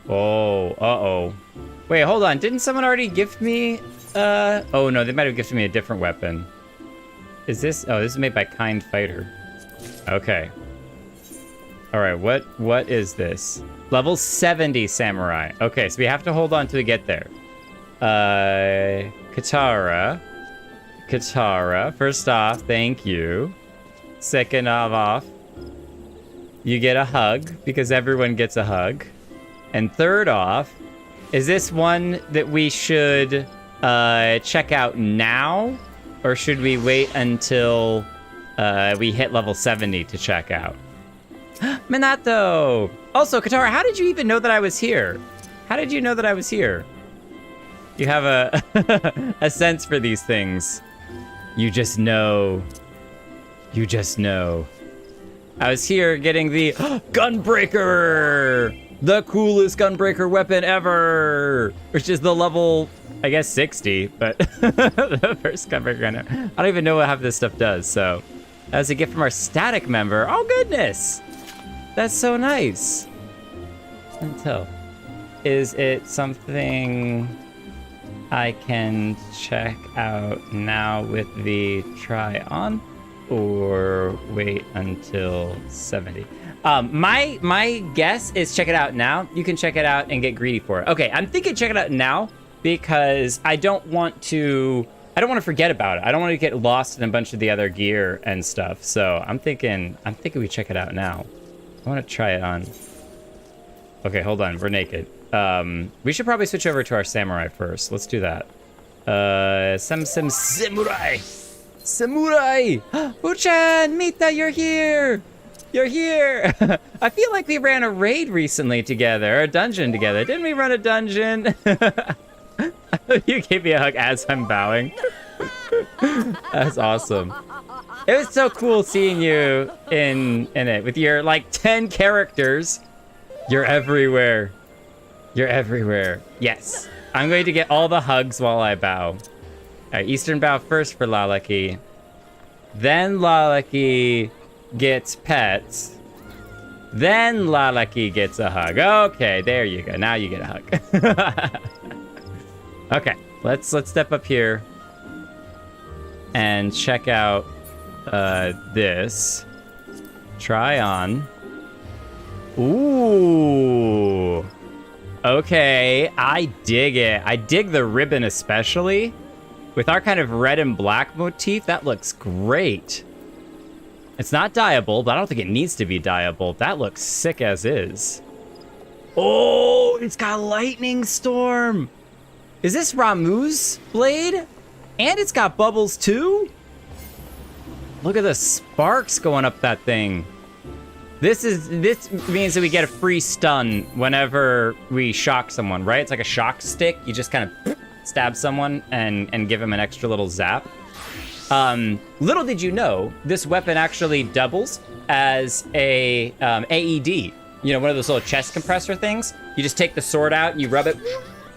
Oh, uh-oh. Wait, hold on. Didn't someone already gift me... Oh, no, they might have gifted me a different weapon. Is this... Oh, this is made by Kind Fighter. Okay. Alright, what is this? Level 70 Samurai. Okay, so we have to hold on till we get there. Katara. First off, thank you. Second off, you get a hug, because everyone gets a hug. And third off, is this one that we should check out now? Or should we wait until we hit level 70 to check out? Minato! Also, Katara, how did you even know that I was here? How did you know that I was here? You have a a sense for these things. You just know. You just know. I was here getting the Gunbreaker! The coolest Gunbreaker weapon ever! Which is the level, I guess, 60, but the first Gunbreaker gun. I don't even know what half this stuff does, so. That was a gift from our static member. Oh, goodness! That's so nice. Until. Is it something I can check out now with the try on? Or wait until 70? My guess is check it out now. You can check it out and get greedy for it. Okay, I'm thinking check it out now because I don't want to forget about it. I don't want to get lost in a bunch of the other gear and stuff. So I'm thinking we check it out now. I want to try it on. Okay, hold on. We're naked. We should probably switch over to our samurai first. Let's do that. Samurai! Samurai! Uchan! Mita, you're here! You're here! I feel like we ran a raid recently together, a dungeon together. Didn't we run a dungeon? You gave me a hug as I'm bowing. That's awesome. It was so cool seeing you in it with your, like, 10 characters. You're everywhere. You're everywhere. Yes. I'm going to get all the hugs while I bow. All right, Eastern bow first for Lalaki. Then Lalaki gets pets. Then Lalaki gets a hug. Okay, there you go. Now you get a hug. Okay, let's step up here and check out this. Try on. Ooh. Okay, I dig it. I dig the ribbon especially. With our kind of red and black motif, that looks great. It's not dyeable, but I don't think it needs to be dyeable. That looks sick as is. Oh, it's got lightning storm. Is this Ramu's blade? And it's got bubbles too? Look at the sparks going up that thing. This means that we get a free stun whenever we shock someone, right? It's like a shock stick. You just kind of stab someone and give him an extra little zap. Little did you know, this weapon actually doubles as a AED. You know, one of those little chest compressor things. You just take the sword out and you rub it,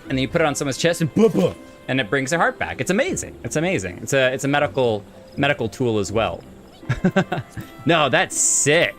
and then you put it on someone's chest and it brings their heart back. It's amazing. It's amazing. It's a medical tool as well. No, that's sick.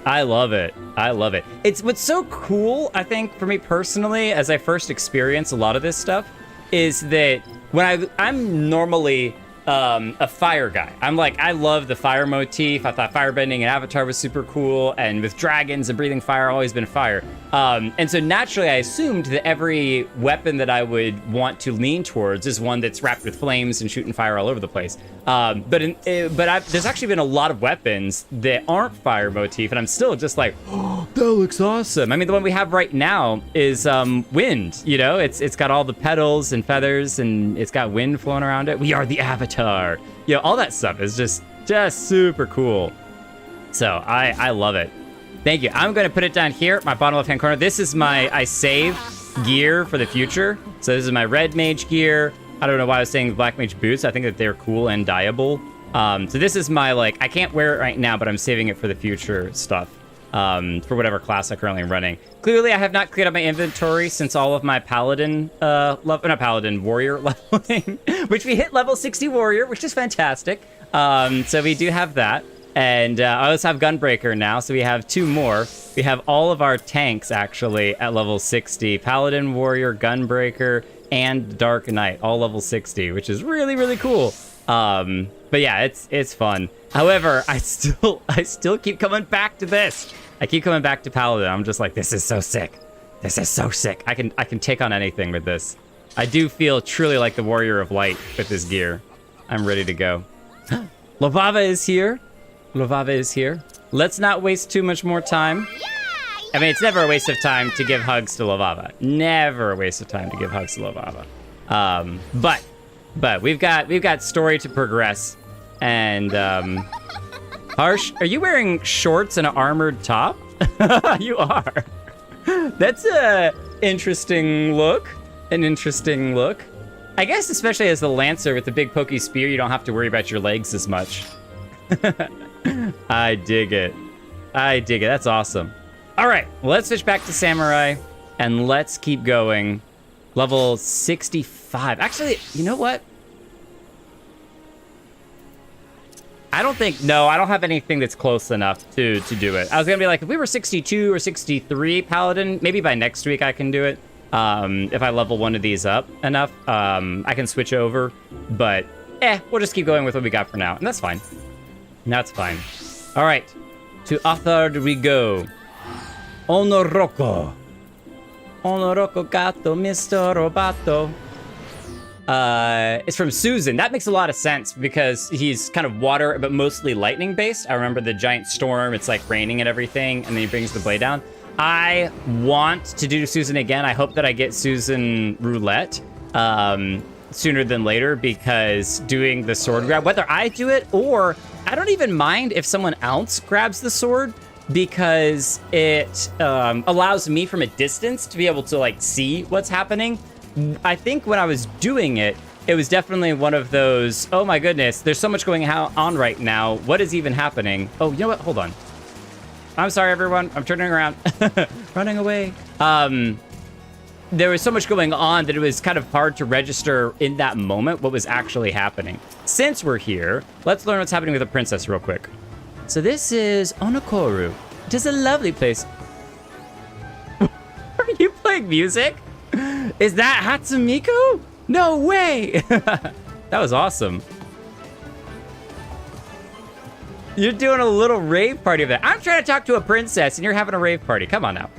I love it. I love it. It's what's so cool, I think, for me personally, as I first experience a lot of this stuff, is that when I'm normally a fire guy. I love the fire motif. I thought firebending in Avatar was super cool, and with dragons and breathing fire, I've always been fire. And so naturally, I assumed that every weapon that I would want to lean towards is one that's wrapped with flames and shooting fire all over the place. But there's actually been a lot of weapons that aren't fire motif, and I'm still just like, oh, that looks awesome. I mean, the one we have right now is wind. You know, it's got all the petals and feathers, and it's got wind flowing around it. We are the Avatar. You know, all that stuff is just super cool. So I love it. Thank you. I'm going to put it down here, my bottom left-hand corner. This is I save gear for the future. So this is my red mage gear. I don't know why I was saying black mage boots. I think that they're cool and dyeable. So this is my, I can't wear it right now, but I'm saving it for the future stuff. For whatever class I'm currently running. Clearly, I have not cleared up my inventory since all of my paladin, warrior leveling, which we hit level 60 warrior, which is fantastic. So we do have that. And I also have Gunbreaker now, so we have 2 more. We have all of our tanks, actually, at level 60. Paladin, Warrior, Gunbreaker, and Dark Knight, all level 60, which is really, really cool. But yeah, it's fun. However, I still keep coming back to this. I keep coming back to Paladin. I'm just like, this is so sick. This is so sick. I can take on anything with this. I do feel truly like the Warrior of Light with this gear. I'm ready to go. Lovava is here. Lovava is here. Let's not waste too much more time. I mean, it's never a waste of time to give hugs to Lovava. Never a waste of time to give hugs to Lovava. But we've got story to progress. And Harsh, are you wearing shorts and an armored top? You are. That's a interesting look. An interesting look. I guess especially as the Lancer with the big pokey spear, you don't have to worry about your legs as much. I dig it. I dig it. That's awesome. All right, let's switch back to Samurai and let's keep going. Level 65. Actually, you know what? I don't have anything that's close enough to do it. I was gonna be like, if we were 62 or 63 Paladin, maybe by next week I can do it. If I level one of these up enough, I can switch over. But, we'll just keep going with what we got for now, and that's fine. That's fine. All right, to Athard we go. Onoroko. Onoroko gato, Mr. Robato. It's from Susan. That makes a lot of sense because he's kind of water, but mostly lightning based. I remember the giant storm. It's like raining and everything, and then he brings the blade down. I want to do Susan again. I hope that I get Susan Roulette sooner than later because doing the sword grab, whether I do it or I don't even mind if someone else grabs the sword because it allows me from a distance to be able to like see what's happening. I think when I was doing it, it was definitely one of those, oh my goodness, there's so much going on right now. What is even happening? Oh, you know what? Hold on. I'm sorry, everyone. I'm turning around. Running away. There was so much going on that it was kind of hard to register in that moment what was actually happening. Since we're here, let's learn what's happening with the princess real quick. So this is Onokoru. It is a lovely place. Are you playing music? Is that Hatsumiko? No way! That was awesome. You're doing a little rave party of that. I'm trying to talk to a princess and you're having a rave party. Come on now.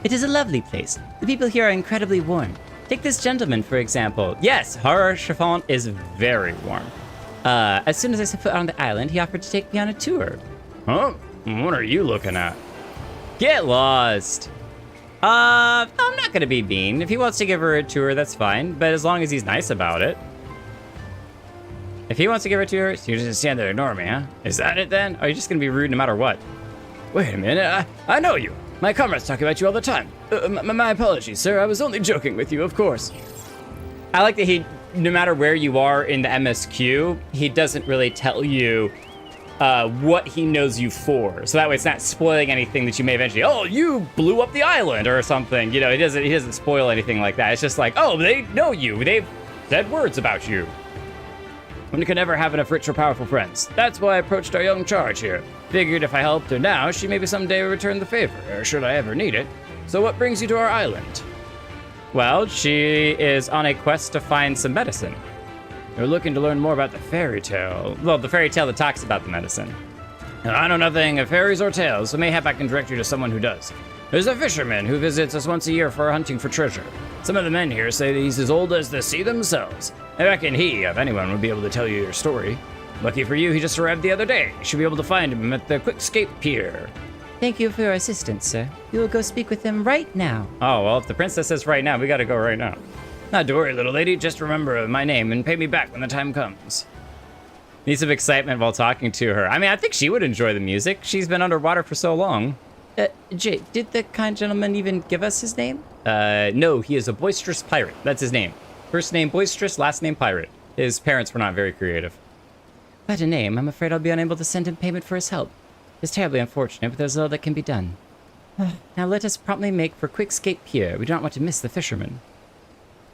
It is a lovely place. The people here are incredibly warm. Take this gentleman, for example. Yes, Horror Chiffon is very warm. As soon as I set foot on the island, he offered to take me on a tour. Huh? What are you looking at? Get lost. I'm not gonna be mean. If he wants to give her a tour, that's fine. But as long as he's nice about it. If he wants to give her a tour, you're just gonna stand there and ignore me, huh? Is that it then? Or are you just gonna be rude no matter what? Wait a minute, I know you. My comrades talk about you all the time. My apologies, sir. I was only joking with you, of course. I like that he, no matter where you are in the MSQ, he doesn't really tell you what he knows you for. So that way it's not spoiling anything that you may eventually, oh, you blew up the island or something. You know, he doesn't spoil anything like that. It's just like, oh, they know you. They've said words about you. One can never have enough rich or powerful friends. That's why I approached our young charge here. Figured if I helped her now, she maybe someday would return the favor, or should I ever need it. So what brings you to our island? Well, she is on a quest to find some medicine. You're looking to learn more about the fairy tale. Well, the fairy tale that talks about the medicine. Now, I know nothing of fairies or tales, so mayhap I can direct you to someone who does. There's a fisherman who visits us once a year for hunting for treasure. Some of the men here say that he's as old as the sea themselves. I reckon he, if anyone, would be able to tell you your story. Lucky for you, he just arrived the other day. You should be able to find him at the Quickscape Pier. Thank you for your assistance, sir. We will go speak with him right now. Oh, well, if the princess says right now, we gotta go right now. Not to worry, little lady. Just remember my name and pay me back when the time comes. Need some excitement while talking to her. I mean, I think she would enjoy the music. She's been underwater for so long. Jay, did the kind gentleman even give us his name? No, he is a boisterous pirate. That's his name. First name boisterous, last name pirate. His parents were not very creative. Quite a name. I'm afraid I'll be unable to send him payment for his help. It's terribly unfortunate, but there's little that can be done. Now let us promptly make for Quickscape Pier. We do not want to miss the fisherman.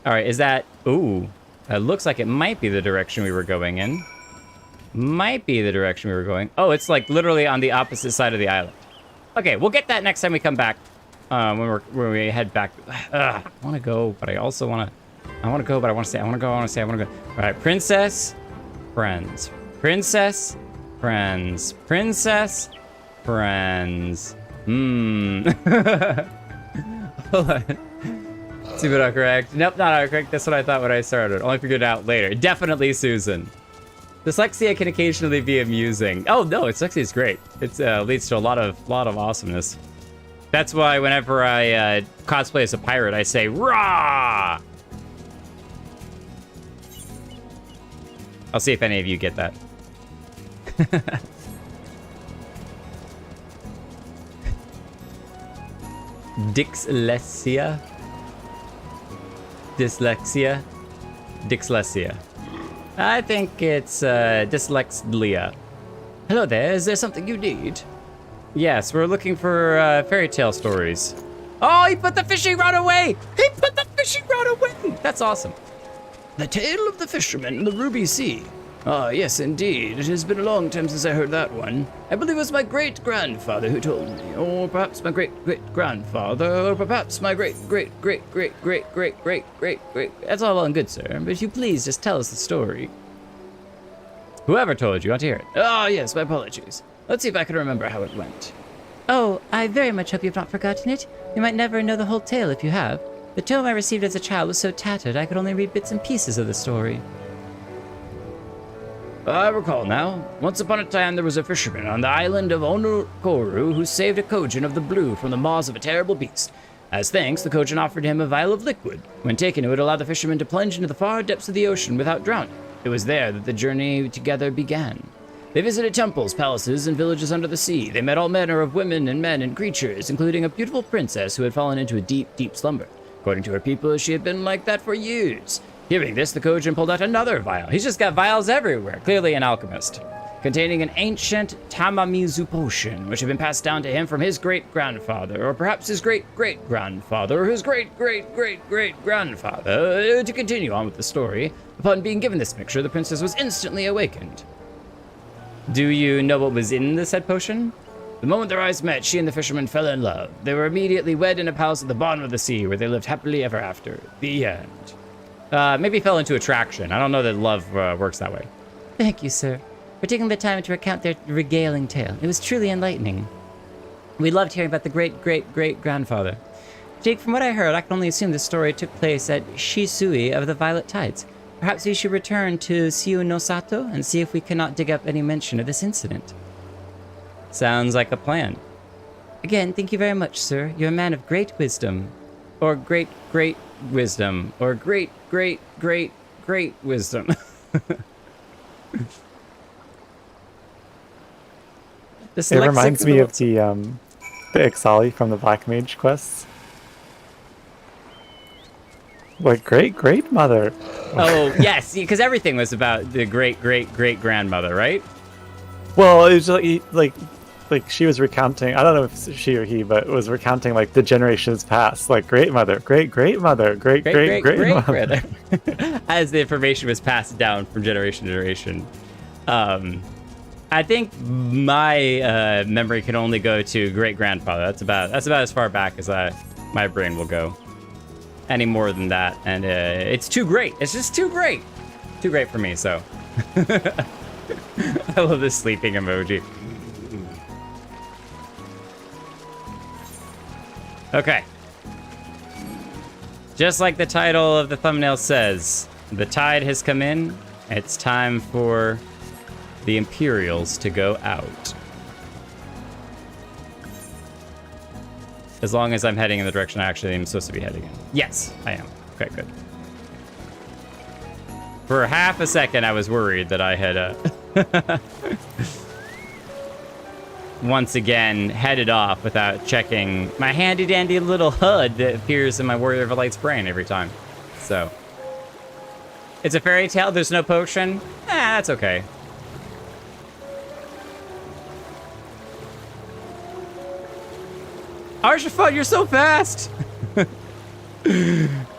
All right, is that... Ooh, it looks like it might be the direction we were going in. might be the direction we were going. Oh, it's like literally on the opposite side of the island. Okay, we'll get that next time we come back. When we head back. I want to go, but I also want to. I want to go, but I want to stay. I want to go. I want to stay. I want to go. All right, princess, friends, princess, friends, princess, friends. Hold on. See what autocorrect? Nope, not autocorrect. That's what I thought when I started. Only figured it out later. Definitely Susan. Dyslexia can occasionally be amusing. Oh no, dyslexia is great. It leads to a lot of awesomeness. That's why whenever I cosplay as a pirate, I say "Rah!" I'll see if any of you get that. Dyslexia. Dyslexia. Dyslexia. I think it's dyslexia. Hello there, is there something you need? Yes, we're looking for fairy tale stories. Oh, he put the fishing rod away! He put the fishing rod away! That's awesome. The Tale of the Fisherman in the Ruby Sea. Ah, yes, indeed. It has been a long time since I heard that one. I believe it was my great-grandfather who told me, or perhaps my great-great-grandfather, or perhaps my great-great-great-great-great-great-great-great. That's all well and good, sir, but if you please just tell us the story. Whoever told you, I want to hear it. Ah, yes, my apologies. Let's see if I can remember how it went. Oh, I very much hope you've not forgotten it. You might never know the whole tale if you have. The tome I received as a child was so tattered I could only read bits and pieces of the story. I recall now. Once upon a time, there was a fisherman on the island of Onukoru who saved a Kojin of the blue from the maws of a terrible beast. As thanks, the Kojin offered him a vial of liquid. When taken, it would allow the fisherman to plunge into the far depths of the ocean without drowning. It was there that the journey together began. They visited temples, palaces, and villages under the sea. They met all manner of women and men and creatures, including a beautiful princess who had fallen into a deep, deep slumber. According to her people, she had been like that for years. Hearing this, the Kojin pulled out another vial. He's just got vials everywhere, clearly an alchemist, containing an ancient Tamamizu potion, which had been passed down to him from his great-grandfather, or perhaps his great-great-grandfather, or his great-great-great-great-grandfather. To continue on with the story, upon being given this mixture, the princess was instantly awakened. Do you know what was in the said potion? The moment their eyes met, she and the fisherman fell in love. They were immediately wed in a palace at the bottom of the sea, where they lived happily ever after. The end. Maybe fell into attraction. I don't know that love works that way. Thank you, sir, for taking the time to recount their regaling tale. It was truly enlightening. We loved hearing about the great-great-great-grandfather. Jake, from what I heard, I can only assume this story took place at Shisui of the Violet Tides. Perhaps we should return to Siu no Sato and see if we cannot dig up any mention of this incident. Sounds like a plan. Again, thank you very much, sir. You're a man of great wisdom. Or great wisdom. Or great wisdom. It reminds me of the Ixali from the Black Mage quests. Like great mother. Oh yes, because everything was about the great grandmother, right? Well, it was like she was recounting. I don't know if she or he, but was recounting like the generations past, like great mother, great mother, great mother, as the information was passed down from generation to generation. I think my memory can only go to great grandfather. That's about as far back as my brain will go. Any more than that, and it's too great. It's just too great for me. So I love this sleeping emoji. Okay, just like the title of the thumbnail says, the tide has come in. It's time for the Imperials to go out. As long as I'm heading in the direction I actually am supposed to be heading in. Yes, I am. Okay, good. For half a second, I was worried that I had once again headed off without checking my handy-dandy little HUD that appears in my Warrior of Light's brain every time. So, it's a fairy tale. There's no potion. That's okay. Arshafat, you're so fast!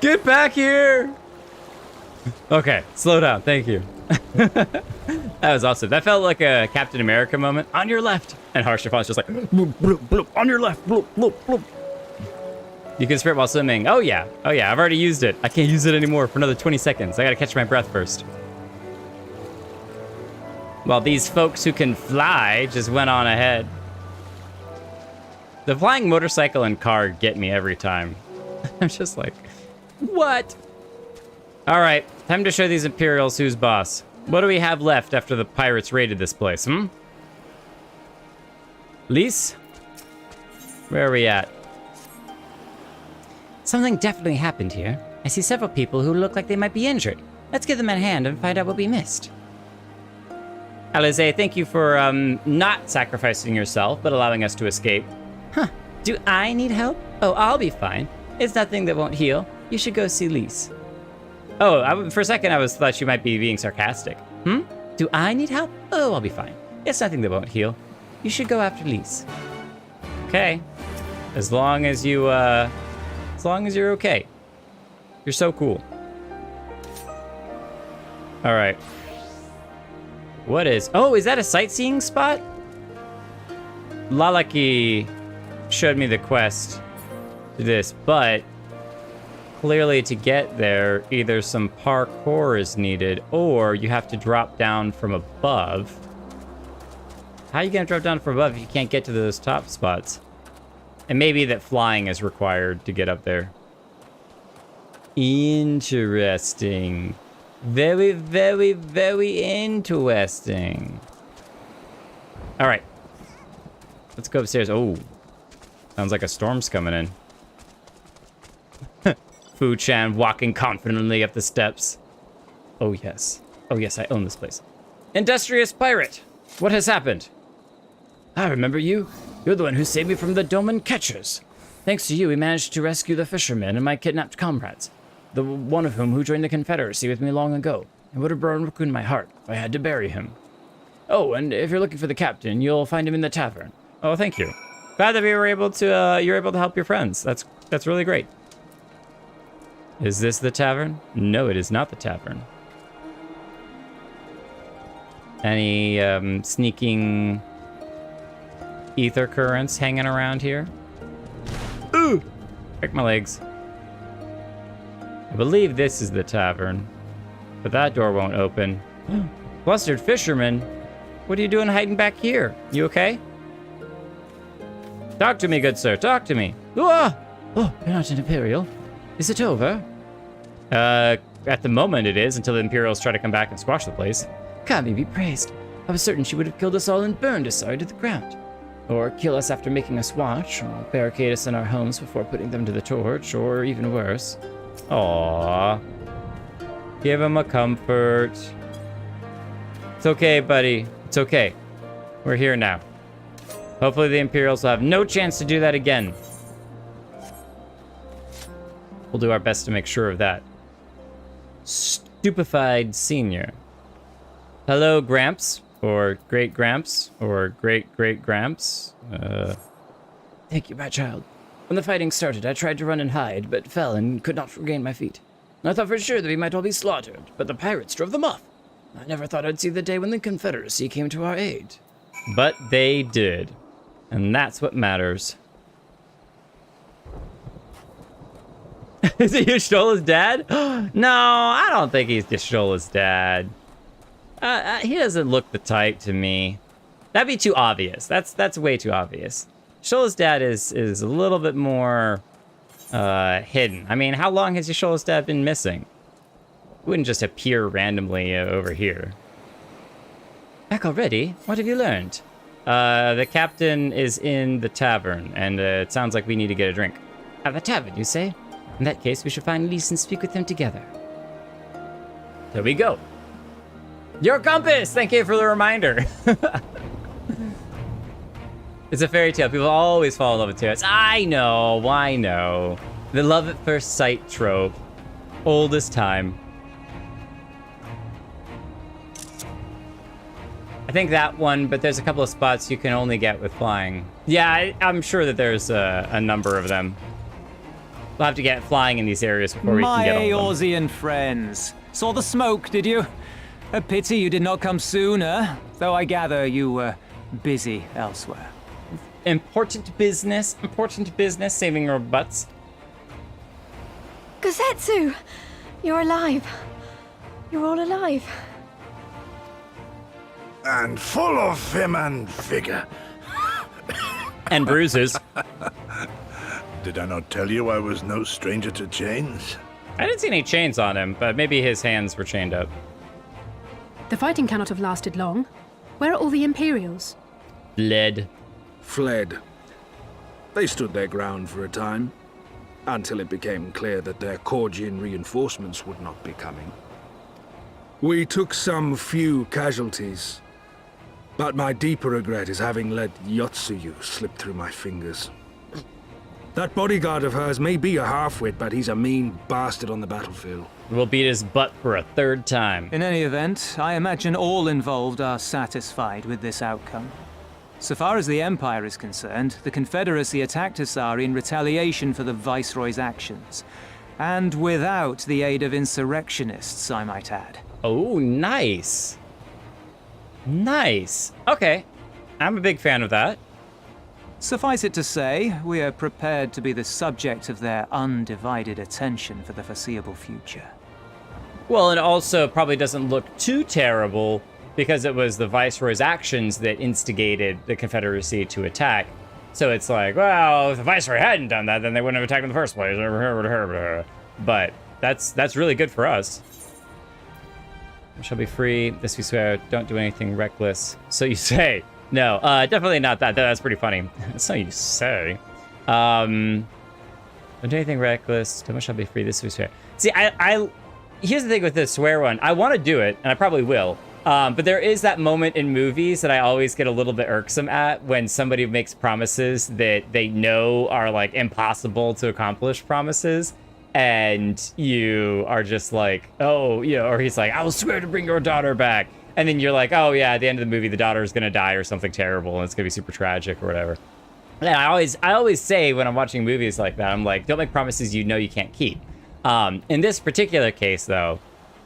Get back here! Okay, slow down, thank you. That was awesome. That felt like a Captain America moment. On your left. And Harshafon's just like, bloop, bloop, bloop, on your left, bloop, bloop, bloop. You can sprint while swimming. Oh yeah, I've already used it. I can't use it anymore for another 20 seconds. I gotta catch my breath first. While these folks who can fly just went on ahead. The flying motorcycle and car get me every time. I'm just like, what? All right, time to show these Imperials who's boss. What do we have left after the pirates raided this place, Lise? Where are we at? Something definitely happened here. I see several people who look like they might be injured. Let's give them a hand and find out what we missed. Alize, thank you for not sacrificing yourself, but allowing us to escape. Huh. Do I need help? Oh, I'll be fine. It's nothing that won't heal. You should go see Lise. Oh, for a second I thought you might be being sarcastic. Do I need help? Oh, I'll be fine. It's nothing that won't heal. You should go after Lise. Okay. As long as you're okay. You're so cool. All right. What is... Oh, is that a sightseeing spot? Lalaki showed me the quest to this, but clearly to get there, either some parkour is needed or you have to drop down from above. How are you gonna drop down from above if you can't get to those top spots? And maybe that flying is required to get up there. Interesting. Very, very, very interesting. All right. Let's go upstairs. Oh, sounds like a storm's coming in. Fu-chan walking confidently up the steps. Oh, yes. Oh, yes, I own this place. Industrious pirate, what has happened? I remember you. You're the one who saved me from the Doman catchers. Thanks to you, we managed to rescue the fishermen and my kidnapped comrades. The one of whom who joined the Confederacy with me long ago. It would have broken my heart if I had to bury him. Oh, and if you're looking for the captain, you'll find him in the tavern. Oh, thank you. Glad that we were able to, you're able to help your friends. That's really great. Is this the tavern? No, it is not the tavern. Any sneaking ether currents hanging around here? Ooh! Break my legs. I believe this is the tavern, but that door won't open. Flustered fisherman, what are you doing hiding back here? You okay? Talk to me, good sir, talk to me. Oh, you're not an Imperial. Is it over? At the moment it is, until the Imperials try to come back and squash the place. Kami be praised. I was certain she would have killed us all and burned us to the ground. Or kill us after making us watch, or barricade us in our homes before putting them to the torch, or even worse. Aww. Give him a comfort. It's okay, buddy. It's okay. We're here now. Hopefully the Imperials will have no chance to do that again. We'll do our best to make sure of that. Stupefied Senior. Hello, Gramps. Or Great Gramps. Or Great Gramps. Thank you, my child. When the fighting started, I tried to run and hide, but fell and could not regain my feet. I thought for sure that we might all be slaughtered, but the pirates drove them off. I never thought I'd see the day when the Confederacy came to our aid. But they did. And that's what matters. Is it Y'shtola's dad? No, I don't think he's Y'shtola's dad. He doesn't look the type to me. That'd be too obvious. That's way too obvious. Y'shtola's dad is a little bit more hidden. I mean, how long has Y'shtola's dad been missing? He wouldn't just appear randomly over here. Back already? What have you learned? The captain is in the tavern, and it sounds like we need to get a drink. At the tavern, you say? In that case, we should find Lise and speak with them together. There we go. Your compass! Thank you for the reminder. It's a fairy tale. People always fall in love with tales. I know. The love at first sight trope. Oldest time. I think that one, but there's a couple of spots you can only get with flying. Yeah, I'm sure that there's a number of them. We'll have to get flying in these areas before we can get all of them. My Eorzean friends. Saw the smoke, did you? A pity you did not come sooner, though I gather you were busy elsewhere. Important business, saving our butts. Gosetsu! You're alive. You're all alive. And full of vim and vigor. And bruises. Did I not tell you I was no stranger to chains? I didn't see any chains on him, but maybe his hands were chained up. The fighting cannot have lasted long. Where are all the Imperials? Fled. They stood their ground for a time, until it became clear that their Korgian reinforcements would not be coming. We took some few casualties, but my deeper regret is having let Yotsuyu slip through my fingers. That bodyguard of hers may be a half-wit, but he's a mean bastard on the battlefield. We'll beat his butt for a third time. In any event, I imagine all involved are satisfied with this outcome. So far as the Empire is concerned, the Confederacy attacked Asari in retaliation for the Viceroy's actions. And without the aid of insurrectionists, I might add. Oh, nice. Nice. Okay. I'm a big fan of that. Suffice it to say, we are prepared to be the subject of their undivided attention for the foreseeable future. Well, it also probably doesn't look too terrible because it was the Viceroy's actions that instigated the Confederacy to attack. So it's like, well, if the Viceroy hadn't done that, then they wouldn't have attacked in the first place. But that's really good for us. We shall be free. This we swear. Don't do anything reckless. So you say. No, definitely not that. That's pretty funny. So you say. Don't do anything reckless. Thomas shall be free. This we swear. See, here's the thing with the swear one. I want to do it, and I probably will. But there is that moment in movies that I always get a little bit irksome at when somebody makes promises that they know are like impossible to accomplish promises. And you are just like, oh, you know, or he's like, I will swear to bring your daughter back. And then you're like, oh yeah, at the end of the movie, the daughter is going to die or something terrible. And it's going to be super tragic or whatever. And I always say when I'm watching movies like that, I'm like, don't make promises you know you can't keep. In this particular case, though,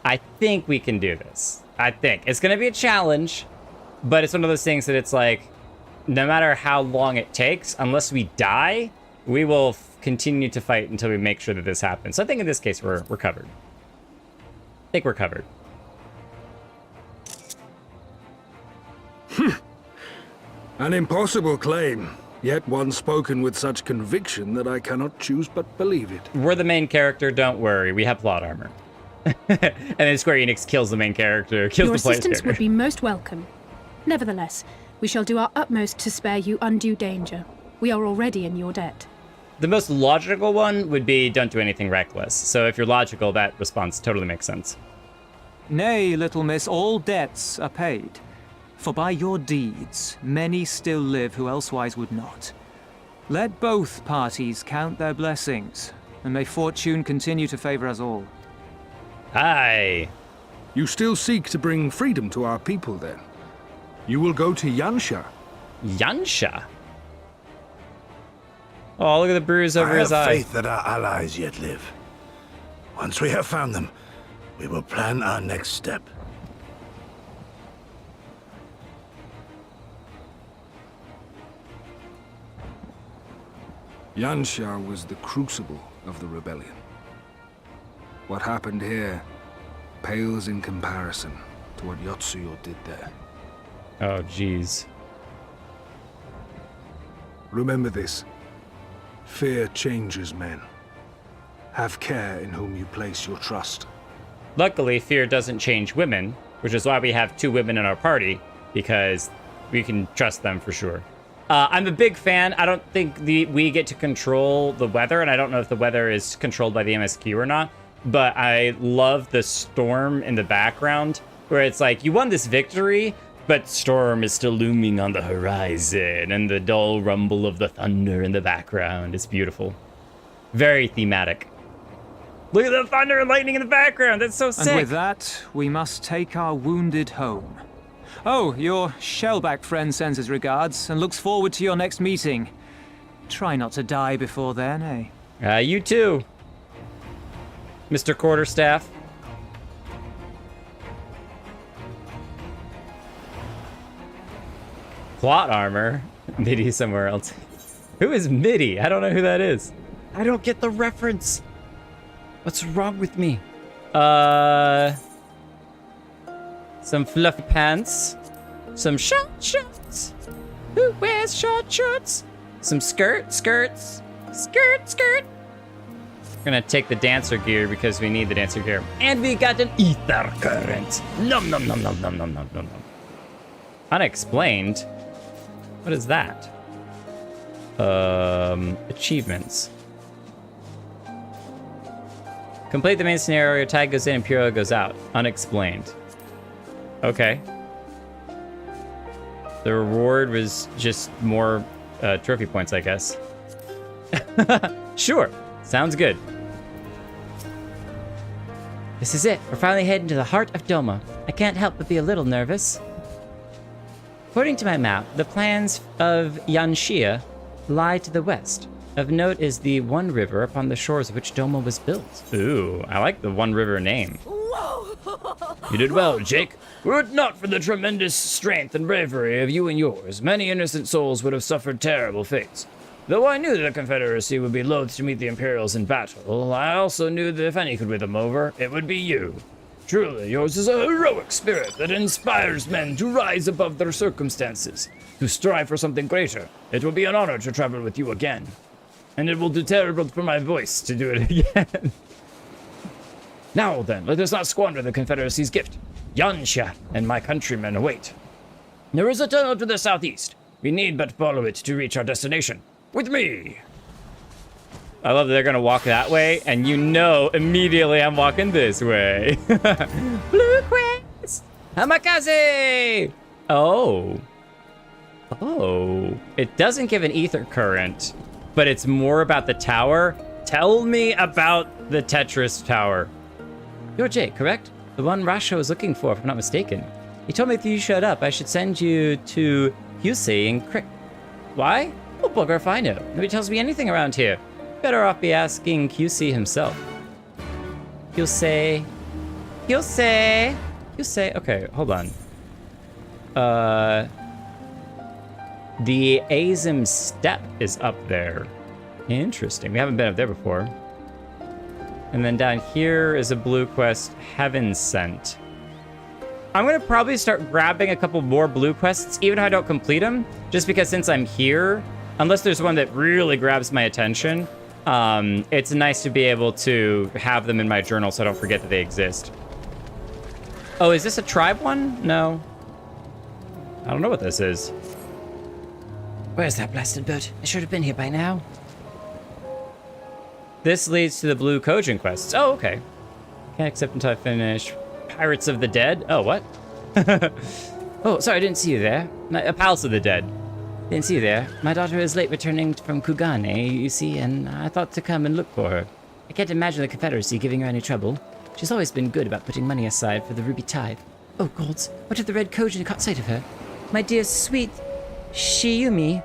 I think we can do this. I think it's going to be a challenge, but it's one of those things that it's like, no matter how long it takes, unless we die, we will continue to fight until we make sure that this happens. So I think in this case, we're covered. I think we're covered. An impossible claim, yet one spoken with such conviction that I cannot choose but believe it. We're the main character, don't worry. We have plot armor. And then Square Enix kills the main character, kills Your the player's assistance character. would be most welcome. Nevertheless, we shall do our utmost to spare you undue danger. We are already in your debt. The most logical one would be don't do anything reckless. So if you're logical, that response totally makes sense. Nay, little miss, all debts are paid. For by your deeds, many still live who elsewise would not. Let both parties count their blessings, and may fortune continue to favor us all. Hi. You still seek to bring freedom to our people, then? You will go to Yansha. Yansha? Oh, look at the bruise over his I have eye. faith that our allies yet live. Once we have found them, we will plan our next step. Yansha was the crucible of the rebellion. What happened here pales in comparison to what Yotsuyo did there. Oh, jeez. Remember this. Fear changes men. Have care in whom you place your trust. Luckily, fear doesn't change women, which is why we have 2 women in our party, because we can trust them for sure. I'm a big fan. I don't think we get to control the weather, and I don't know if the weather is controlled by the MSQ or not, but I love the storm in the background, where it's like, you won this victory, but storm is still looming on the horizon, and the dull rumble of the thunder in the background. It's beautiful. Very thematic. Look at the thunder and lightning in the background. That's so sick. And with that, we must take our wounded home. Oh, your shellback friend sends his regards and looks forward to your next meeting. Try not to die before then, eh? You too, Mr. Quarterstaff. plot armor. Midi somewhere else. Who is Midi? I don't know who that is. I don't get the reference. What's wrong with me? Some fluffy pants. Some short shorts. Who wears short shorts? Some skirts. Skirt. We're gonna take the dancer gear because we need the dancer gear. And we got an ether current. Nom nom nom nom nom nom nom nom. Unexplained. What is that? Achievements. Complete the main scenario, your tag goes in, Imperial goes out. Unexplained. Okay. The reward was just more trophy points, I guess. Sure. Sounds good. This is it. We're finally heading to the heart of Doma. I can't help but be a little nervous. According to my map, the plans of Yanxia lie to the west. Of note is the One River upon the shores of which Doma was built. Ooh, I like the One River name. You did well, Jake. Were it not for the tremendous strength and bravery of you and yours, many innocent souls would have suffered terrible fates. Though I knew that the Confederacy would be loath to meet the Imperials in battle, I also knew that if any could win them over, it would be you. Truly, yours is a heroic spirit that inspires men to rise above their circumstances, to strive for something greater. It will be an honor to travel with you again. And it will do terrible for my voice to do it again. Now then, let us not squander the Confederacy's gift. Yanxia and my countrymen await. There is a tunnel to the southeast. We need but follow it to reach our destination. With me! I love that they're gonna walk that way, and you know immediately I'm walking this way. Blue quest! Hamakaze! Oh. Oh. It doesn't give an ether current, but it's more about the tower. Tell me about the Tetris tower. You're Jake, correct? The one Rasho was looking for, if I'm not mistaken. He told me if you showed up, I should send you to Husei in Crick. Why? Oh, bugger if I know. Nobody tells me anything around here. Better off be asking QC himself. Husei. Okay, hold on. The Azim Step is up there. Interesting. We haven't been up there before. And then down here is a blue quest, Heaven Sent. I'm gonna probably start grabbing a couple more blue quests, even if I don't complete them, just because since I'm here, unless there's one that really grabs my attention, it's nice to be able to have them in my journal so I don't forget that they exist. Oh, is this a tribe one? No. I don't know what this is. Where's that blasted boat? I should have been here by now. This leads to the blue Kojin quests. Oh, okay. Can't accept until I finish Pirates of the Dead. Oh, what? Oh, sorry, I didn't see you there. Palace of the Dead. Didn't see you there. My daughter is late returning from Kugane, you see, and I thought to come and look for her. I can't imagine the Confederacy giving her any trouble. She's always been good about putting money aside for the Ruby Tithe. Oh, gods, what if the Red Kojin caught sight of her? My dear sweet Shiyumi.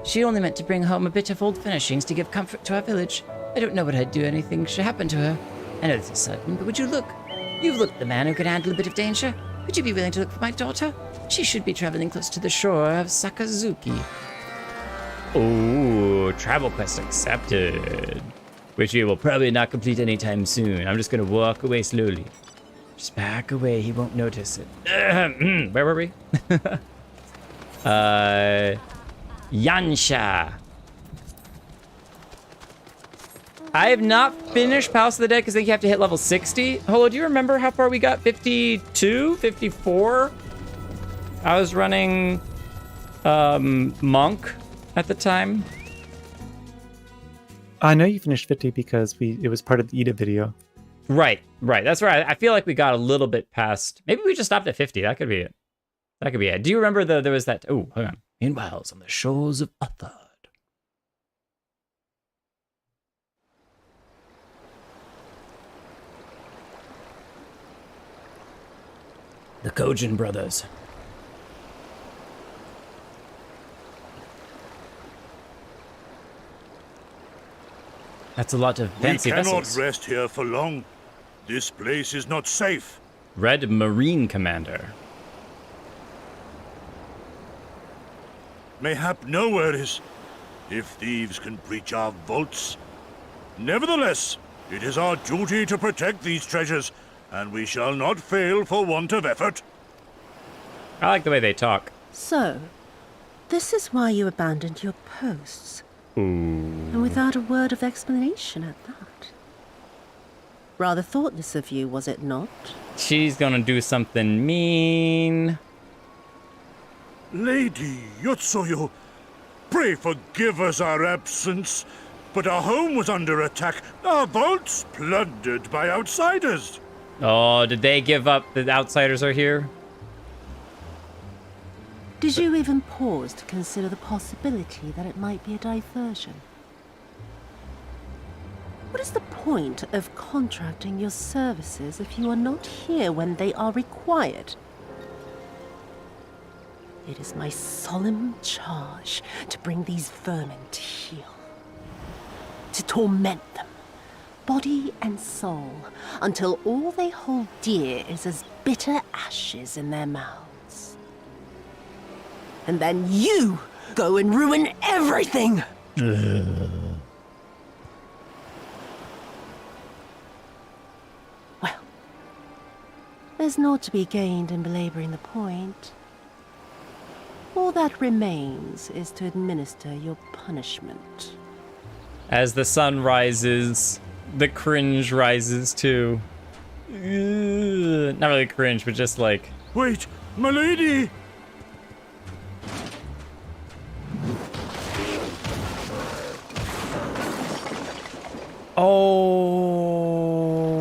She only meant to bring home a bit of old furnishings to give comfort to our village. I don't know what I'd do anything should happen to her. I know this is sudden, but would you look? You've looked the man who could handle a bit of danger. Would you be willing to look for my daughter? She should be traveling close to the shore of Sakazuki. Ooh, travel quest accepted. Which we will probably not complete anytime soon. I'm just gonna walk away slowly. Just back away, he won't notice it. Where were we? Yanxia. I have not finished Palace of the Dead because I think you have to hit level 60. Holo, do you remember how far we got? 52? 54? I was running Monk at the time. I know you finished 50 because it was part of the Ida video. Right. That's right. I feel like we got a little bit past. Maybe we just stopped at 50. That could be it. Do you remember there was that? Oh, hang on. Meanwhile, on the shores of Uthard. The Kojin brothers. That's a lot of fancy vessels. We vessels. cannot rest here for long. This place is not safe. Red Marine Commander. mayhap nowhere is, if thieves can breach our vaults. Nevertheless, it is our duty to protect these treasures, and we shall not fail for want of effort. I like the way they talk. So, this is why you abandoned your posts. And without a word of explanation at that. Rather thoughtless of you, was it not? She's gonna do something mean. Lady Yotsuyo, pray forgive us our absence, but our home was under attack, our vaults plundered by outsiders. Oh, did they give up? The outsiders are here? Did you even pause to consider the possibility that it might be a diversion? What is the point of contracting your services if you are not here when they are required? It is my solemn charge to bring these vermin to heel. To torment them, body and soul, until all they hold dear is as bitter ashes in their mouths. And then you go and ruin everything! Well, there's naught to be gained in belaboring the point. All that remains is to administer your punishment. As the sun rises, the cringe rises too. Not really cringe, but just like... Wait, my lady! Oh,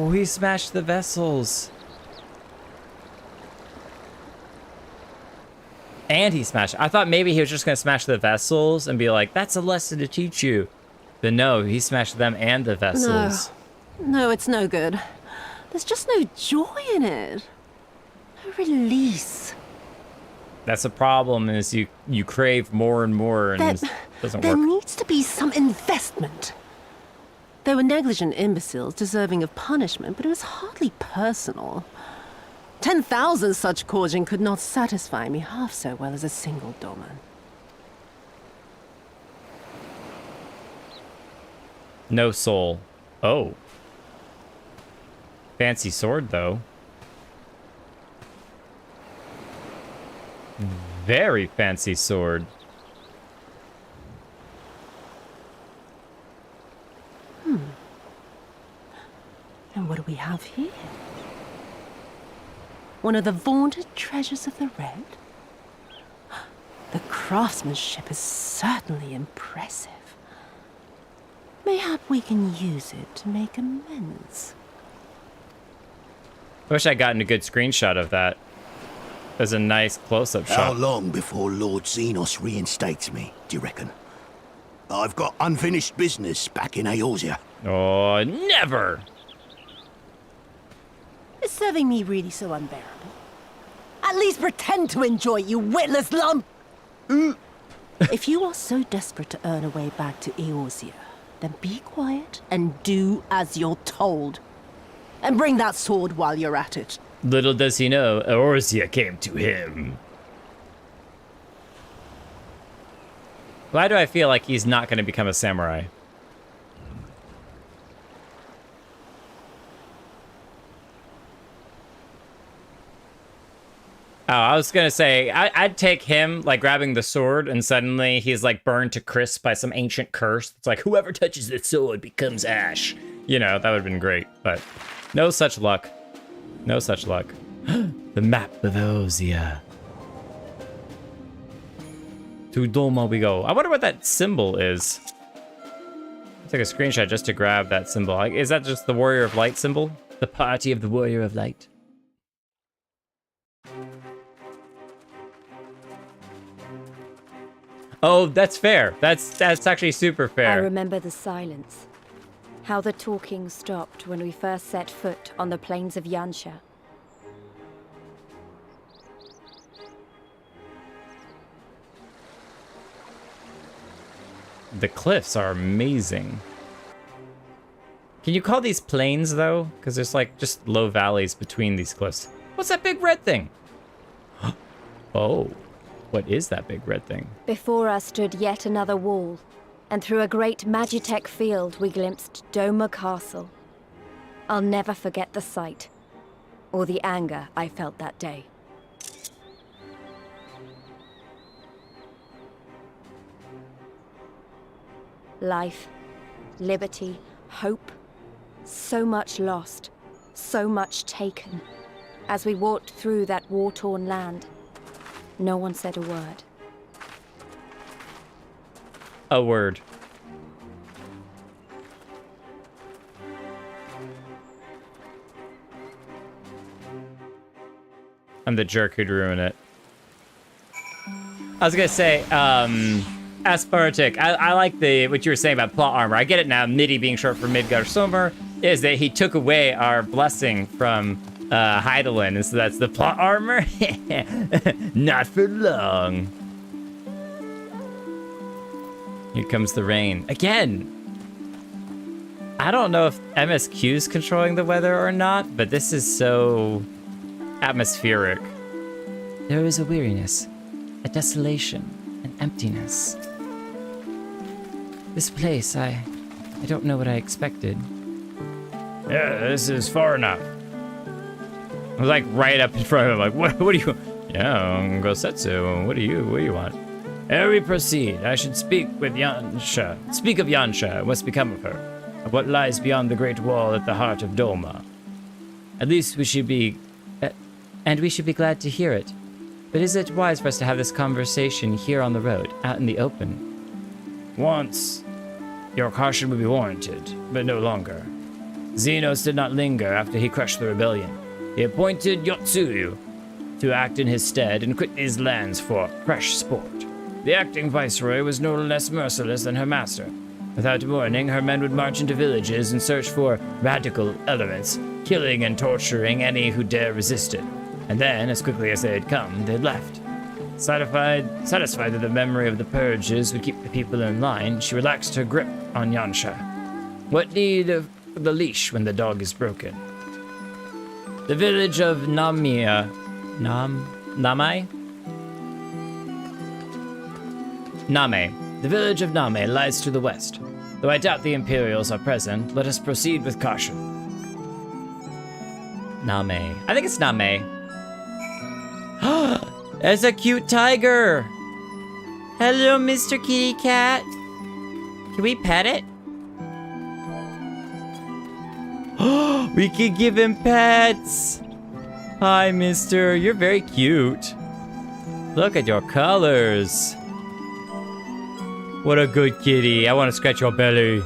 he smashed the vessels. And he smashed. I thought maybe he was just going to smash the vessels and be like, that's a lesson to teach you. But no, he smashed them and the vessels. No, it's no good. There's just no joy in it. No release. That's the problem, is you crave more and more, and it doesn't There work. needs to be some investment. They were negligent imbeciles deserving of punishment, but it was hardly personal. 10,000 such Korjin could not satisfy me half so well as a single doman. No soul. Oh. Fancy sword, though. Very fancy sword. And what do we have here? One of the vaunted treasures of the Red? The craftsmanship is certainly impressive. Mayhap we can use it to make amends. I wish I'd gotten a good screenshot of that. There's a nice close-up shot. How long before Lord Xenos reinstates me, do you reckon? I've got unfinished business back in Eorzea. Oh, never! Is serving me really so unbearable? At least pretend to enjoy it, you witless lump! If you are so desperate to earn a way back to Eorzea, then be quiet and do as you're told. And bring that sword while you're at it. Little does he know, Eorzea came to him. Why do I feel like he's not going to become a samurai? Oh, I was going to say, I'd take him, like, grabbing the sword, and suddenly he's, like, burned to crisp by some ancient curse. It's like, whoever touches the sword becomes ash. You know, that would have been great, but no such luck. No such luck. The map of Eorzea. To Doma we go. I wonder what that symbol is. I'll take a screenshot just to grab that symbol. Is that just the Warrior of Light symbol? The party of the Warrior of Light. Oh, that's fair. That's actually super fair. I remember the silence. How the talking stopped when we first set foot on the plains of Yansha. The cliffs are amazing. Can you call these plains, though? Because there's, like, just low valleys between these cliffs. What's that big red thing? Oh. What is that big red thing? Before us stood yet another wall, and through a great Magitech field we glimpsed Doma Castle. I'll never forget the sight, or the anger I felt that day. Life, liberty, hope, so much lost, so much taken. As we walked through that war-torn land, no one said a word. A word. I'm the jerk who'd ruin it. I was gonna say, Aspartic, I like what you were saying about plot armor. I get it now, MIDI being short for Midgar Sommer, is that he took away our blessing from Hydaelyn, and so that's the plot armor. Not for long. Here comes the rain. Again, I don't know if MSQ's controlling the weather or not, but this is so atmospheric. There is a weariness, a desolation, an emptiness. This place, I don't know what I expected. Yeah, this is far enough. I was like right up in front of him, like, what do you? Yeah, Gosetsu, what do you want? Ere we proceed, I should speak with Yansha. Speak of Yansha, what's become of her? Of what lies beyond the great wall at the heart of Doma. At least we should be... and we should be glad to hear it. But is it wise for us to have this conversation here on the road, out in the open? Once, your caution would be warranted, but no longer. Xenos did not linger after he crushed the rebellion. He appointed Yotsuyu to act in his stead and quit these lands for fresh sport. The acting viceroy was no less merciless than her master. Without warning, her men would march into villages and search for radical elements, killing and torturing any who dare resist it. And then, as quickly as they had come, they'd left. Satisfied that the memory of the purges would keep the people in line, she relaxed her grip on Yansha. What need of the leash when the dog is broken? The village of Namai? Name. The village of Name lies to the west. Though I doubt the Imperials are present, let us proceed with caution. Name. I think it's Name. There's a cute tiger. Hello, Mr. Kitty Cat. Can we pet it? We could give him pets. Hi, mister. You're very cute. Look at your colors. What a good kitty. I want to scratch your belly.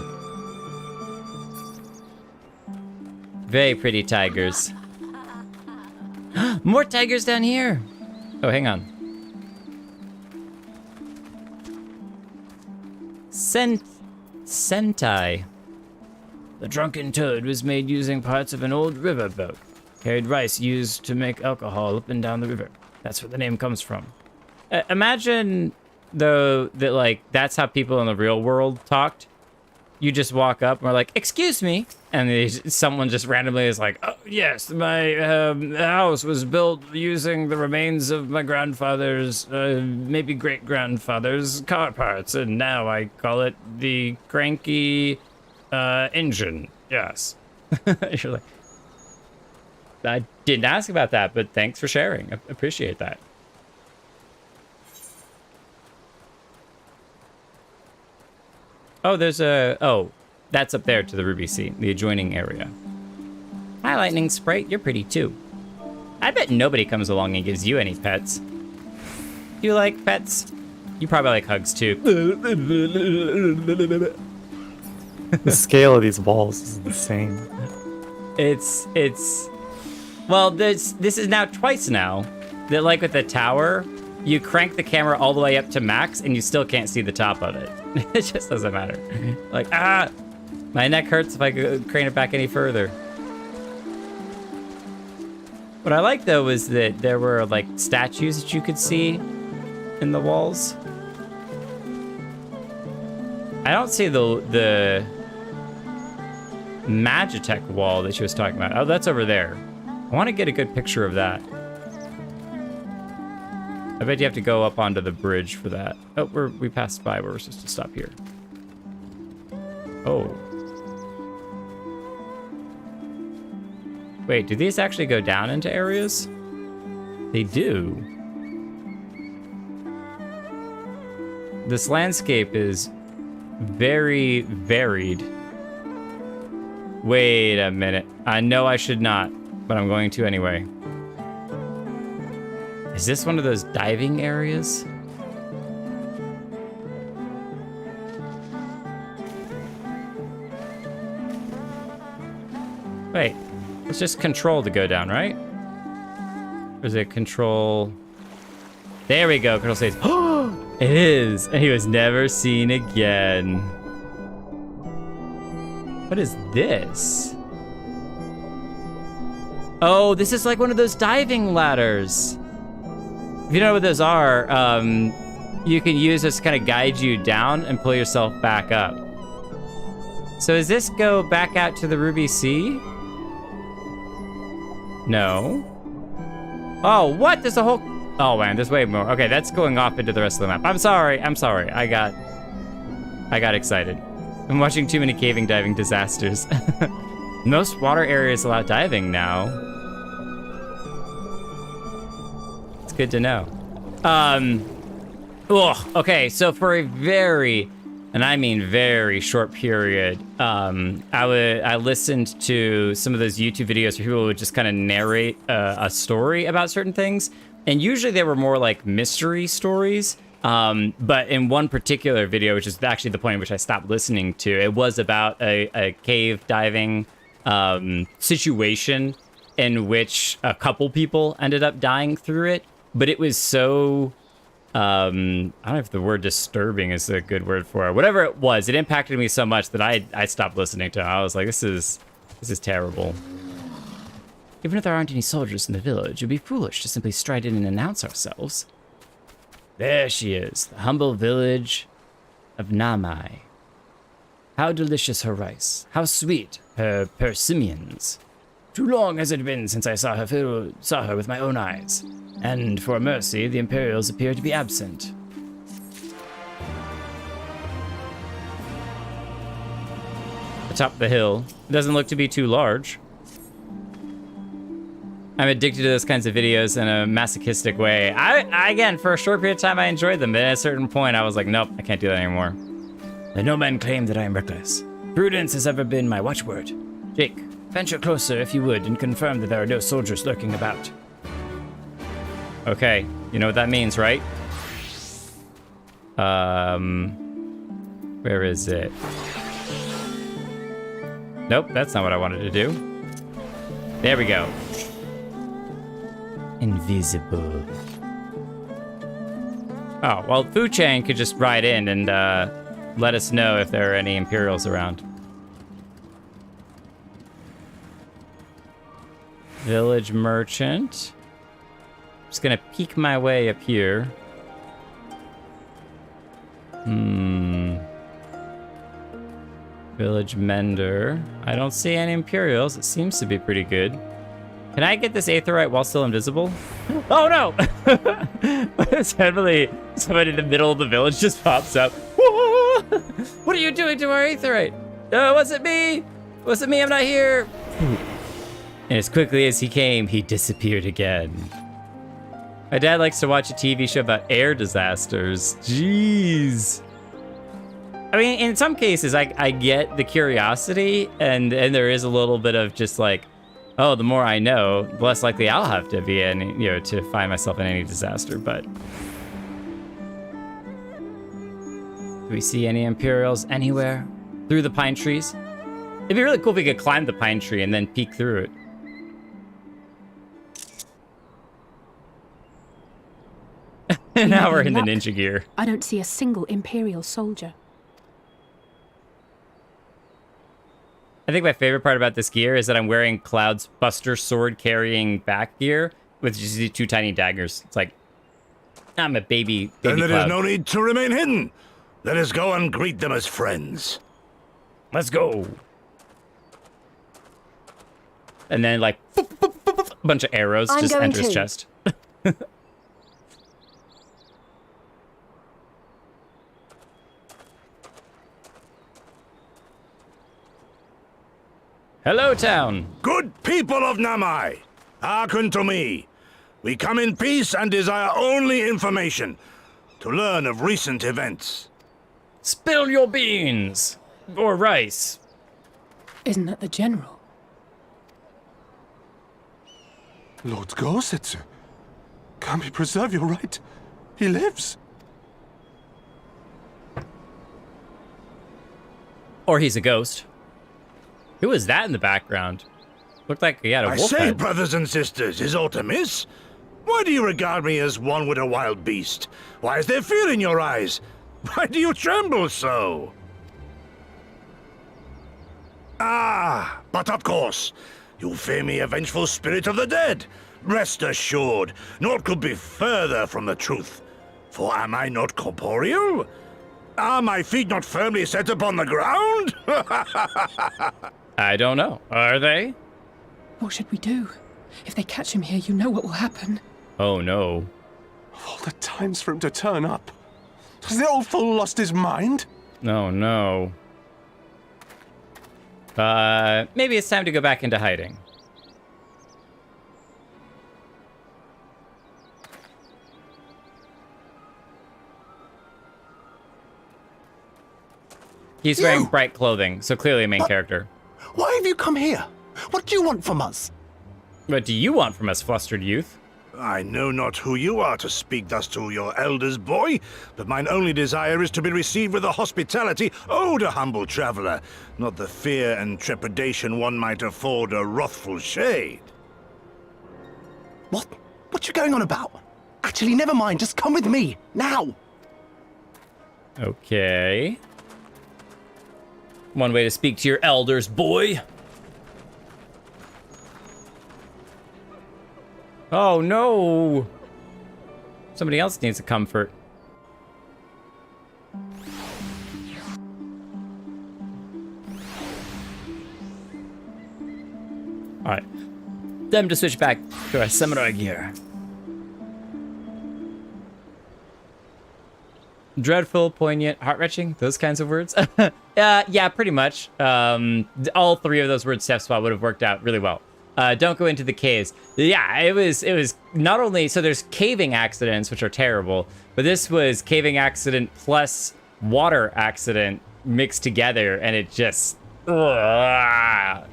Very pretty tigers. More tigers down here. Oh, hang on. Sentai. The drunken toad was made using parts of an old riverboat. Carried rice used to make alcohol up and down the river. That's where the name comes from. Imagine, though, that, like, that's how people in the real world talked. You just walk up and are like, excuse me. And someone just randomly is like, oh, yes, my house was built using the remains of my grandfather's, maybe great-grandfather's car parts. And now I call it the cranky engine. Yes. You're like, I didn't ask about that, but thanks for sharing. I appreciate that. Oh, there's a... Oh, that's up there to the Ruby Sea, the adjoining area. Hi, Lightning Sprite. You're pretty, too. I bet nobody comes along and gives you any pets. Do you like pets? You probably like hugs, too. The scale of these walls is insane. It's... Well, this is now twice now that, like with the tower, you crank the camera all the way up to max and you still can't see the top of it. It just doesn't matter. Like, my neck hurts if I crane it back any further. What I like, though, was that there were, like, statues that you could see in the walls. I don't see the Magitech wall that she was talking about. Oh, that's over there. I want to get a good picture of that. I bet you have to go up onto the bridge for that. Oh, we passed by where we're supposed to stop here. Oh. Wait, do these actually go down into areas? They do. This landscape is very varied. Wait a minute. I know I should not, but I'm going to anyway. Is this one of those diving areas? Wait, it's just control to go down, right? Or is it control? There we go, control stays. It is, and he was never seen again. What is this? Oh, this is like one of those diving ladders. If you know what those are, you can use this to kind of guide you down and pull yourself back up. So does this go back out to the Ruby Sea? No. Oh, what? There's a whole... Oh, man, there's way more. Okay, that's going off into the rest of the map. I'm sorry. I got excited. I'm watching too many caving diving disasters. Most water areas allow diving now. It's good to know. Okay, so for a very, and I mean very short period, I listened to some of those YouTube videos where people would just kind of narrate a story about certain things. And usually they were more like mystery stories. But in one particular video, which is actually the point at which I stopped listening to, it was about a cave diving situation in which a couple people ended up dying through it. But it was so, I don't know if the word disturbing is a good word for it. Whatever it was, it impacted me so much that I stopped listening to it. I was like, this is terrible. Even if there aren't any soldiers in the village, it would be foolish to simply stride in and announce ourselves. There she is, the humble village of Namai. How delicious her rice, how sweet her persimmons. Too long has it been since I saw her with my own eyes, and for mercy, the Imperials appear to be absent. Atop the hill, it doesn't look to be too large. I'm addicted to those kinds of videos in a masochistic way. I again, for a short period of time, I enjoyed them, but at a certain point, I was like, nope, I can't do that anymore. Let no man claim that I am reckless. Prudence has ever been my watchword. Jake, venture closer if you would, and confirm that there are no soldiers lurking about. Okay, you know what that means, right? Where is it? Nope, that's not what I wanted to do. There we go. Invisible. Oh, well, Fu Chang could just ride in and let us know if there are any Imperials around. Village merchant. Just gonna peek my way up here. Village mender. I don't see any Imperials. It seems to be pretty good. Can I get this aetherite while still invisible? Oh no! Suddenly, somebody in the middle of the village just pops up. What are you doing to our aetherite? Wasn't me! Wasn't me, I'm not here! And as quickly as he came, he disappeared again. My dad likes to watch a TV show about air disasters. Jeez. I mean, in some cases, I get the curiosity, and there is a little bit of just like, oh, the more I know, the less likely I'll have to be in, to find myself in any disaster, but. Do we see any Imperials anywhere? Through the pine trees? It'd be really cool if we could climb the pine tree and then peek through it. Now we're in the ninja gear. I don't see a single Imperial soldier. I think my favorite part about this gear is that I'm wearing Cloud's Buster sword carrying back gear with just these two tiny daggers. It's like, I'm a baby Then there Cloud. is no need to remain hidden. Let us go and greet them as friends. Let's go. And then like, boop, boop, boop, boop, a bunch of arrows just enter his chest. Hello, town. Good people of Namai, hearken to me. We come in peace and desire only information to learn of recent events. Spill your beans! Or rice. Isn't that the general? Lord Gosetsu, can we preserve your right? He lives. Or he's a ghost. Who was that in the background? Looked like he had a wolf I say, head. brothers and sisters, is aught amiss? Why do you regard me as one with a wild beast? Why is there fear in your eyes? Why do you tremble so? Ah, but of course, you fear me a vengeful spirit of the dead. Rest assured, naught could be further from the truth. For am I not corporeal? Are my feet not firmly set upon the ground? I don't know. Are they? What should we do? If they catch him here, you know what will happen. Oh, no. Of all the times for him to turn up. Has the old fool lost his mind? No, no. Maybe it's time to go back into hiding. He's wearing bright clothing, so clearly a main character. Why have you come here? What do you want from us? What do you want from us, flustered youth? I know not who you are to speak thus to your elders, boy, but mine only desire is to be received with the hospitality owed a humble traveler, not the fear and trepidation one might afford a wrathful shade. What you going on about? Actually, never mind, just come with me, now! Okay. One way to speak to your elders, boy. Oh, no. Somebody else needs a comfort. Alright. Time to switch back to our samurai gear. Dreadful, poignant, heart-wrenching, those kinds of words. Yeah, pretty much. All three of those words Steph Spot would have worked out really well. Don't go into the caves. Yeah, it was not only, so there's caving accidents, which are terrible, but this was caving accident plus water accident mixed together, and it just, let's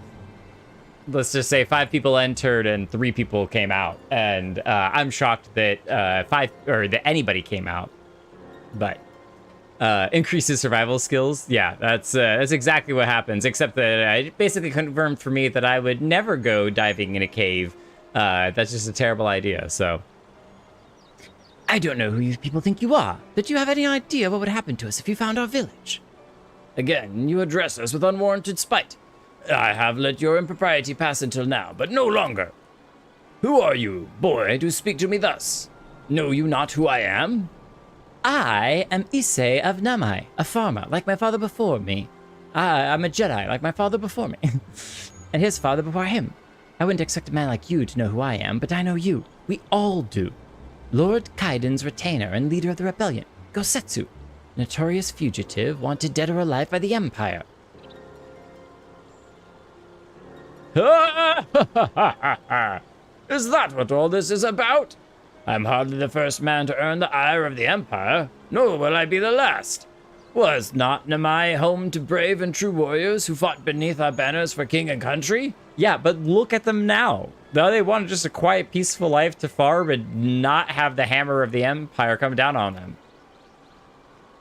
just say 5 people entered and 3 people came out, and I'm shocked that that anybody came out. But increases survival skills. Yeah, that's exactly what happens, except that it basically confirmed for me that I would never go diving in a cave. That's just a terrible idea, so. I don't know who you people think you are, but do you have any idea what would happen to us if you found our village? Again, you address us with unwarranted spite. I have let your impropriety pass until now, but no longer. Who are you, boy, to speak to me thus? Know you not who I am? I am Issei of Namai, a farmer, like my father before me. I'm a Jedi, like my father before me. And his father before him. I wouldn't expect a man like you to know who I am, but I know you. We all do. Lord Kaiden's retainer and leader of the rebellion, Gosetsu. Notorious fugitive, wanted dead or alive by the Empire. Is that what all this is about? I'm hardly the first man to earn the ire of the Empire, nor will I be the last. Was not Namai home to brave and true warriors who fought beneath our banners for king and country? Yeah, but look at them now. Though they want just a quiet, peaceful life to farm and not have the hammer of the Empire come down on them.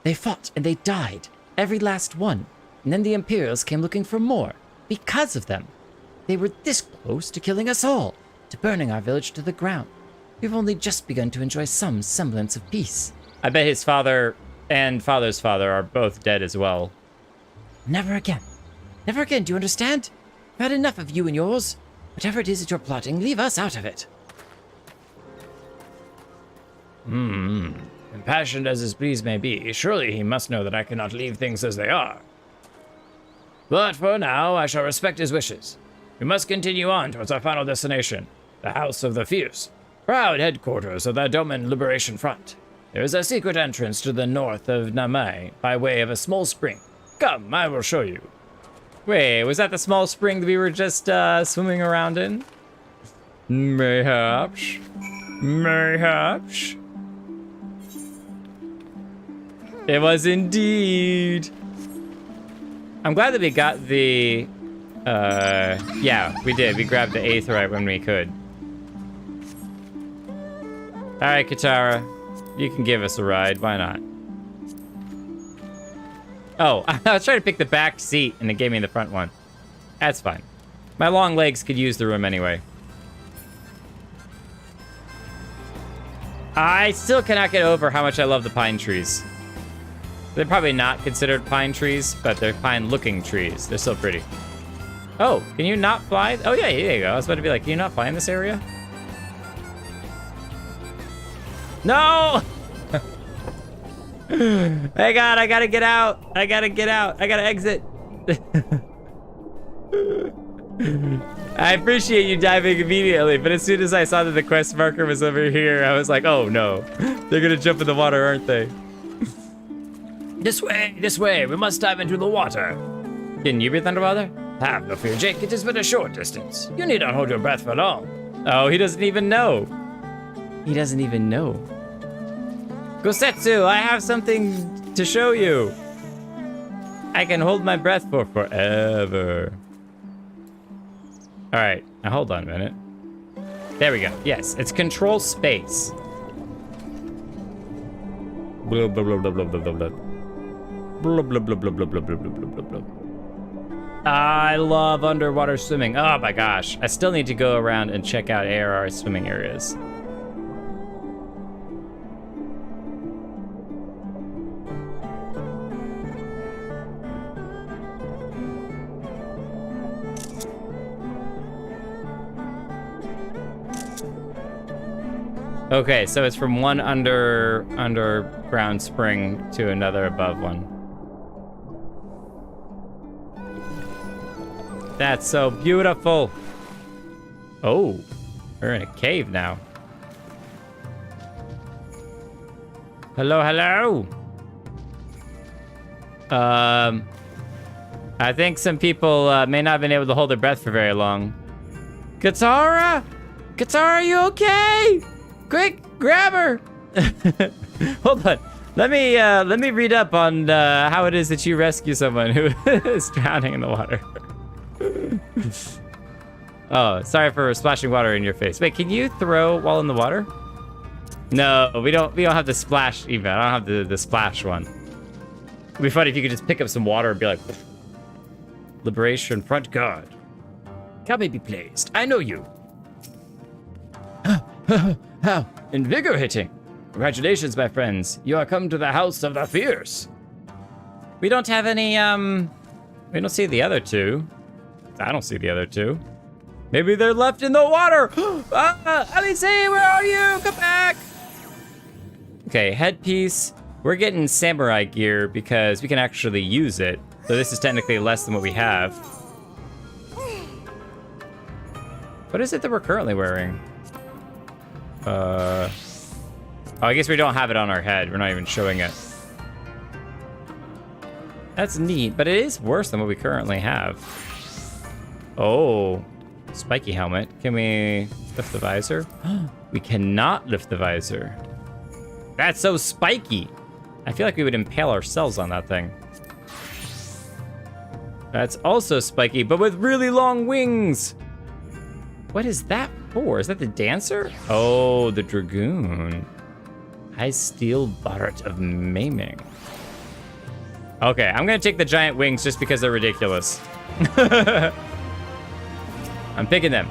They fought and they died, every last one. And then the Imperials came looking for more, because of them. They were this close to killing us all, to burning our village to the ground. We've only just begun to enjoy some semblance of peace. I bet his father and father's father are both dead as well. Never again. Never again, do you understand? I've had enough of you and yours. Whatever it is that you're plotting, leave us out of it. Impassioned as his pleas may be, surely he must know that I cannot leave things as they are. But for now, I shall respect his wishes. We must continue on towards our final destination, the House of the Fierce. Proud headquarters of the Doman Liberation Front. There is a secret entrance to the north of Namai by way of a small spring. Come, I will show you. Wait, was that the small spring that we were just swimming around in? Mayhaps. Mayhaps. It was indeed. I'm glad that we got the... yeah, we did. We grabbed the aetheryte when we could. Alright, Katara. You can give us a ride. Why not? Oh, I was trying to pick the back seat, and it gave me the front one. That's fine. My long legs could use the room anyway. I still cannot get over how much I love the pine trees. They're probably not considered pine trees, but they're pine-looking trees. They're so pretty. Oh, can you not fly? Oh, yeah, there you go. I was about to be like, can you not fly in this area? No! Hey, God, I gotta get out. I gotta get out. I gotta exit. I appreciate you diving immediately, but as soon as I saw that the quest marker was over here, I was like, oh no. They're gonna jump in the water, aren't they? This way, we must dive into the water. Can you breathe underwater? Have no fear, Jake, it is but a short distance. You need not hold your breath for long. Oh, he doesn't even know. He doesn't even know. Gosetsu, I have something to show you. I can hold my breath for forever. All right, now hold on a minute. There we go. Yes, it's control space. Blah, blah, blah, blah, blah, blah, blah, blah. Blah, blah, blah, blah, blah, blah, blah, blah, blah, blah. I love underwater swimming. Oh my gosh. I still need to go around and check out ARR swimming areas. Okay, so it's from one underground spring to another above one. That's so beautiful. Oh, we're in a cave now. Hello, hello. I think some people may not have been able to hold their breath for very long. Katara? Katara, are you okay? Quick, grab her! Hold on. Let me read up on how it is that you rescue someone who is drowning in the water. Oh, sorry for splashing water in your face. Wait, can you throw while in the water? No, we don't have the splash even. I don't have the splash one. It'd be funny if you could just pick up some water and be like, Liberation front guard. Can be placed. I know you. How invigorating. Congratulations, my friends. You are come to the House of the Fierce. We don't have any, we don't see the other two. I don't see the other two. Maybe they're left in the water. Alice, where are you? Come back. Okay, headpiece. We're getting samurai gear because we can actually use it. So this is technically less than what we have. What is it that we're currently wearing? Oh, I guess we don't have it on our head. We're not even showing it. That's neat, but it is worse than what we currently have. Oh, spiky helmet. Can we lift the visor? We cannot lift the visor. That's so spiky. I feel like we would impale ourselves on that thing. That's also spiky, but with really long wings. What is that for? Is that the dancer? Oh, the dragoon. High steel barret of maiming. Okay, I'm gonna take the giant wings just because they're ridiculous. I'm picking them.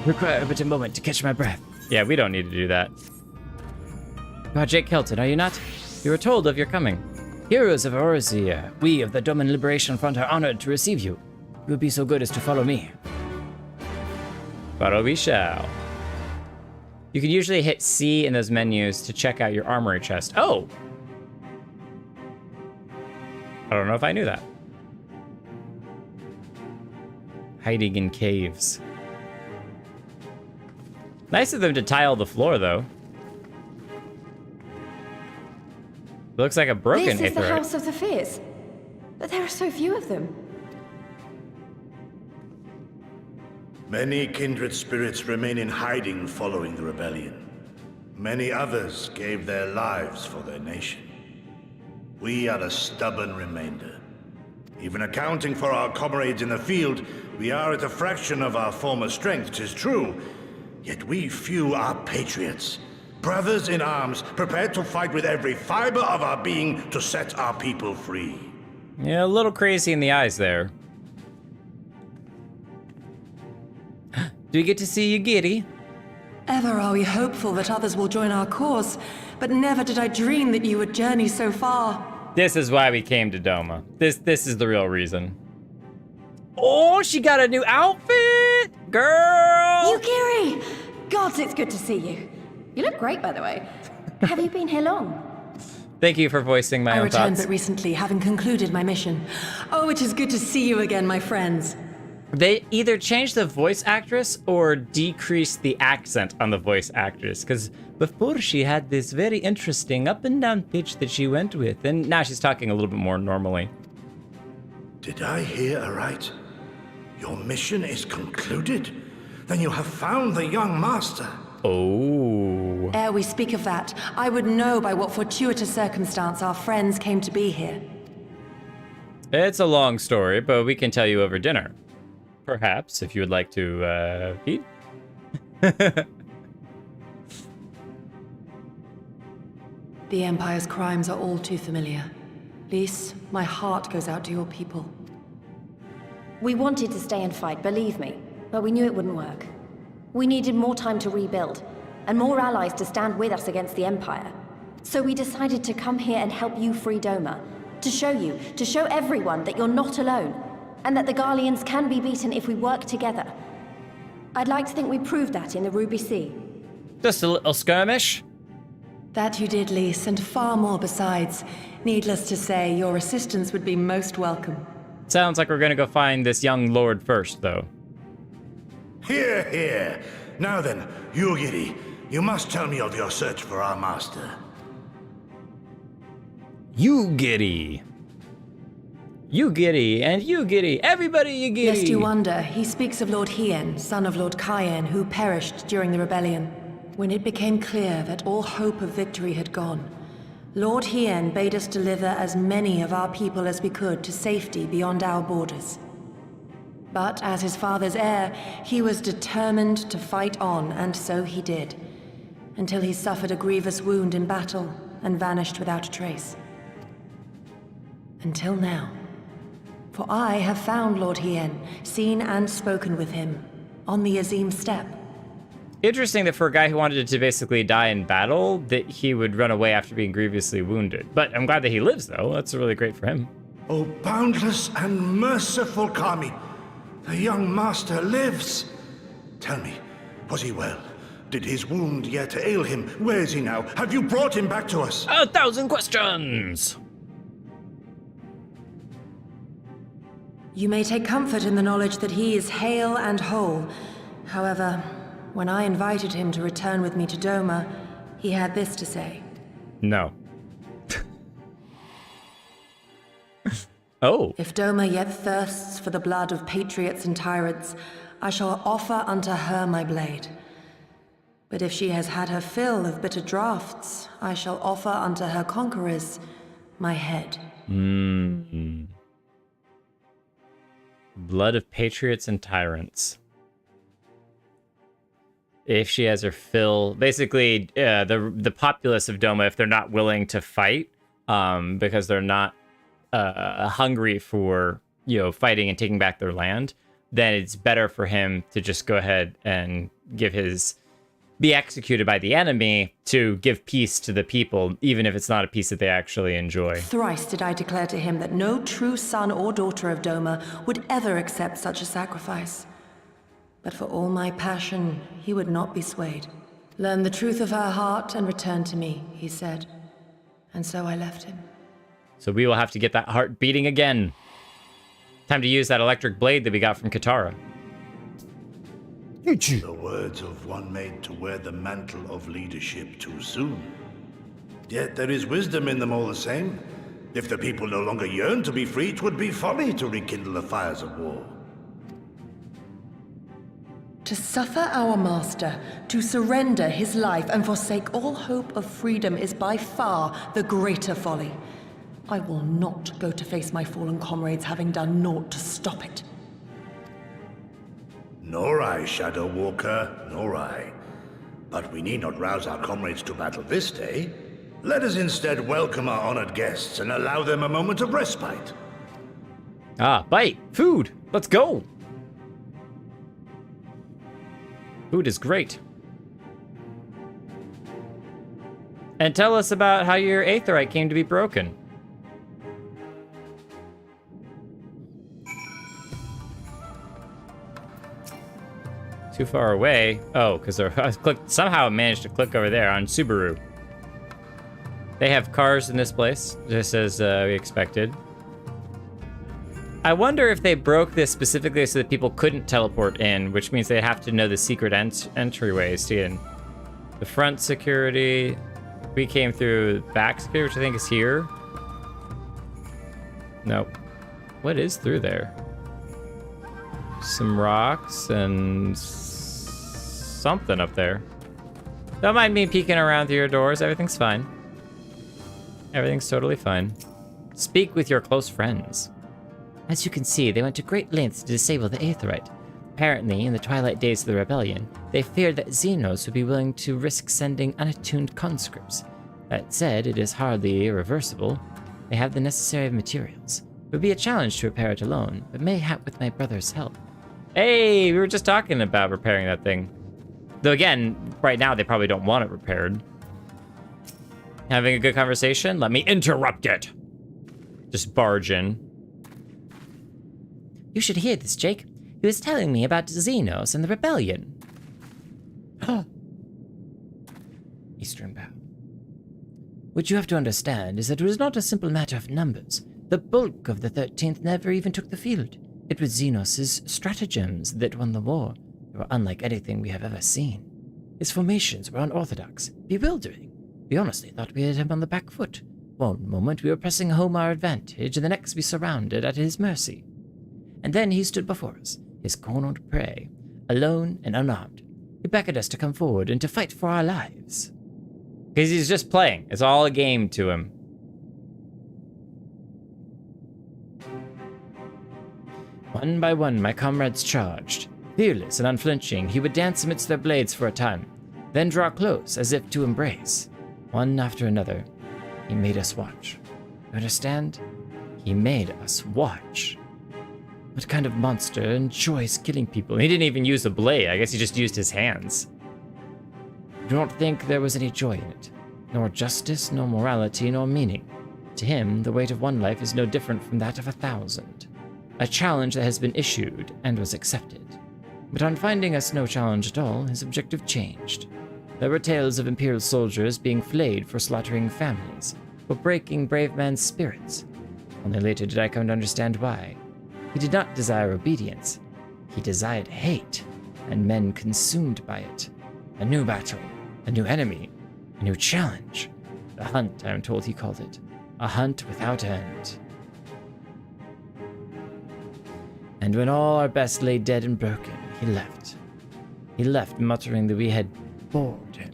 Require a bit of moment to catch my breath. Yeah, we don't need to do that. You are Jake Kelton, are you not? You were told of your coming. Heroes of Orozia, we of the Doman Liberation Front are honored to receive you. You would be so good as to follow me. Follow we shall. You can usually hit C in those menus to check out your armory chest. Oh! I don't know if I knew that. Hiding in caves. Nice of them to tile the floor, though. Looks like a broken This is the aetheryte. House of the Fierce, but there are so few of them. Many kindred spirits remain in hiding following the rebellion. Many others gave their lives for their nation. We are a stubborn remainder. Even accounting for our comrades in the field, we are at a fraction of our former strength, 'tis true. Yet we few are patriots. Brothers in arms, prepared to fight with every fiber of our being to set our people free. Yeah, a little crazy in the eyes there. Do we get to see you giddy? Ever are we hopeful that others will join our cause, but never did I dream that you would journey so far. This is why we came to Doma. This is the real reason. Oh, she got a new outfit! Girl! Yugiri! Gods, it's good to see you. You look great, by the way. Have you been here long? Thank you for voicing my I own returned thoughts. but recently, having concluded my mission. Oh, it is good to see you again, my friends. They either changed the voice actress or decreased the accent on the voice actress, because before she had this very interesting up and down pitch that she went with, and now she's talking a little bit more normally. Did I hear aright? Your mission is concluded? Then you have found the young master. Oh. Ere we speak of that, I would know by what fortuitous circumstance our friends came to be here. It's a long story, but we can tell you over dinner. Perhaps, if you would like to, eat. The Empire's crimes are all too familiar. Lys, my heart goes out to your people. We wanted to stay and fight, believe me, but we knew it wouldn't work. We needed more time to rebuild, and more allies to stand with us against the Empire. So we decided to come here and help you free Doma, to show everyone that you're not alone, and that the Garleans can be beaten if we work together. I'd like to think we proved that in the Ruby Sea. Just a little skirmish. That you did, Lys, and far more besides. Needless to say, your assistance would be most welcome. Sounds like we're gonna go find this young lord first, though. Hear, hear. Now then, Yugiri, you must tell me of your search for our master. Yugiri. Yugiri and Yugiri. Everybody Yugiri. Lest you wonder, he speaks of Lord Hien, son of Lord Cayenne, who perished during the rebellion. When it became clear that all hope of victory had gone, Lord Hien bade us deliver as many of our people as we could to safety beyond our borders. But as his father's heir, he was determined to fight on, and so he did, until he suffered a grievous wound in battle and vanished without a trace. Until now. For I have found Lord Hien, seen and spoken with him, on the Azim steppe. Interesting that for a guy who wanted to basically die in battle, that he would run away after being grievously wounded. But I'm glad that he lives, though. That's really great for him. Oh, boundless and merciful Kami, the young master lives. Tell me, was he well? Did his wound yet ail him? Where is he now? Have you brought him back to us? 1,000 questions! You may take comfort in the knowledge that he is hale and whole. However, when I invited him to return with me to Doma, he had this to say. No. Oh. If Doma yet thirsts for the blood of patriots and tyrants, I shall offer unto her my blade. But if she has had her fill of bitter draughts, I shall offer unto her conquerors my head. Blood of patriots and tyrants. If she has her fill, basically, the populace of Doma, if they're not willing to fight, because they're not hungry for fighting and taking back their land, then it's better for him to just go ahead and be executed by the enemy to give peace to the people, even if it's not a peace that they actually enjoy. Thrice did I declare to him that no true son or daughter of Doma would ever accept such a sacrifice. But for all my passion, he would not be swayed. Learn the truth of her heart and return to me, he said. And so I left him. So we will have to get that heart beating again. Time to use that electric blade that we got from Katara. The words of one made to wear the mantle of leadership too soon. Yet there is wisdom in them all the same. If the people no longer yearn to be free, 'twould be folly to rekindle the fires of war. To suffer our master, to surrender his life and forsake all hope of freedom is by far the greater folly. I will not go to face my fallen comrades having done naught to stop it. Nor I, Shadow Walker, nor I. But we need not rouse our comrades to battle this day. Let us instead welcome our honored guests and allow them a moment of respite. Ah, bite! Food! Let's go! Food is great. And tell us about how your aetheryte came to be broken. Too far away. Oh, because I clicked, somehow managed to click over there on Subaru. They have cars in this place, just as we expected. I wonder if they broke this specifically so that people couldn't teleport in, which means they have to know the secret entryways to get in. The front security, we came through back security, which I think is here. Nope. What is through there? Some rocks and something up there. Don't mind me peeking around through your doors. Everything's fine. Everything's totally fine. Speak with your close friends. As you can see, they went to great lengths to disable the aetheryte. Apparently, in the twilight days of the rebellion, they feared that Xenos would be willing to risk sending unattuned conscripts. That said, it is hardly irreversible. They have the necessary materials. It would be a challenge to repair it alone, but mayhap with my brother's help. Hey, we were just talking about repairing that thing. Though again, right now they probably don't want it repaired. Having a good conversation? Let me interrupt it. Just barge in. You should hear this, Jake. He was telling me about Xenos and the rebellion. Eastern bow. What you have to understand is that it was not a simple matter of numbers. The bulk of the 13th never even took the field. It was Xenos' stratagems that won the war. They were unlike anything we have ever seen. His formations were unorthodox, bewildering. We honestly thought we had him on the back foot. One moment we were pressing home our advantage, and the next we surrounded at his mercy. And then he stood before us, his cornered prey, alone and unarmed. He beckoned us to come forward and to fight for our lives. Because he's just playing. It's all a game to him. One by one, my comrades charged. Fearless and unflinching, he would dance amidst their blades for a time, then draw close as if to embrace. One after another, he made us watch. You understand? He made us watch. What kind of monster enjoys killing people? He didn't even use a blade. I guess he just used his hands. I do not think there was any joy in it. Nor justice, nor morality, nor meaning. To him, the weight of one life is no different from that of 1,000. A challenge that has been issued and was accepted. But on finding us no challenge at all, his objective changed. There were tales of Imperial soldiers being flayed for slaughtering families, for breaking brave men's spirits. Only later did I come to understand why. He did not desire obedience. He desired hate, and men consumed by it. A new battle, a new enemy, a new challenge. The hunt, I am told he called it. A hunt without end. And when all our best lay dead and broken, he left. He left muttering that we had bored him.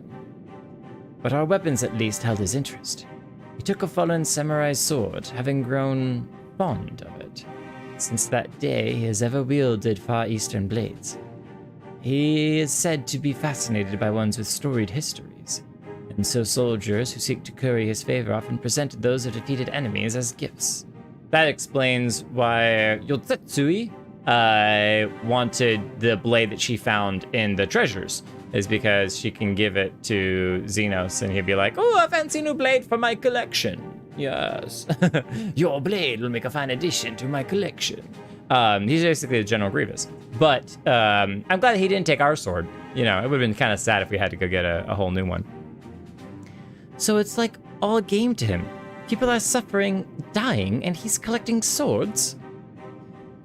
But our weapons at least held his interest. He took a fallen samurai's sword, having grown fond of it. Since that day, he has ever wielded Far Eastern blades. He is said to be fascinated by ones with storied histories, and so soldiers who seek to curry his favor often present those of defeated enemies as gifts. That explains why Yotsui wanted the blade that she found in the treasures, is because she can give it to Xenos and he'd be like, oh, a fancy new blade for my collection. Yes. Your blade will make a fine addition to my collection. He's basically a General Grievous. But I'm glad he didn't take our sword. You know, it would have been kind of sad if we had to go get a whole new one. So it's like all a game to him. People are suffering, dying, and he's collecting swords?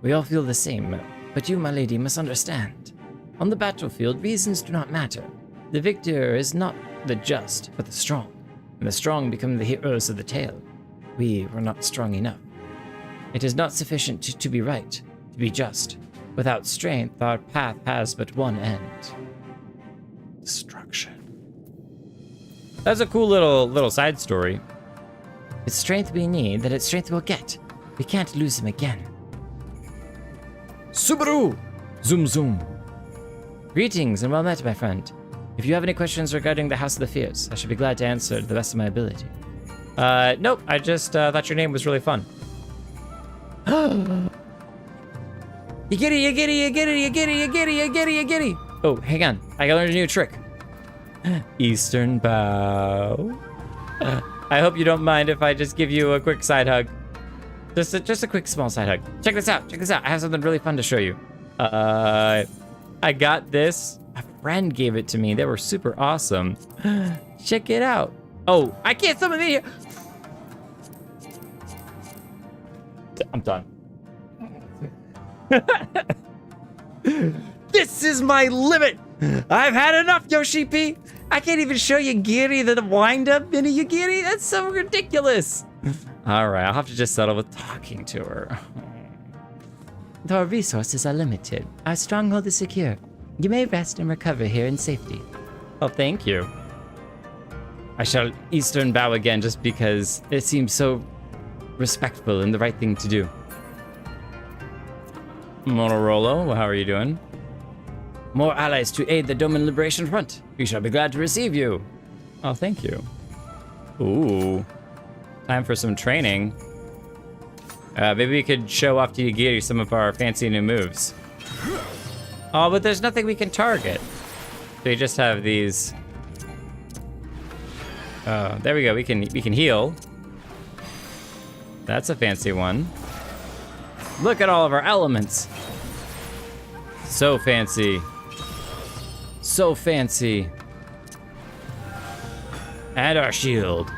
We all feel the same, but you, my lady, must understand. On the battlefield, reasons do not matter. The victor is not the just, but the strong. And the strong become the heroes of the tale. We were not strong enough. It is not sufficient to be right, to be just. Without strength, our path has but one end. Destruction. That's a cool little side story. It's strength we need, that it's strength we'll get. We can't lose him again. Subaru! Zoom zoom. Greetings and well met, my friend. If you have any questions regarding the House of the Fierce, I should be glad to answer to the best of my ability. Nope, I just thought your name was really fun. You get it, you get it, you get it, you get it, you get it, you get it, you get it. Oh, hang on. I learned a new trick. Eastern bow. I hope you don't mind if I just give you a quick side hug. Just a quick small side hug. Check this out. Check this out. I have something really fun to show you. I got this. A friend gave it to me. They were super awesome. Check it out. Oh, I can't summon me here. I'm done. This is my limit. I've had enough, Yoshi P. I can't even show you Giri the wind-up mini Yagiri. That's so ridiculous. All right, I'll have to just settle with talking to her. Though our resources are limited, our stronghold is secure. You may rest and recover here in safety. Oh, thank you. I shall Eastern bow again just because it seems so respectful and the right thing to do. Motorola, how are you doing? More allies to aid the Doman Liberation Front. We shall be glad to receive you. Oh, thank you. Ooh. Time for some training. Maybe we could show off to Yagiri some of our fancy new moves. Oh, but there's nothing we can target. So we just have these. There we go. We can heal. That's a fancy one. Look at all of our elements. So fancy. So fancy. And our shield.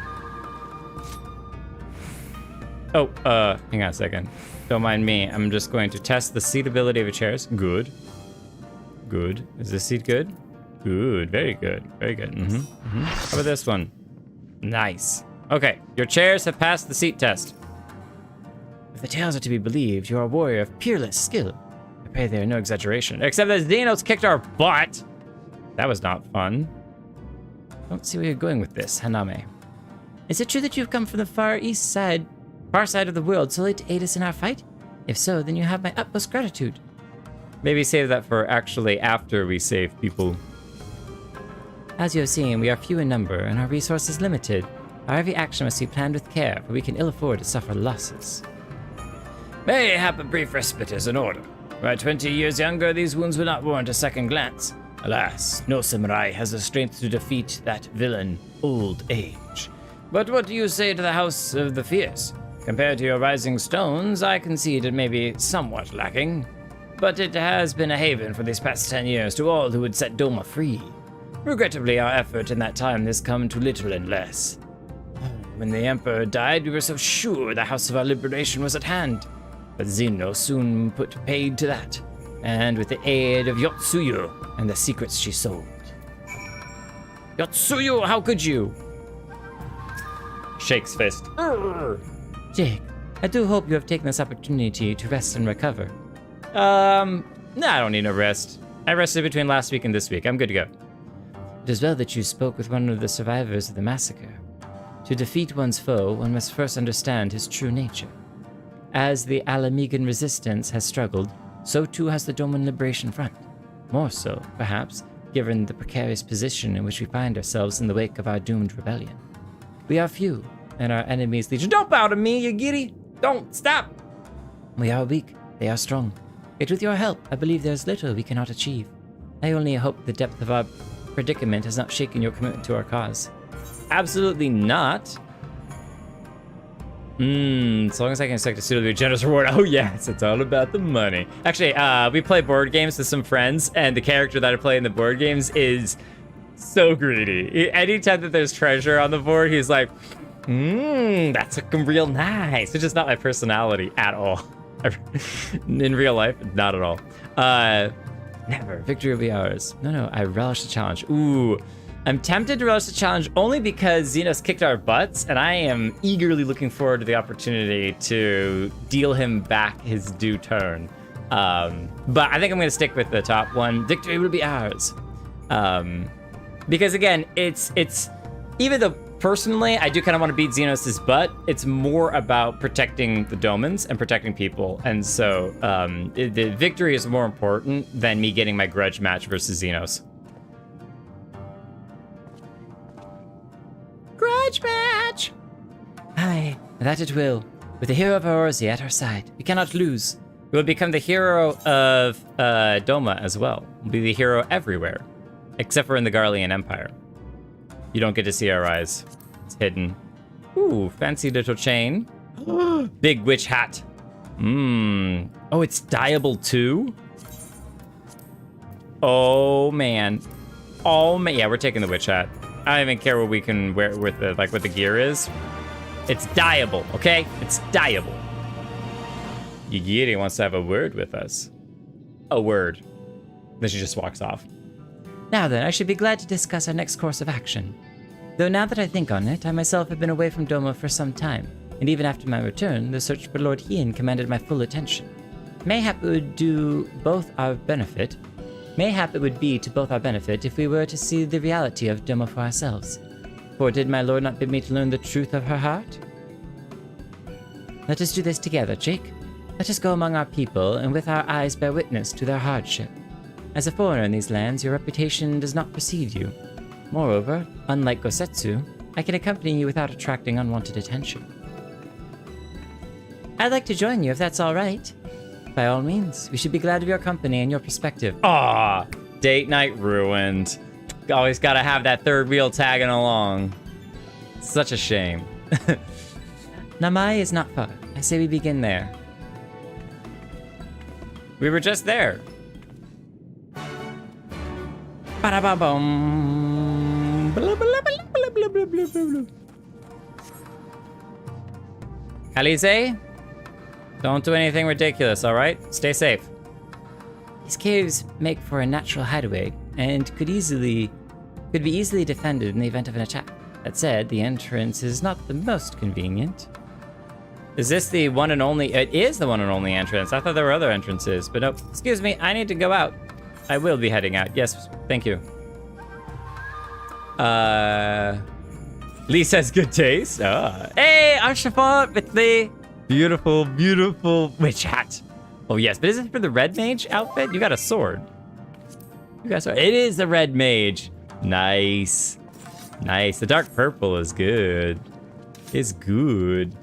Oh, hang on a second. Don't mind me. I'm just going to test the seatability of the chairs. Good. Good. Is this seat good? Good. Very good. Very good. How about this one? Nice. Okay, your chairs have passed the seat test. If the tales are to be believed, you are a warrior of peerless skill. I pray there are no exaggeration. Except that Xenos kicked our butt. That was not fun. Don't see where you're going with this, Haname. Is it true that you've come from the far side of the world solely to aid us in our fight? If so, then you have my utmost gratitude. Maybe save that for actually after we save people. As you have seen, we are few in number and our resources limited. Our every action must be planned with care, for we can ill afford to suffer losses. Mayhap a brief respite is in order. Were I 20 years younger, these wounds would not warrant a second glance. Alas, no samurai has the strength to defeat that villain, old age. But what do you say to the House of the Fierce? Compared to your Rising Stones, I concede it may be somewhat lacking. But it has been a haven for these past 10 years to all who would set Doma free. Regrettably, our effort in that time has come to little and less. When the Emperor died, we were so sure the House of our Liberation was at hand. But Zeno soon put paid to that, and with the aid of Yotsuyu and the secrets she sold. Yotsuyu, how could you? Shakes fist. Jake, I do hope you have taken this opportunity to rest and recover. Nah, I don't need no rest. I rested between last week and this week. I'm good to go. It is well that you spoke with one of the survivors of the massacre. To defeat one's foe, one must first understand his true nature. As the Alamegan resistance has struggled, so too has the Doman Liberation Front. More so, perhaps, given the precarious position in which we find ourselves in the wake of our doomed rebellion. We are few, and our enemies legion. Don't bow to me, you giddy! Don't stop! We are weak, they are strong. Yet with your help, I believe there is little we cannot achieve. I only hope the depth of our predicament has not shaken your commitment to our cause. Absolutely not. As long as I can expect a suitably generous reward. Oh yes, it's all about the money. Actually, we play board games with some friends, and the character that I play in the board games is so greedy. Anytime that there's treasure on the board, he's like, that's looking real nice. It's just not my personality at all. In real life, not at all. Never. Victory will be ours. No, I relish the challenge. Ooh. I'm tempted to relish the challenge only because Xenos kicked our butts, and I am eagerly looking forward to the opportunity to deal him back his due turn. But I think I'm gonna stick with the top one. Victory will be ours. Because again, it's even though personally I do kind of want to beat Xenos' butt, it's more about protecting the Domans and protecting people. And so the victory is more important than me getting my grudge match versus Xenos. Grudge match! Aye, that it will. With the hero of Eorzea at our side, we cannot lose. We will become the hero of Doma as well. We'll be the hero everywhere, except for in the Garlean Empire. You don't get to see our eyes. It's hidden. Ooh, fancy little chain. Big witch hat. Oh, it's dyeable too? Oh, man. Oh, man. Yeah, we're taking the witch hat. I don't even care what we can wear with the, like, what the gear is. It's dyeable, okay? It's dyeable. Yigiri wants to have a word with us. A word. Then she just walks off. Now then, I should be glad to discuss our next course of action. Though now that I think on it, I myself have been away from Doma for some time, and even after my return, the search for Lord Hien commanded my full attention. Mayhap it would do both our benefit. Mayhap it would be to both our benefit if we were to see the reality of Doma for ourselves. For did my lord not bid me to learn the truth of her heart? Let us do this together, Jake. Let us go among our people, and with our eyes bear witness to their hardship. As a foreigner in these lands, your reputation does not precede you. Moreover, unlike Gosetsu, I can accompany you without attracting unwanted attention. I'd like to join you if that's all right. By all means, we should be glad of your company and your perspective. Aw, date night ruined. Always gotta have that third wheel tagging along. Such a shame. Namai is not far. I say we begin there. We were just there. Ba-da-ba-bum. Alize, don't do anything ridiculous, all right? Stay safe. These caves make for a natural hideaway and could be easily defended in the event of an attack. That said, the entrance is not the most convenient. Is this the one and only? It is the one and only entrance. I thought there were other entrances, but no. Excuse me, I need to go out. I will be heading out. Yes, thank you. Lee says good taste. Hey, Arshafort with the beautiful, beautiful witch hat. Oh yes, but is it for the red mage outfit? You got a sword. You got a sword. It is the red mage. Nice. Nice. The dark purple is good. It's good.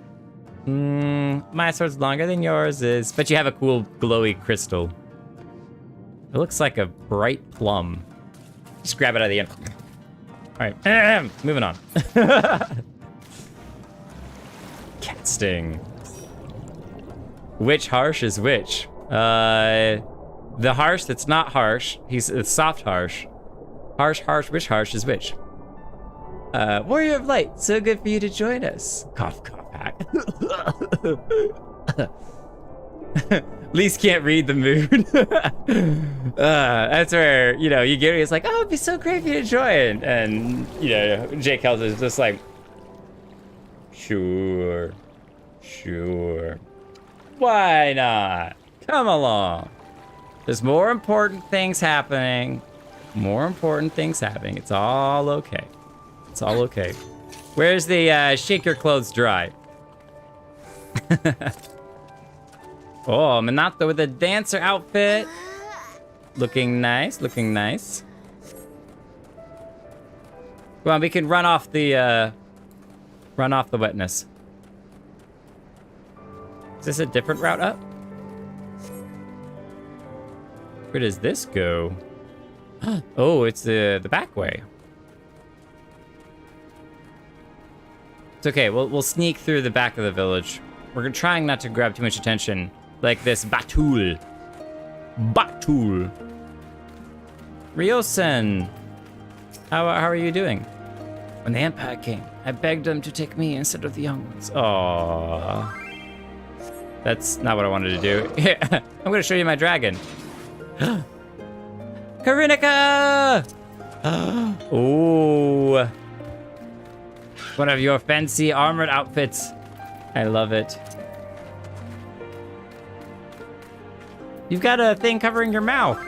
My sword's longer than yours is, but you have a cool glowy crystal. It looks like a bright plum. Just grab it out of the end. All right, moving on. Cat sting. Which harsh is which? The harsh that's not harsh. It's soft harsh. Harsh, harsh, which harsh is which? Warrior of Light, so good for you to join us. Cough, cough, hack. Least can't read the mood. That's where, you know, Yugiri is like, oh, it'd be so great for you to join. And, you know, Jake Hells is just like, sure. Why not? Come along. There's more important things happening. It's all okay. It's all okay. Where's the shake your clothes dry? Oh, Minato with a dancer outfit. Looking nice, looking nice. Come on, we can run off the wetness. Is this a different route up? Where does this go? Oh, it's the back way. It's okay, we'll sneak through the back of the village. We're trying not to grab too much attention. Like this Batul. Ryosen, how are you doing? When the Empire came, I begged them to take me instead of the young ones. Aww. That's not what I wanted to do. I'm gonna show you my dragon. Karinika! Ooh. One of your fancy armored outfits. I love it. You've got a thing covering your mouth.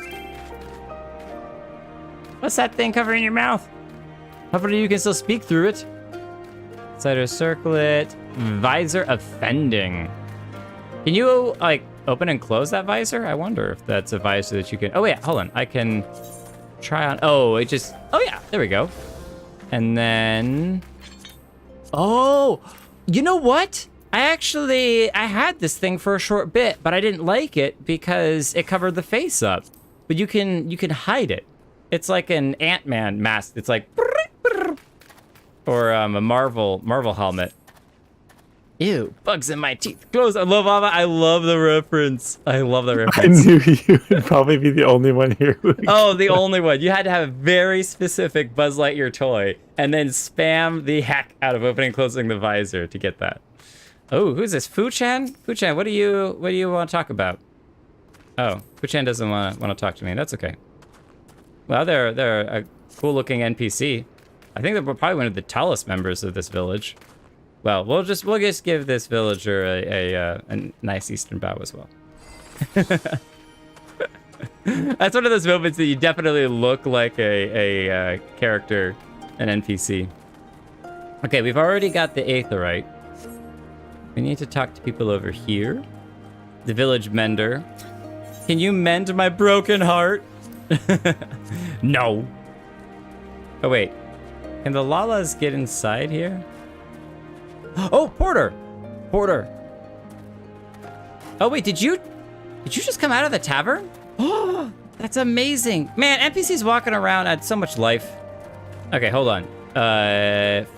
What's that thing covering your mouth? Hopefully you can still speak through it. Cider circlet. Visor offending. Can you, like, open and close that visor? I wonder if that's a visor that you can... Oh, wait, hold on. I can try on... Oh, it just... Oh, yeah, there we go. And then... Oh, you know what? I had this thing for a short bit, but I didn't like it because it covered the face up. But you can hide it. It's like an Ant-Man mask. It's like... Or a Marvel helmet. Ew, bugs in my teeth. Close. I love the reference. I love the reference. I knew you would probably be the only one here. Oh, the only one. You had to have a very specific Buzz Lightyear toy and then spam the heck out of opening and closing the visor to get that. Oh, who's this? Fu-chan? Fu-chan, what do you want to talk about? Oh, Fu-chan doesn't want to talk to me. That's okay. Well, they're a cool-looking NPC. I think they're probably one of the tallest members of this village. Well, we'll just give this villager a nice Eastern bow as well. That's one of those moments that you definitely look like a character, an NPC. Okay, we've already got the Aetheryte. We need to talk to people over here. The village mender. Can you mend my broken heart? No. Oh, wait. Can the Lalas get inside here? Oh, Porter! Porter. Oh, wait, did you just come out of the tavern? Oh, that's amazing. Man, NPCs walking around add so much life. Okay, hold on.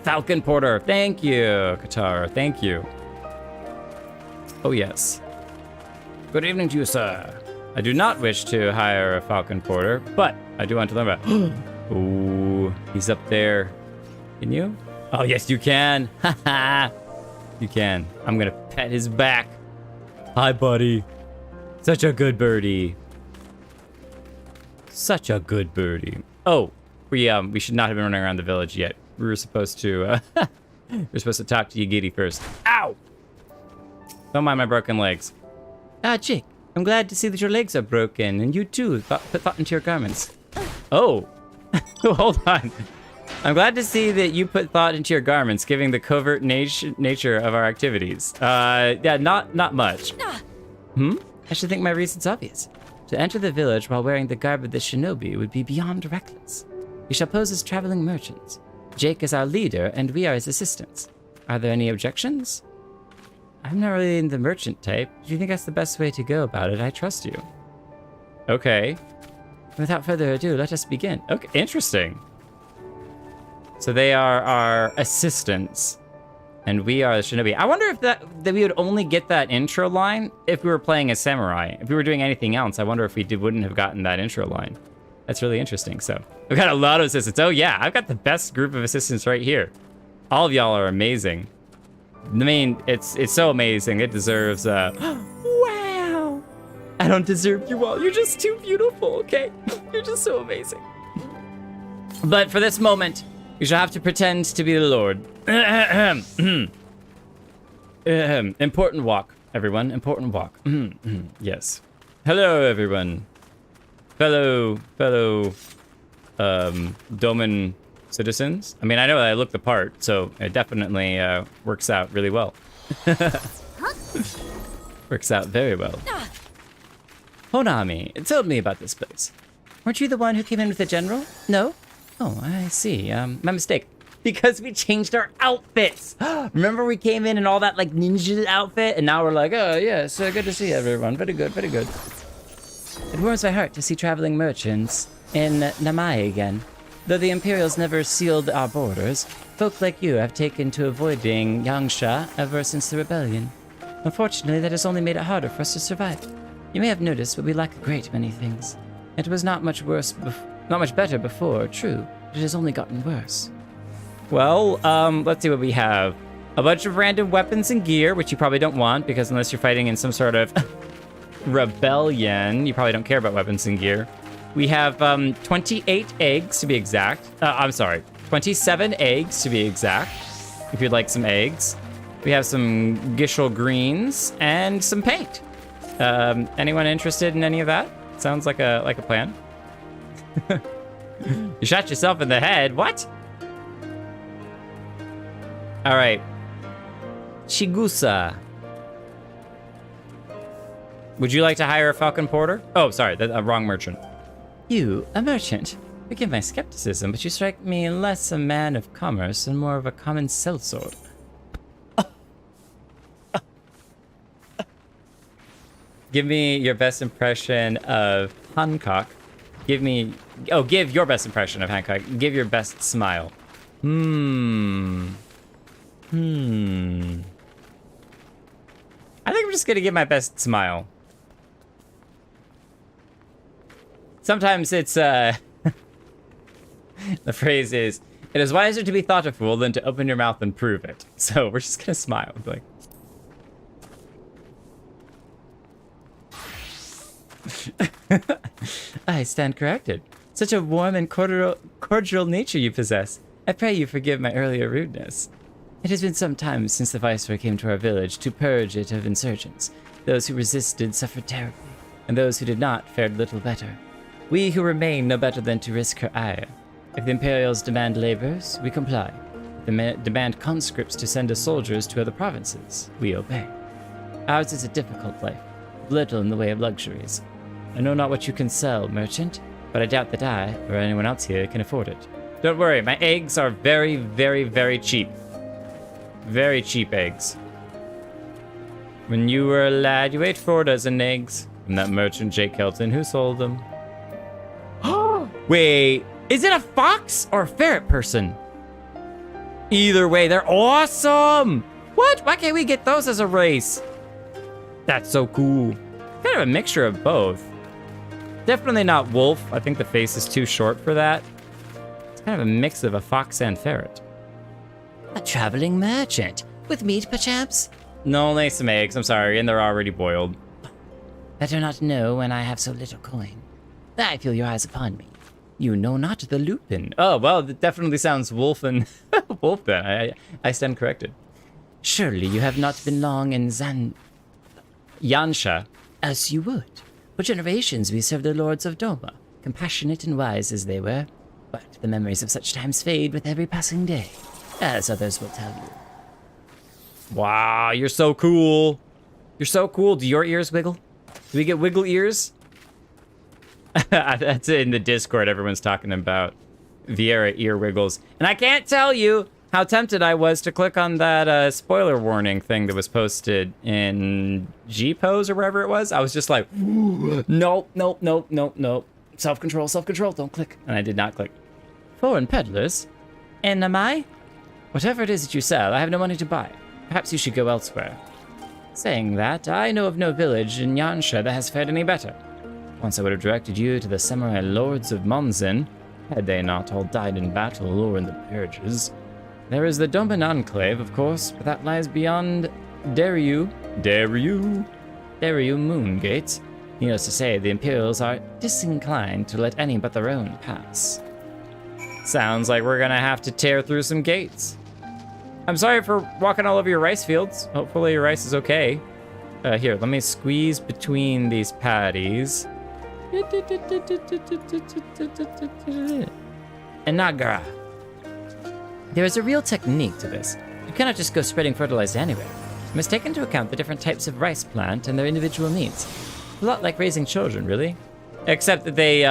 Falcon Porter. Thank you, Katara. Thank you. Oh, yes. Good evening to you, sir. I do not wish to hire a Falcon Porter, but I do want to learn about... Ooh, he's up there. Can you? Oh, yes, you can. Haha. You can. I'm gonna pet his back. Hi, buddy. Such a good birdie. Such a good birdie. Oh, we should not have been running around the village yet. We were supposed to, talk to you, Giddy, first. Ow! Don't mind my broken legs. Ah, Jake, I'm glad to see that your legs are broken, and you too put thought into your garments. Oh. Hold on. I'm glad to see that you put thought into your garments, giving the covert nature of our activities. Yeah, not much. I should think my reason's obvious. To enter the village while wearing the garb of the shinobi would be beyond reckless. We shall pose as traveling merchants. Jake is our leader, and we are his assistants. Are there any objections? I'm not really in the merchant type. Do you think that's the best way to go about it? I trust you. Okay. Without further ado, let us begin. Okay, interesting. So they are our assistants, and we are the shinobi. I wonder if that we would only get that intro line if we were playing a samurai. If we were doing anything else, I wonder if we wouldn't have gotten that intro line. That's really interesting. So we've got a lot of assistants. Oh yeah, I've got the best group of assistants right here. All of y'all are amazing. I mean, it's so amazing. It deserves wow. I don't deserve you all. You're just too beautiful, okay? You're just so amazing. But for this moment, you shall have to pretend to be the Lord. Important walk, everyone. Important walk. Yes. Hello, everyone. Fellow Doman citizens. I mean, I know that I look the part, so it definitely works out really well. Works out very well. Honami, tell me about this place. Weren't you the one who came in with the general? No? Oh, I see. My mistake. Because we changed our outfits. Remember we came in all that like ninja outfit, and now we're like, oh yes, good to see everyone. Very good, very good. It warms my heart to see traveling merchants in Namai again. Though the Imperials never sealed our borders, folk like you have taken to avoiding Yangsha ever since the rebellion. Unfortunately, that has only made it harder for us to survive. You may have noticed, but we lack a great many things. It was not much better before, true, but it has only gotten worse. Well, let's see what we have. A bunch of random weapons and gear, which you probably don't want, because unless you're fighting in some sort of rebellion, you probably don't care about weapons and gear. We have 28 eggs to be exact. I'm sorry, 27 eggs to be exact, if you'd like some eggs. We have some Gishel greens and some paint. Anyone interested in any of that? Sounds like a plan. You shot yourself in the head. What? All right. Chigusa. Would you like to hire a Falcon Porter? Oh, sorry, a wrong merchant. You, a merchant? Forgive my skepticism, but you strike me less a man of commerce and more of a common sellsword. Give me your best impression of Hancock. Give your best impression of Hancock. Give your best smile. I think I'm just gonna give my best smile. Sometimes it's, the phrase is, it is wiser to be thought a fool than to open your mouth and prove it. So we're just gonna smile. Like, I stand corrected. Such a warm and cordial nature you possess. I pray you forgive my earlier rudeness. It has been some time since the Viceroy came to our village to purge it of insurgents. Those who resisted suffered terribly, and those who did not fared little better. We who remain know better than to risk her ire. If the Imperials demand laborers, we comply. If they demand conscripts to send us soldiers to other provinces, we obey. Ours is a difficult life, with little in the way of luxuries. I know not what you can sell, merchant, but I doubt that I, or anyone else here, can afford it. don't worry, my eggs are very, very, very cheap. Very cheap eggs. When you were a lad, you ate 4 dozen eggs from that merchant Jake Kelton who sold them. Wait, is it a fox or a ferret person? Either way, they're awesome! What? Why can't we get those as a race? That's so cool. Kind of a mixture of both. Definitely not wolf. I think the face is too short for that. It's kind of a mix of a fox and ferret. A traveling merchant. With meat, perchance? No, only some eggs, I'm sorry, and they're already boiled. Better not know when I have so little coin. I feel your eyes upon me. You know not the Lupin. Oh, well, it definitely sounds wolf and wolf then. I stand corrected. Surely you have not been long in Yansha. As you would. For generations we served the lords of Doma, compassionate and wise as they were. But the memories of such times fade with every passing day, as others will tell you. Wow, you're so cool. You're so cool. Do your ears wiggle? Do we get wiggle ears? That's in the Discord. Everyone's talking about Vieira ear wiggles. And I can't tell you how tempted I was to click on that spoiler warning thing that was posted in G-Pose or wherever it was. I was just like, nope, nope, nope, nope, nope. Self-control, self-control, don't click. And I did not click. Foreign peddlers? And am I? Whatever it is that you sell, I have no money to buy. Perhaps you should go elsewhere. Saying that, I know of no village in Yansha that has fared any better. Once I would have directed you to the samurai lords of Monzin, had they not all died in battle or in the purges. There is the Doman Enclave, of course, but that lies beyond Daryu Moongate. Needless to say, the Imperials are disinclined to let any but their own pass. Sounds like we're gonna have to tear through some gates. I'm sorry for walking all over your rice fields. Hopefully your rice is okay. Here, let me squeeze between these patties. Enagara. There is a real technique to this. You cannot just go spreading fertilizer anywhere. You must take into account the different types of rice plant and their individual needs. A lot like raising children, really. Except that they,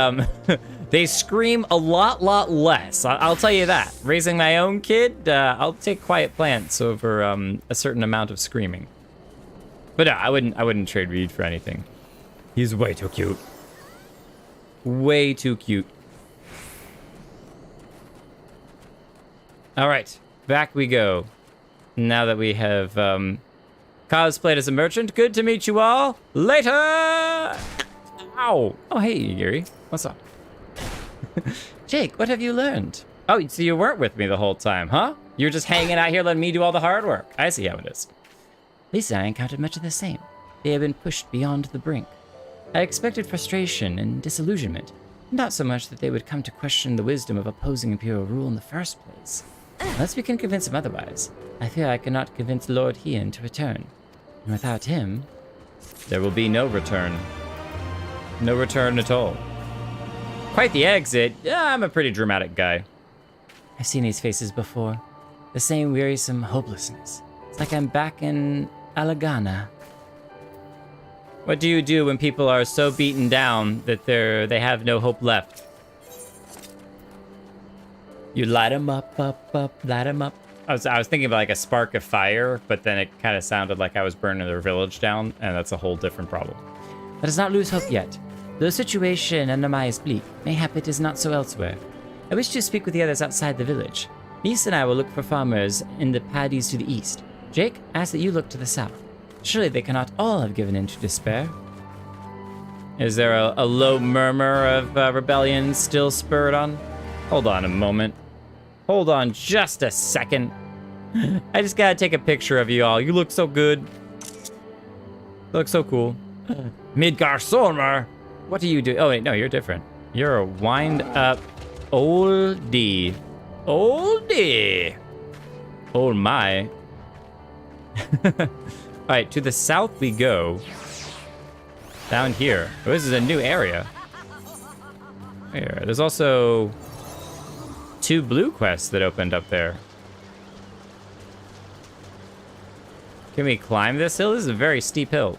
they scream a lot less. I'll tell you that. Raising my own kid, I'll take quiet plants over a certain amount of screaming. But no, I wouldn't trade Reed for anything. He's way too cute. Way too cute. All right, back we go. Now that we have cosplayed as a merchant, good to meet you all. Later! Ow! Oh, hey, Yuri. What's up? Jake, what have you learned? Oh, so you weren't with me the whole time, huh? You're just hanging out here letting me do all the hard work. I see how it is. Lisa and I encountered much of the same. They have been pushed beyond the brink. I expected frustration and disillusionment, not so much that they would come to question the wisdom of opposing Imperial rule in the first place. Unless we can convince him otherwise, I fear I cannot convince Lord Hien to return. And without him, There will be no return. No return at all. Quite the exit. Yeah, I'm a pretty dramatic guy. I've seen these faces before. The same wearisome hopelessness. It's like I'm back in Alagana. What do you do when people are so beaten down that they have no hope left? You light them up, light them up. I was thinking about like a spark of fire, but then it kind of sounded like I was burning their village down, and that's a whole different problem. Let us not lose hope yet. Though the situation under my is bleak, mayhap it is not so elsewhere. I wish to speak with the others outside the village. Niece and I will look for farmers in the paddies to the east. Jake, ask that you look to the south. Surely they cannot all have given in to despair. Is there a low murmur of rebellion still spurred on? Hold on a moment. Hold on just a second. I just gotta take a picture of you all. You look so good. You look so cool. Midgar Solmer! What do you do? Oh wait, no, you're different. You're a wind up oldie. Oldie! Oh my. Alright, to the south we go. Down here. Oh, this is a new area. Here, there's also 2 blue quests that opened up there. Can we climb this hill? This is a very steep hill.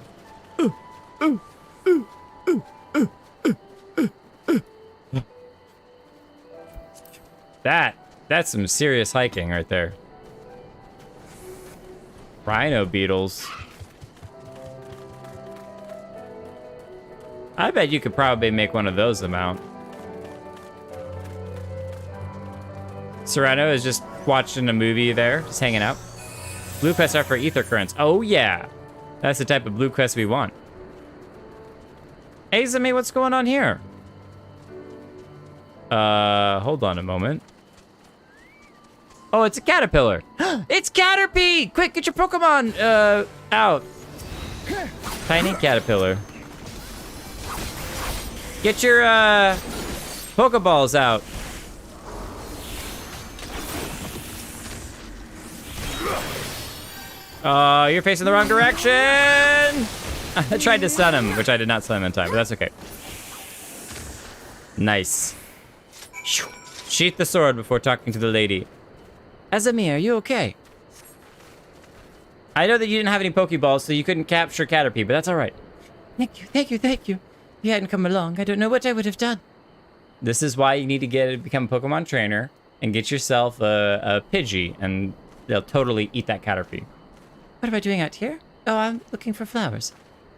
That's some serious hiking right there. Rhino beetles. I bet you could probably make one of those a mount. Serrano is just watching a movie there, just hanging out. Blue quests are for ether currents. Oh yeah, that's the type of blue quest we want. Hey Zami, what's going on here? Hold on a moment. Oh, it's a caterpillar. It's Caterpie! Quick, get your Pokemon, out. Tiny caterpillar. Get your, Pokeballs out. Oh, you're facing the wrong direction! I tried to stun him, which I did not stun him in time, but that's okay. Nice. Sheath the sword before talking to the lady. Azamir, are you okay? I know that you didn't have any Pokeballs, so you couldn't capture Caterpie, but that's alright. Thank you, thank you, thank you. If you hadn't come along, I don't know what I would have done. This is why you need to become a Pokemon trainer and get yourself a Pidgey, and they'll totally eat that Caterpie. What am I doing out here? Oh, I'm looking for flowers.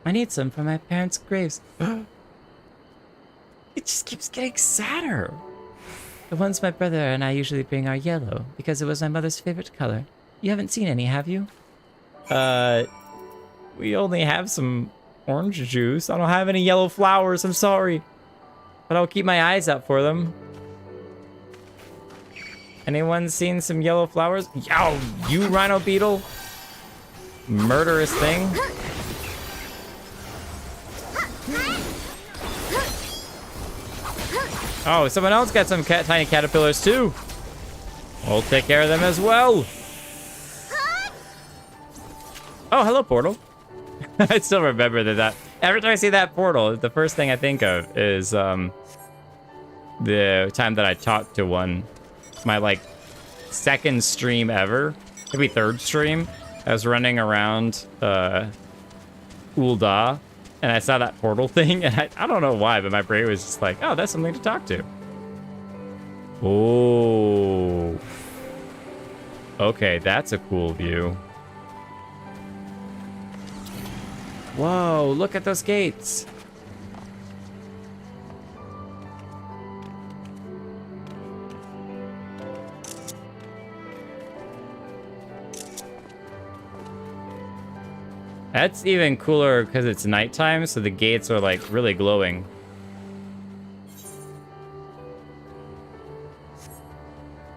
I need some for my parents' graves. It just keeps getting sadder. The ones my brother and I usually bring are yellow, because it was my mother's favorite color. You haven't seen any, have you? We only have some orange juice. I don't have any yellow flowers, I'm sorry. But I'll keep my eyes out for them. Anyone seen some yellow flowers? Yow, you Rhino Beetle. Murderous thing. Oh, someone else got some tiny caterpillars too. We'll take care of them as well. Oh, hello, portal. I still remember that. Every time I see that portal, the first thing I think of is the time that I talked to one. My like second stream ever, maybe third stream. I was running around Ul'dah, and I saw that portal thing, and I don't know why, but my brain was just like, oh, that's something to talk to. Oh. Okay, that's a cool view. Whoa, look at those gates. That's even cooler because it's nighttime, so the gates are like really glowing.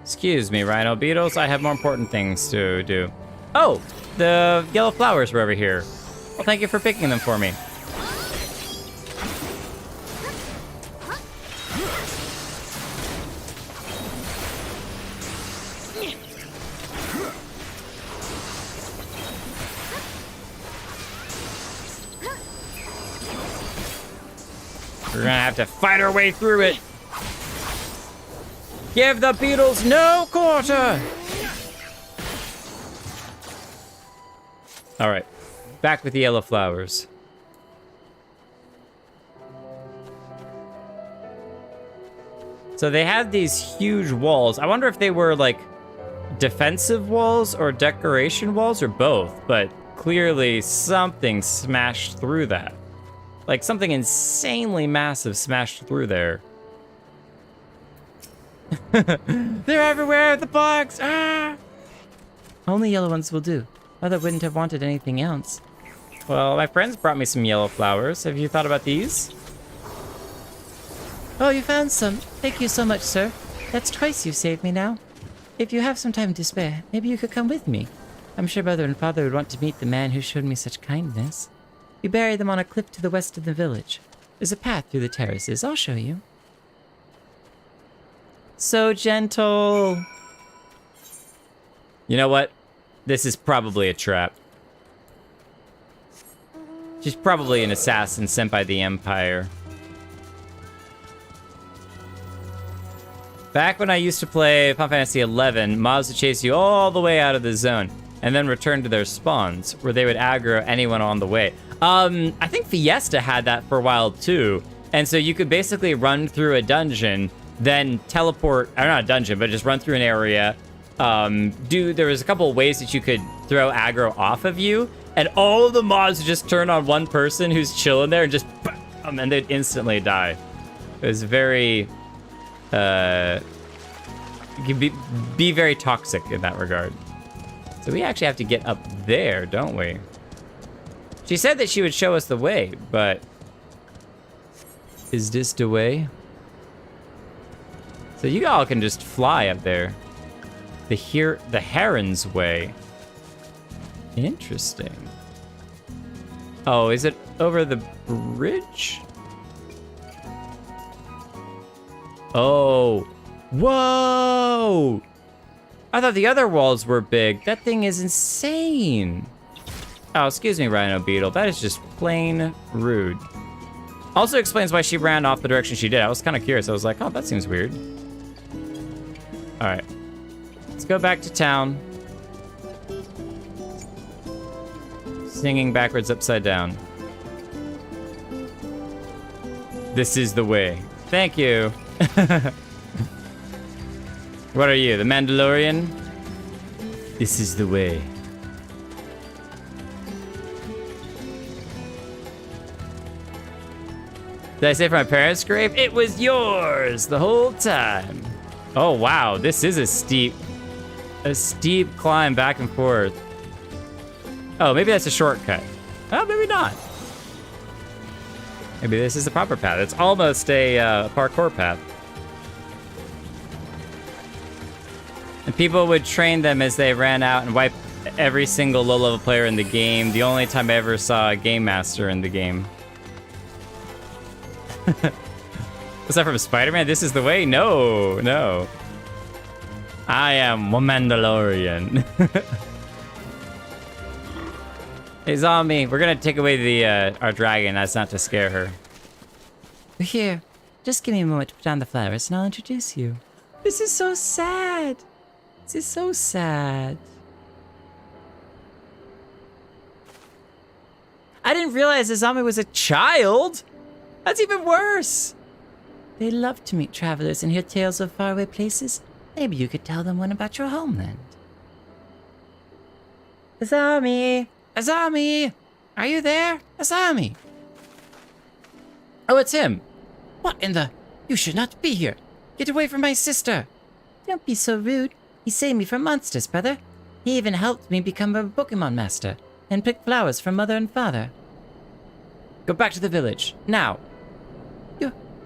Excuse me, Rhino Beetles, I have more important things to do. Oh, the yellow flowers were over here. Well, thank you for picking them for me. We're gonna have to fight our way through it. Give the beetles no quarter! All right, back with the yellow flowers. So they had these huge walls. I wonder if they were like defensive walls or decoration walls or both, but clearly something smashed through that. Like something insanely massive smashed through there. They're everywhere, the bugs! Ah! Only yellow ones will do. Mother wouldn't have wanted anything else. Well, my friends brought me some yellow flowers. Have you thought about these? Oh, you found some. Thank you so much, sir. That's twice you've saved me now. If you have some time to spare, maybe you could come with me. I'm sure Mother and Father would want to meet the man who showed me such kindness. We buried them on a cliff to the west of the village. There's a path through the terraces. I'll show you. So gentle. You know what? This is probably a trap. She's probably an assassin sent by the Empire. Back when I used to play Final Fantasy XI, mobs would chase you all the way out of the zone and then return to their spawns, where they would aggro anyone on the way. I think Fiesta had that for a while too. And so you could basically run through a dungeon, then teleport, or not a dungeon, but just run through an area. There was a couple of ways that you could throw aggro off of you, and all of the mobs would just turn on one person who's chilling there and just, and they'd instantly die. It was very, it can be very toxic in that regard. So we actually have to get up there, don't we? She said that she would show us the way, but is this the way? So you all can just fly up there. The Heron's Way. Interesting. Oh, is it over the bridge? Oh. Whoa! I thought the other walls were big. That thing is insane. Oh, excuse me, Rhino Beetle. That is just plain rude. Also explains why she ran off the direction she did. I was kind of curious. I was like, oh, that seems weird. All right. Let's go back to town. Singing backwards upside down. This is the way. Thank you. What are you, the Mandalorian? This is the way. Did I say for my parents' grave? It was yours the whole time. Oh wow, this is a steep climb back and forth. Oh, maybe that's a shortcut. Oh, maybe not. Maybe this is the proper path. It's almost a parkour path. And people would train them as they ran out and wipe every single low-level player in the game. The only time I ever saw a game master in the game. Was that from Spider-Man? This is the way? No, no. I am a Mandalorian. Hey, zombie, we're gonna take away the our dragon. That's not to scare her. Here, just give me a moment to put down the flowers and I'll introduce you. This is so sad. This is so sad. I didn't realize the zombie was a child. That's even worse. They love to meet travelers and hear tales of faraway places. Maybe you could tell them one about your homeland. Azami! Azami! Are you there? Azami! Oh, it's him. What in the... You should not be here. Get away from my sister. Don't be so rude. He saved me from monsters, brother. He even helped me become a Pokemon master and pick flowers for Mother and Father. Go back to the village, now.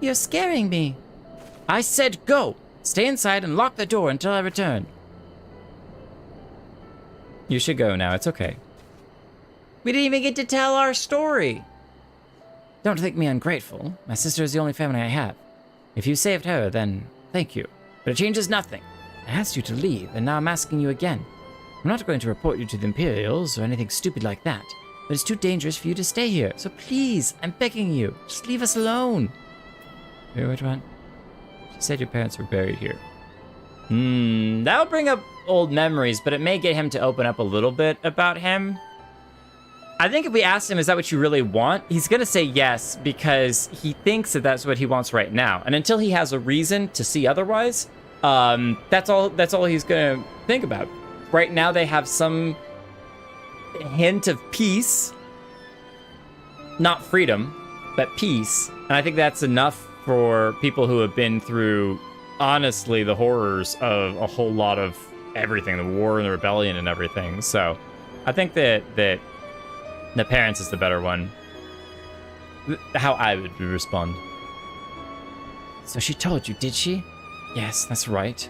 You're scaring me. I said go. Stay inside and lock the door until I return. You should go now, it's okay. We didn't even get to tell our story. Don't think me ungrateful. My sister is the only family I have. If you saved her, then thank you. But it changes nothing. I asked you to leave, and now I'm asking you again. I'm not going to report you to the Imperials or anything stupid like that, but it's too dangerous for you to stay here. So please, I'm begging you, just leave us alone. Wait, which one? She said your parents were buried here. That'll bring up old memories, but it may get him to open up a little bit about him. I think if we asked him, is that what you really want? He's gonna say yes, because he thinks that that's what he wants right now. And until he has a reason to see otherwise, that's all he's gonna think about. Right now they have some hint of peace. Not freedom, but peace. And I think that's enough for people who have been through, honestly, the horrors of a whole lot of everything, the war and the rebellion and everything. So I think that the parents is the better one. How I would respond. So she told you, did she? Yes, that's right.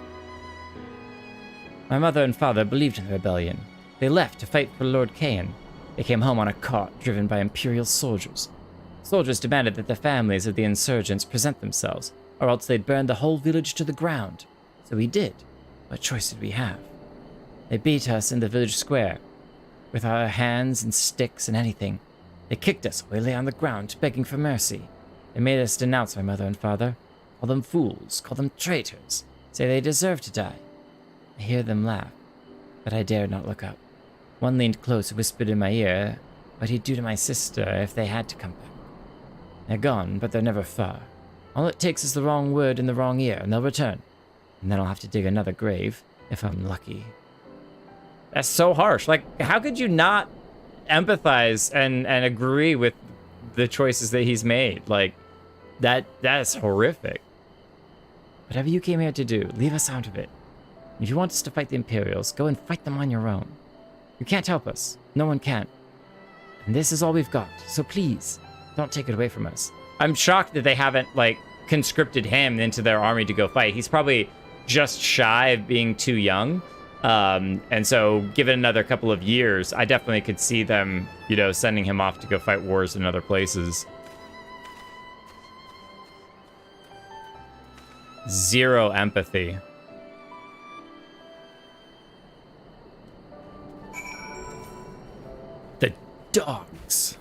My mother and father believed in the rebellion. They left to fight for Lord Cain. They came home on a cart driven by Imperial soldiers. Soldiers demanded that the families of the insurgents present themselves, or else they'd burn the whole village to the ground. So we did. What choice did we have? They beat us in the village square, with our hands and sticks and anything. They kicked us while we lay on the ground, begging for mercy. They made us denounce my mother and father, call them fools, call them traitors, say they deserve to die. I hear them laugh, but I dared not look up. One leaned close and whispered in my ear what he'd do to my sister if they had to come back. They're gone, but they're never far. All it takes is the wrong word in the wrong ear, and they'll return. And then I'll have to dig another grave, if I'm lucky. That's so harsh. Like, how could you not empathize and agree with the choices that he's made? Like, that's horrific. Whatever you came here to do, leave us out of it. If you want us to fight the Imperials, go and fight them on your own. You can't help us. No one can. And this is all we've got, so please, don't take it away from us. I'm shocked that they haven't, like, conscripted him into their army to go fight. He's probably just shy of being too young. And so, given another couple of years, I definitely could see them, you know, sending him off to go fight wars in other places. Zero empathy. The dogs.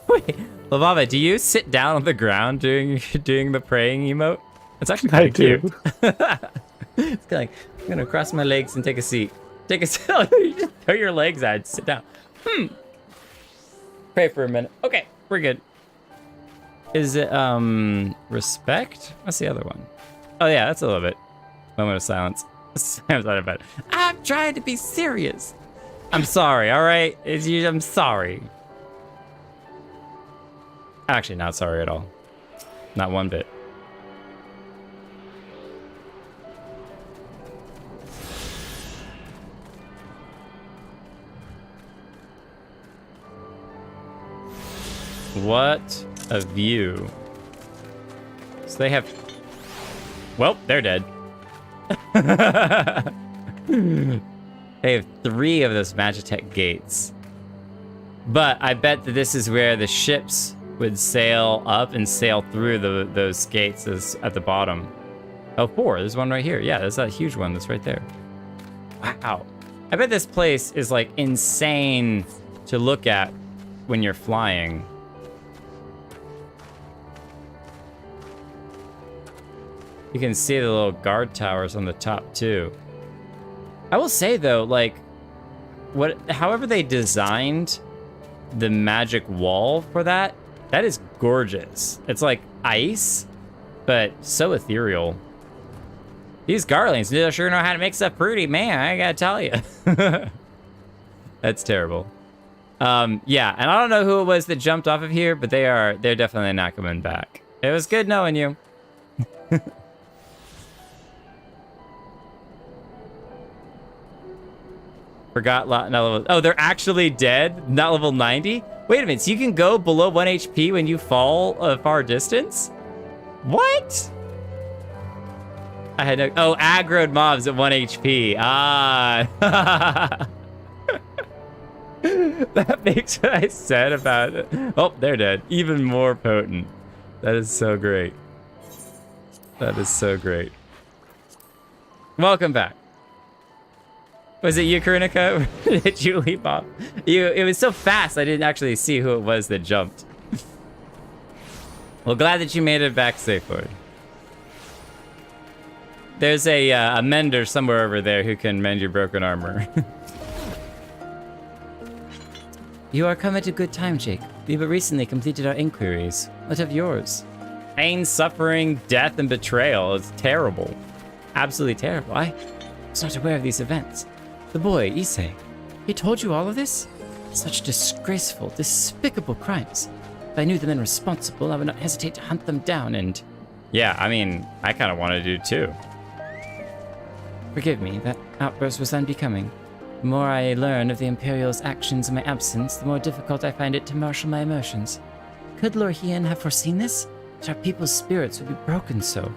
Wait, Lavava, do you sit down on the ground doing the praying emote? It's actually kind of cute. It's kind of like, I'm gonna cross my legs and take a seat. Take a seat. You just throw your legs out, sit down. Pray for a minute. Okay, we're good. Is it respect? What's the other one? Oh yeah, that's a little bit. Moment of silence. I'm sorry about it. I'm trying to be serious. I'm sorry. All right, I'm sorry. Actually, not sorry at all. Not one bit. What a view. So they have... Well, they're dead. They have 3 of those Magitech gates. But I bet that this is where the ships would sail up and sail through those gates at the bottom. Oh, 4. There's one right here. Yeah, there's that huge one that's right there. Wow. I bet this place is, like, insane to look at when you're flying. You can see the little guard towers on the top, too. I will say, though, like, however they designed the magic wall for that is gorgeous. It's like ice, but so ethereal. These Garlings, they sure know how to make stuff pretty, man, I gotta tell you. That's terrible. Yeah, and I don't know who it was that jumped off of here, but they're definitely not coming back. It was good knowing you. Forgot not level. Oh, they're actually dead? Not level 90? Wait a minute, so you can go below 1 HP when you fall a far distance? What? I had no... Oh, aggroed mobs at 1 HP. Ah. That makes what I said about it. Oh, they're dead. Even more potent. That is so great. That is so great. Welcome back. Was it you, Karunika? Did you leap off? It was so fast, I didn't actually see who it was that jumped. Well, glad that you made it back safely. There's a mender somewhere over there who can mend your broken armor. You are come at a good time, Jake. We but recently completed our inquiries. What of yours? Pain, suffering, death, and betrayal. It's terrible. Absolutely terrible. I was not aware of these events. The boy, Issei, he told you all of this? Such disgraceful, despicable crimes. If I knew the men responsible, I would not hesitate to hunt them down and... Yeah, I mean, I kind of want to do too. Forgive me, that outburst was unbecoming. The more I learn of the Imperial's actions in my absence, the more difficult I find it to marshal my emotions. Could Lord Hien have foreseen this? That our people's spirits would be broken so.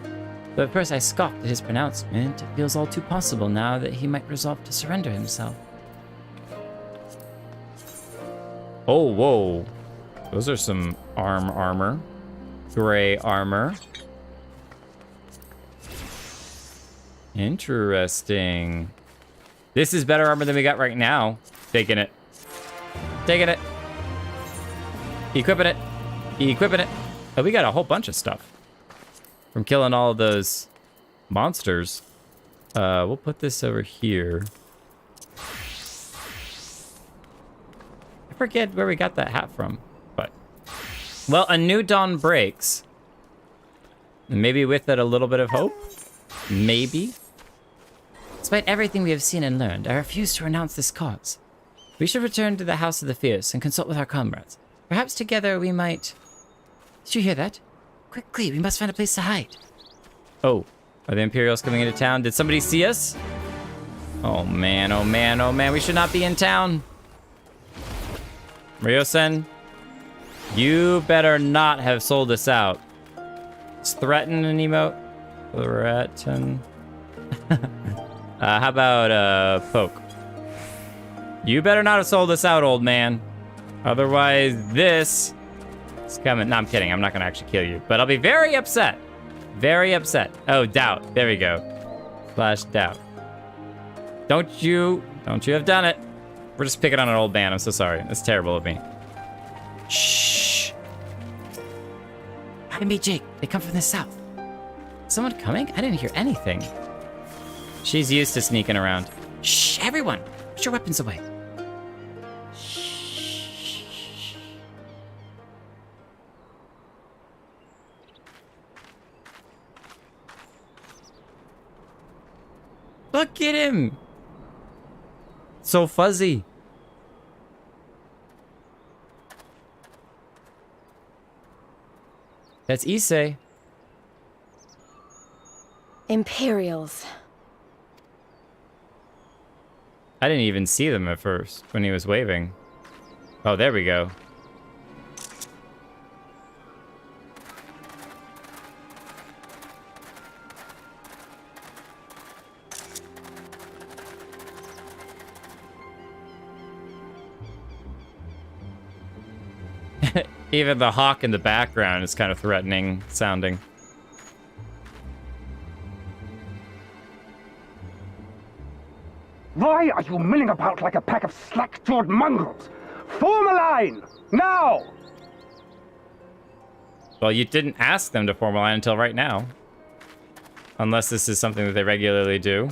Though at first I scoffed at his pronouncement, it feels all too possible now that he might resolve to surrender himself. Oh, whoa. Those are some armor. Gray armor. Interesting. This is better armor than we got right now. Taking it. Taking it. Equipping it. Equipping it. Oh, we got a whole bunch of stuff from killing all of those monsters. We'll put this over here. I forget where we got that hat from, but... Well, a new dawn breaks. Maybe with it a little bit of hope? Maybe? Despite everything we have seen and learned, I refuse to renounce this cause. We should return to the House of the Fierce and consult with our comrades. Perhaps together we might... Did you hear that? Quickly, we must find a place to hide. Oh, are the Imperials coming into town? Did somebody see us? Oh man, oh man, oh man, we should not be in town. Ryo-sen, you better not have sold us out. Let's threaten an emote. Threaten. How about poke? You better not have sold us out, old man. Otherwise, this is coming. No, I'm kidding. I'm not gonna actually kill you, but I'll be very upset. Very upset. Oh, doubt. There we go. Slash doubt. Don't you have done it? We're just picking on an old man. I'm so sorry. That's terrible of me. Shh. Hide me, Jake. They come from the south. Someone coming? I didn't hear anything. She's used to sneaking around. Shh, everyone. Put your weapons away. Look at him. So fuzzy. That's Issei. Imperials. I didn't even see them at first when he was waving. Oh, there we go. Even the hawk in the background is kind of threatening sounding. Why are you milling about like a pack of slack-jawed mongrels? Form a line! Now! Well, you didn't ask them to form a line until right now. Unless this is something that they regularly do.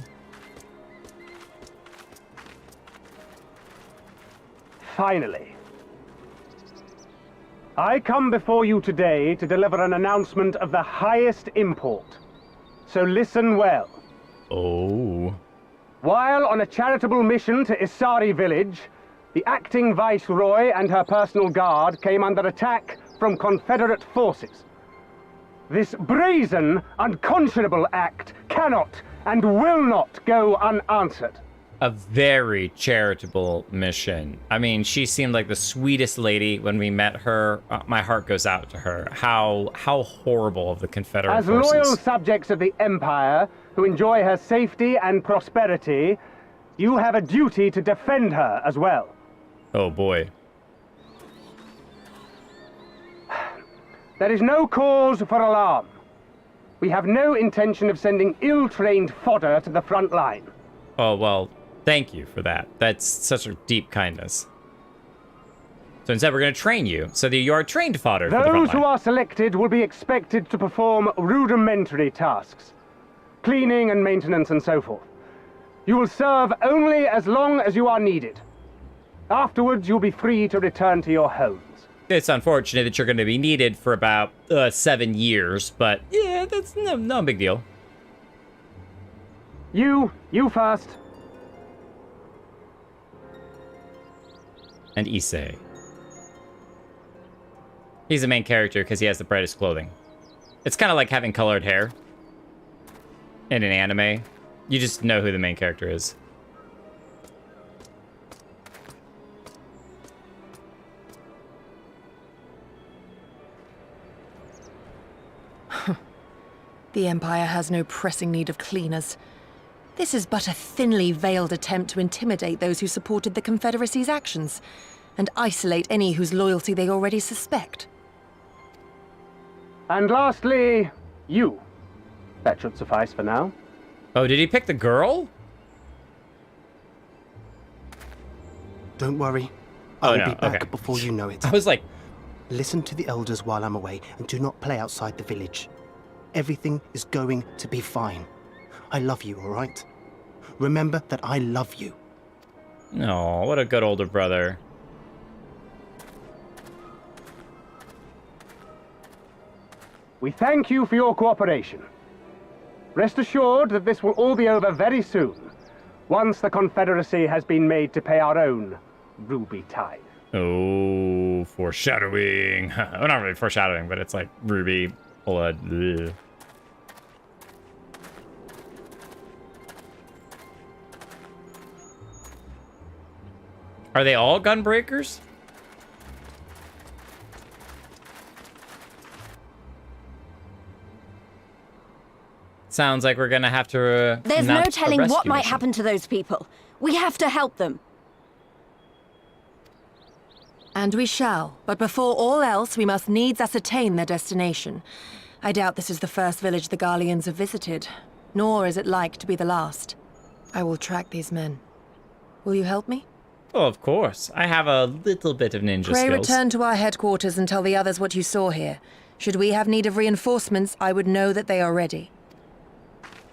Finally. I come before you today to deliver an announcement of the highest import. So listen well. Oh. While on a charitable mission to Isari village, the acting Viceroy and her personal guard came under attack from Confederate forces. This brazen, unconscionable act cannot and will not go unanswered. A very charitable mission. I mean, she seemed like the sweetest lady when we met her. My heart goes out to her. How horrible of the Confederate forces. As loyal subjects of the Empire who enjoy her safety and prosperity, you have a duty to defend her as well. Oh boy. There is no cause for alarm. We have no intention of sending ill-trained fodder to the front line. Oh, well, Thank you for that. That's such a deep kindness. So instead, we're going to train you so that you are trained fodder for the front Those who line. are selected will be expected to perform rudimentary tasks, cleaning and maintenance and so forth. You will serve only as long as you are needed. Afterwards, you'll be free to return to your homes. It's unfortunate that you're going to be needed for about 7 years, but yeah, that's no big deal. You first. And Issei. He's the main character because he has the brightest clothing. It's kind of like having colored hair in an anime. You just know who the main character is. The Empire has no pressing need of cleaners. This is but a thinly veiled attempt to intimidate those who supported the Confederacy's actions, and isolate any whose loyalty they already suspect. And lastly, you. That should suffice for now. Oh, did he pick the girl? Don't worry. Oh, I'll no, be back okay. before you know it. I was like... Listen to the elders while I'm away, and do not play outside the village. Everything is going to be fine. I love you, all right? Remember that I love you. No, what a good older brother. We thank you for your cooperation. Rest assured that this will all be over very soon, once the Confederacy has been made to pay our own ruby tithe. Oh, foreshadowing. Well, not really foreshadowing, but it's like ruby blood. Ugh. Are they all gunbreakers? Sounds like we're gonna have to. There's no mount a telling what rescue might mission. happen to those people. We have to help them. And we shall, but before all else, we must needs ascertain their destination. I doubt this is the first village the Garleans have visited, nor is it like to be the last. I will track these men. Will you help me? Oh, of course. I have a little bit of ninja Pray skills. return to our headquarters and tell the others what you saw here. Should we have need of reinforcements, I would know that they are ready.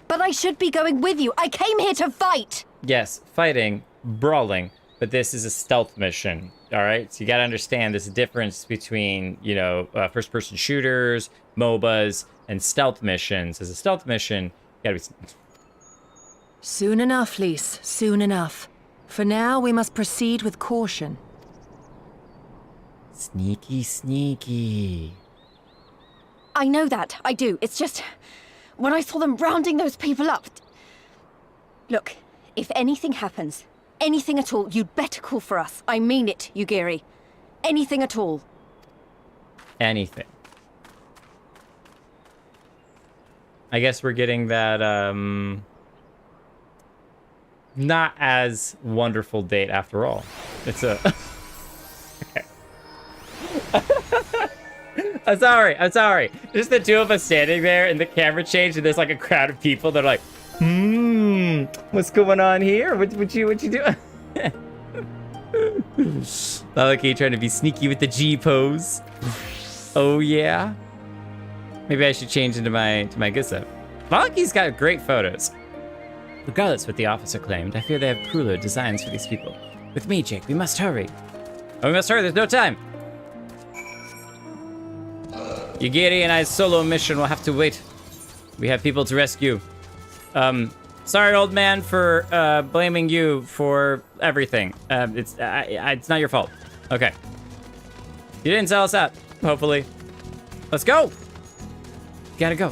But I should be going with you. I came here to fight. Yes, fighting, brawling, but this is a stealth mission. All right, so you got to understand there's a difference between, you know, first-person shooters, MOBAs, and stealth missions. As a stealth mission, you got to be. Soon enough, Lys. Soon enough. For now, we must proceed with caution. Sneaky, sneaky. I know that. I do. It's just when I saw them rounding those people up. Look, if anything happens, anything at all, you'd better call for us. I mean it, Yugiri. Anything at all. Anything. I guess we're getting that, not as wonderful date after all. It's a... Okay. I'm sorry. Just the two of us standing there and the camera changed and there's like a crowd of people that are like, what's going on here? What you doing? Okay, trying to be sneaky with the G pose. Oh yeah. Maybe I should change into my good stuff. Malachi's got great photos. Regardless what the officer claimed, I fear they have crueler designs for these people. With me, Jake, we must hurry. Oh, we must hurry, there's no time. Yugiri and I's solo mission will have to wait. We have people to rescue. Sorry, old man, for blaming you for everything. It's not your fault. Okay. You didn't sell us out, hopefully. Let's go. Gotta go.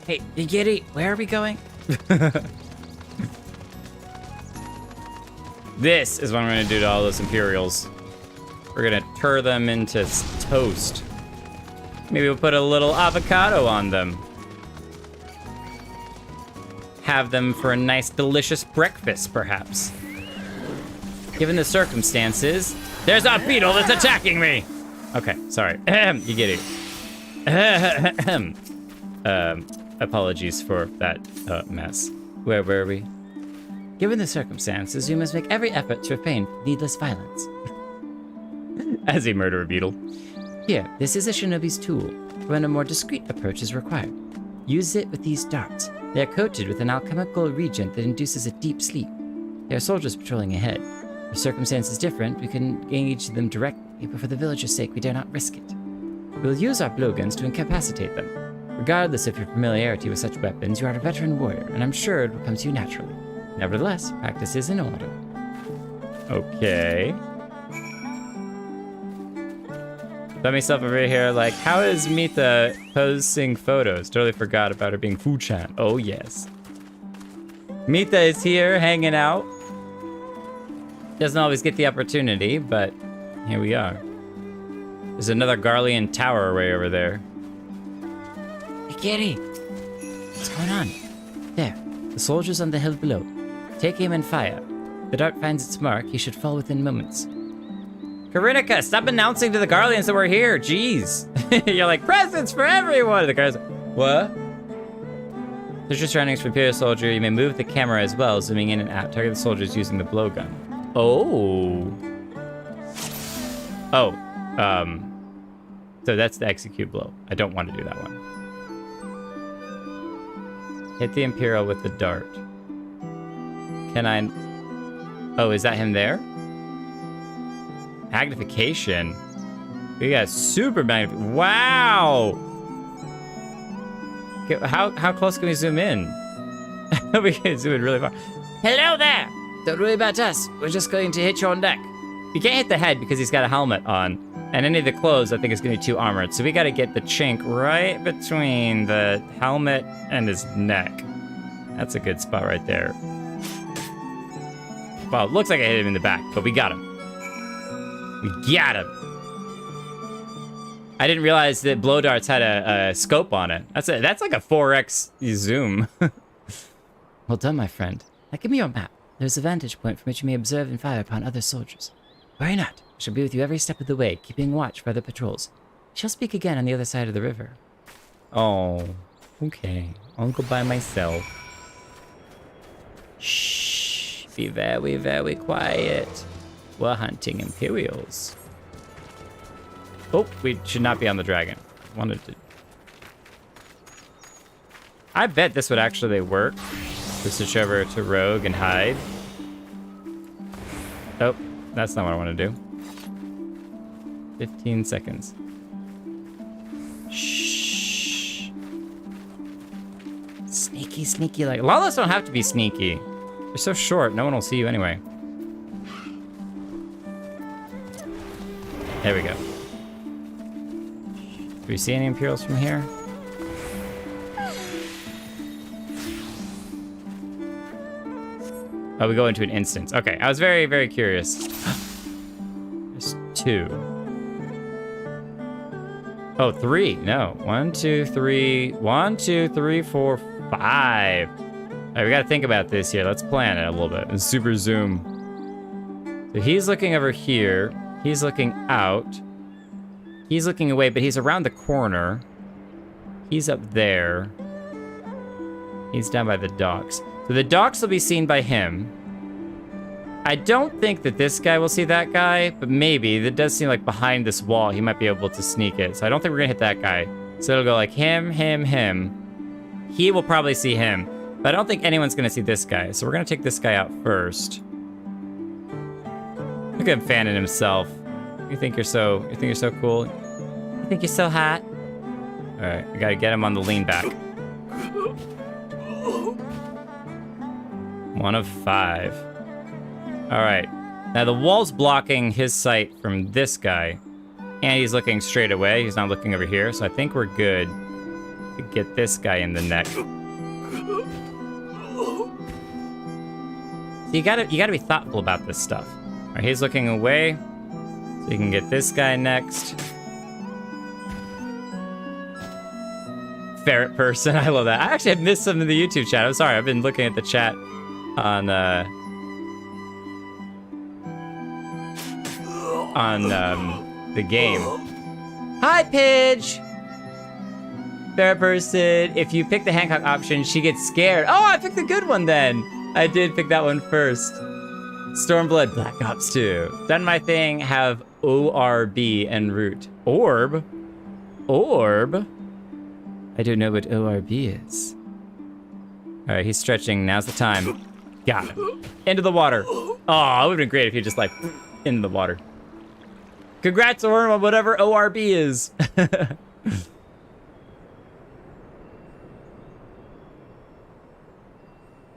Hey, Yugiri, where are we going? This is what I'm gonna do to all those Imperials. We're gonna turn them into toast. Maybe we'll put a little avocado on them. Have them for a nice, delicious breakfast, perhaps. Given the circumstances, there's a beetle that's attacking me! Okay, sorry. You get it. apologies for that mess. Where were we? Given the circumstances, we must make every effort to refrain from needless violence. As a murderer beetle. Here, this is a shinobi's tool, when a more discreet approach is required. Use it with these darts. They are coated with an alchemical reagent that induces a deep sleep. There are soldiers patrolling ahead. If circumstances different, we can engage them directly, but for the villagers' sake, we dare not risk it. We will use our blowguns to incapacitate them. Regardless of your familiarity with such weapons, you are a veteran warrior, and I'm sure it will come to you naturally. Nevertheless, practice is in order. Okay. Got myself over here like, how is Mita posting photos? Totally forgot about her being Fu-chan. Oh, yes. Mita is here hanging out. Doesn't always get the opportunity, but here we are. There's another Garlean tower way over there. Hey, Gary! What's going on? There, the soldiers on the hill below. Take aim and fire. If the dart finds its mark, he should fall within moments. Karinika, stop announcing to the Garleans that we're here. Jeez. You're like, presents for everyone. The guy's like, what? Search your surroundings for Imperial soldier. You may move the camera as well, zooming in and out. Target the soldiers using the blowgun. Oh. Oh. So that's the execute blow. I don't want to do that one. Hit the Imperial with the dart. Can I... Oh, is that him there? Magnification. We got super magnification. Wow! Okay, how close can we zoom in? We can zoom in really far. Hello there! Don't worry about us. We're just going to hit you on deck. You can't hit the head because he's got a helmet on. And any of the clothes, I think, is going to be too armored. So we got to get the chink right between the helmet and his neck. That's a good spot right there. Well, it looks like I hit him in the back, but we got him. We got him. I didn't realize that blow darts had a scope on it. That's like a 4x zoom. Well done, my friend. Now give me your map. There's a vantage point from which you may observe and fire upon other soldiers. Worry not. I shall be with you every step of the way, keeping watch for other patrols. We shall speak again on the other side of the river. Oh, okay. I'll go by myself. Shh. Be very, very quiet. We're hunting Imperials. Oh, we should not be on the dragon. Wanted to... I bet this would actually work. To switch over to Rogue and hide. Oh, that's not what I want to do. 15 seconds. Shh. Sneaky, sneaky. Like, a lot of us don't have to be sneaky. You're so short, no one will see you anyway. There we go. Do we see any Imperials from here? Oh, we go into an instance. Okay, I was very, very curious. There's 2. Oh, 3. No. 1, 2, 3. 1, 2, 3, 4, 5. All right, we got to think about this here. Let's plan it a little bit. And super zoom. So he's looking over here. He's looking out. He's looking away, but he's around the corner. He's up there. He's down by the docks. So the docks will be seen by him. I don't think that this guy will see that guy, but maybe. That does seem like behind this wall, he might be able to sneak it. So I don't think we're gonna hit that guy. So it'll go like him, him, him. He will probably see him, but I don't think anyone's gonna see this guy. So we're gonna take this guy out first. Look at him fanning himself. You think you're so cool? You think you're so hot? All right, we gotta get him on the lean back. 1 of 5. All right. Now the wall's blocking his sight from this guy. And he's looking straight away. He's not looking over here. So I think we're good to get this guy in the neck. So you gotta be thoughtful about this stuff. All right, he's looking away. So you can get this guy next. Ferret person, I love that. I actually have missed some of the YouTube chat. I'm sorry, I've been looking at the chat on the game. Hi, Pidge! Fair person, if you pick the Hancock option, she gets scared. Oh, I picked the good one then. I did pick that one first. Stormblood, Black Ops 2. Done my thing, have ORB en route. Orb? Orb? I don't know what ORB is. All right, he's stretching. Now's the time. Got him. Into the water. Oh, it would have been great if he just like in the water. Congrats, Orb, on whatever ORB is.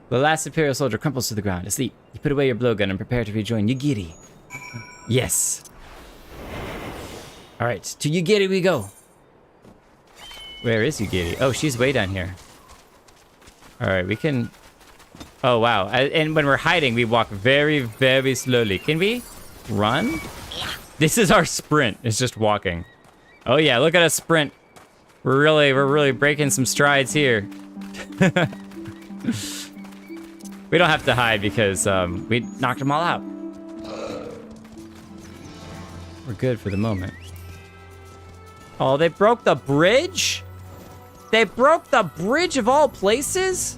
The last Imperial soldier crumples to the ground, asleep. You put away your blowgun and prepare to rejoin Yugiri. Yes. All right, to Yugiri we go. Where is Yugiri? Oh, she's way down here. All right, we can... Oh, wow. And when we're hiding, we walk very, very slowly. Can we run? This is our sprint. It's just walking. Oh, yeah, look at us sprint. We're really breaking some strides here. We don't have to hide because we knocked them all out. We're good for the moment. Oh, they broke the bridge? They broke the bridge of all places?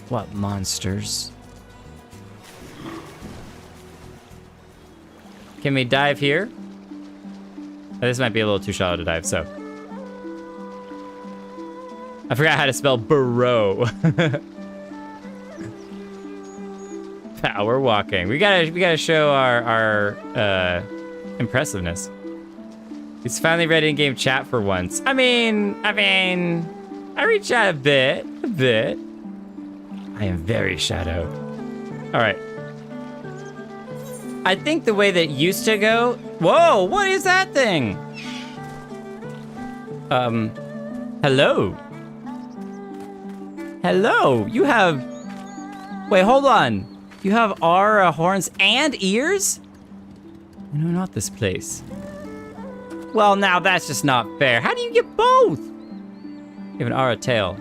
What monsters? Can we dive here? Oh, this might be a little too shallow to dive, so. I forgot how to spell burrow. Power walking. We gotta show our impressiveness. He's finally ready in game chat for once. I mean, I reach out a bit. I am very shadowed. All right. I think the way that used to go. Whoa! What is that thing? Hello. Hello. You have. Wait, hold on. You have aura, horns, and ears? No, not this place. Well, now that's just not fair. How do you get both? You have an aura tail.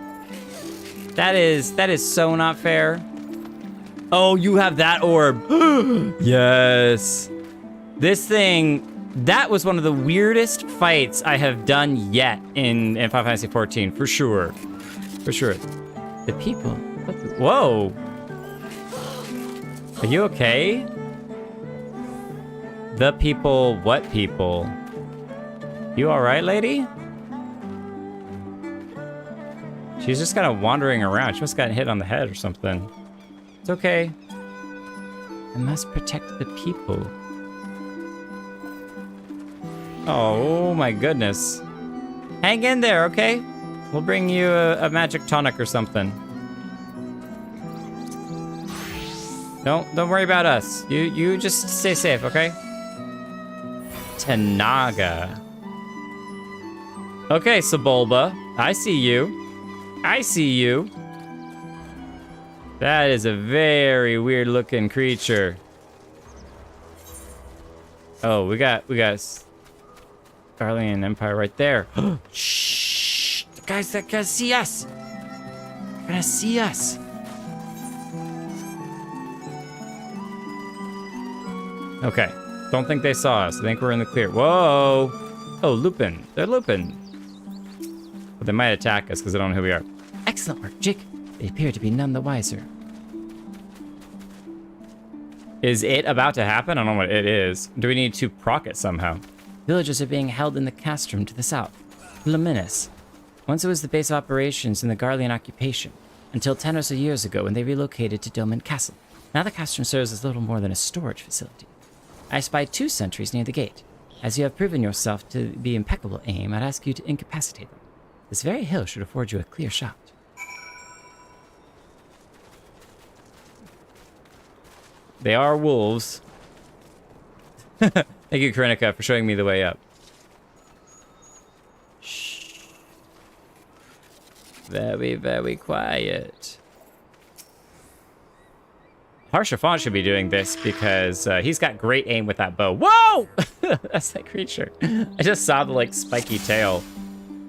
That is so not fair. Oh, you have that orb. Yes. This thing, that was one of the weirdest fights I have done yet in Final Fantasy XIV, for sure. For sure. The people. What the, whoa. Are you okay? The people, what people? You all right, lady? She's just kind of wandering around. She must have gotten hit on the head or something. It's okay. I must protect the people. Oh my goodness. Hang in there, okay? We'll bring you a magic tonic or something. Don't worry about us. You just stay safe, okay? Tanaga. Okay, Sebulba. I see you. I see you. That is a very weird looking creature. Oh, we got Garlean Empire right there. Shh! The guys that can see us. They're gonna see us. Okay. Don't think they saw us. I think we're in the clear. Whoa! Oh, Lupin. They're Lupin. But they might attack us because they don't know who we are. Excellent work, Jake. They appear to be none the wiser. Is it about to happen? I don't know what it is. Do we need to proc it somehow? Villagers are being held in the castrum to the south. Luminous. Once it was the base of operations in the Garlean occupation, until 10 or so years ago when they relocated to Doman Castle. Now the castrum serves as little more than a storage facility. I spied 2 sentries near the gate. As you have proven yourself to be impeccable aim, I'd ask you to incapacitate them. This very hill should afford you a clear shot. They are wolves. Thank you, Krinika, for showing me the way up. Shh. Very, very quiet. Harsha should be doing this because he's got great aim with that bow. Whoa! That's that creature. I just saw the like spiky tail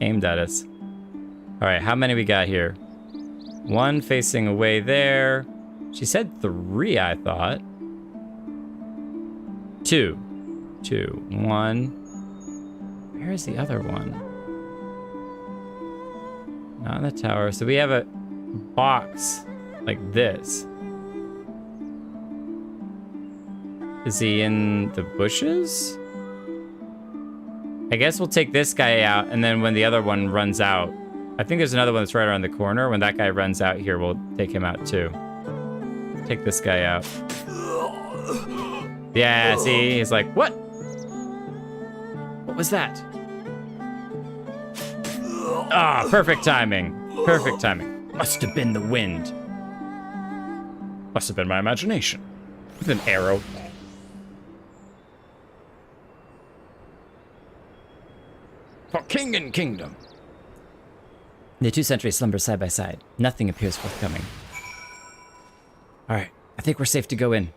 aimed at us. All right, how many we got here? 1 facing away there. She said 3, I thought. 2. 1. Where is the other one? Not in the tower. So we have a box like this. Is he in the bushes? I guess we'll take this guy out, and then when the other one runs out, I think there's another one that's right around the corner. When that guy runs out here, we'll take him out too. Take this guy out. Yeah, see? He's like, what? What was that? Ah, perfect timing. Perfect timing. Must have been the wind. Must have been my imagination. With an arrow. For king and kingdom. The two sentries slumber side by side. Nothing appears forthcoming. All right, I think we're safe to go in.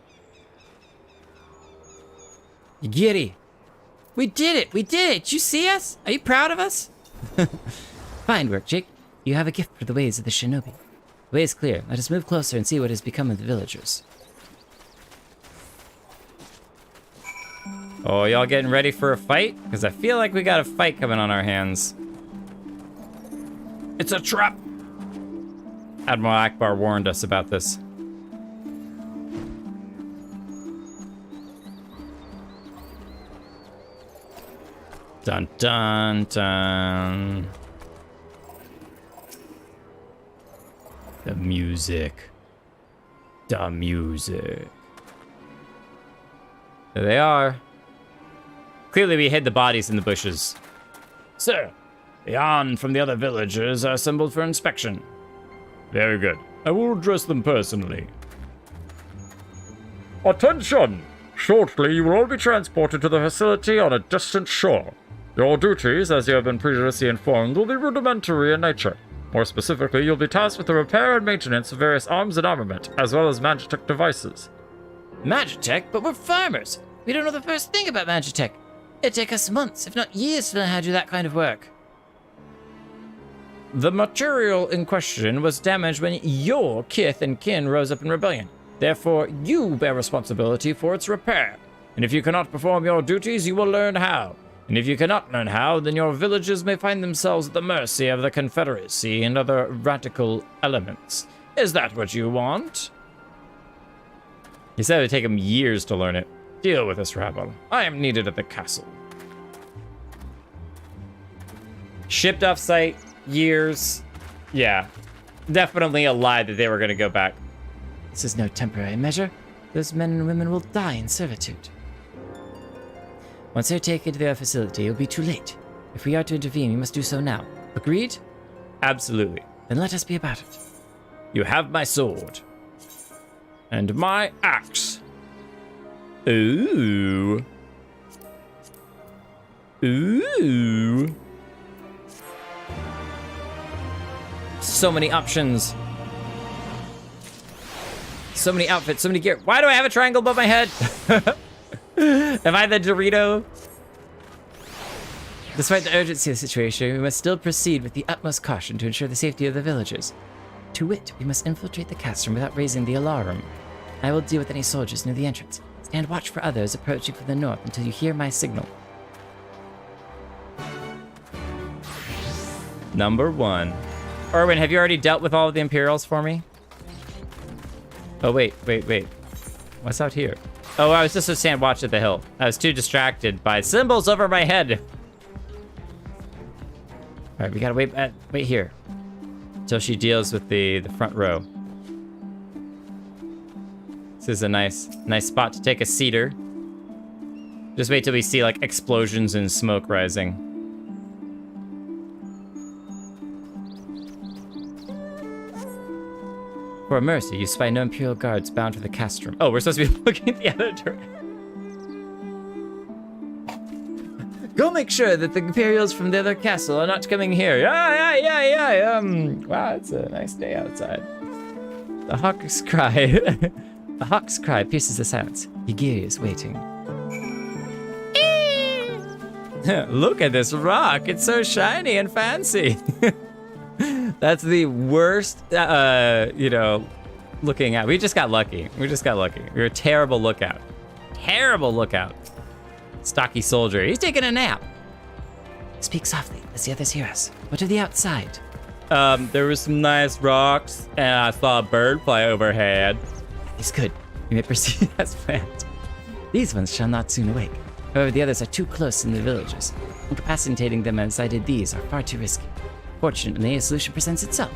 Giri! We did it! We did it! Did you see us? Are you proud of us? Fine work, Jake. You have a gift for the ways of the shinobi. The way is clear. Let us move closer and see what has become of the villagers. Oh, y'all getting ready for a fight? Because I feel like we got a fight coming on our hands. It's a trap! Admiral Akbar warned us about this. Dun dun dun. The music. The music. There they are. Clearly we hid the bodies in the bushes. Sir, the yarn from the other villagers are assembled for inspection. Very good. I will address them personally. Attention! Shortly, you will all be transported to the facility on a distant shore. Your duties, as you have been previously informed, will be rudimentary in nature. More specifically, you'll be tasked with the repair and maintenance of various arms and armament, as well as Magitech devices. Magitech? But we're farmers! We don't know the first thing about Magitech. It'd take us months, if not years, to learn how to do that kind of work. The material in question was damaged when your kith and kin rose up in rebellion. Therefore, you bear responsibility for its repair. And if you cannot perform your duties, you will learn how. And if you cannot learn how, then your villages may find themselves at the mercy of the Confederacy and other radical elements. Is that what you want? He said it would take him years to learn it. Deal with this rabble. I am needed at the castle. Shipped off site, years. Yeah, definitely a lie that they were going to go back. This is no temporary measure. Those men and women will die in servitude. Once they're taken to their facility, it'll be too late. If we are to intervene, we must do so now. Agreed? Absolutely. Then let us be about it. You have my sword. And my axe. Ooh. Ooh. So many options. So many outfits, so many gear. Why do I have a triangle above my head? Am I the Dorito? Despite the urgency of the situation, we must still proceed with the utmost caution to ensure the safety of the villagers. To wit, we must infiltrate the castrum without raising the alarm. I will deal with any soldiers near the entrance. Stand watch for others approaching from the north until you hear my signal. Number 1. Erwin, have you already dealt with all of the Imperials for me? Oh, wait. What's out here? Oh, I was just a stand watch at the hill. I was too distracted by symbols over my head. All right, we gotta wait here until she deals with the front row. This is a nice spot to take a seater. Just wait till we see like explosions and smoke rising. For mercy, you spy no Imperial guards bound for the castrum. Oh, we're supposed to be looking at the other direction. Go make sure that the Imperials from the other castle are not coming here. Yeah. Wow, it's a nice day outside. The hawk's cry. The hawk's cry pierces the silence. Higiri is waiting. Look at this rock. It's so shiny and fancy. That's the worst, looking at. We just got lucky. We were a terrible lookout. Terrible lookout. Stocky soldier. He's taking a nap. Speak softly, as the others hear us. What of the outside? There were some nice rocks, and I saw a bird fly overhead. It's good. You may proceed as planned. These ones shall not soon awake. However, the others are too close in the villagers. Incapacitating them as I did these are far too risky. Fortunately, a solution presents itself.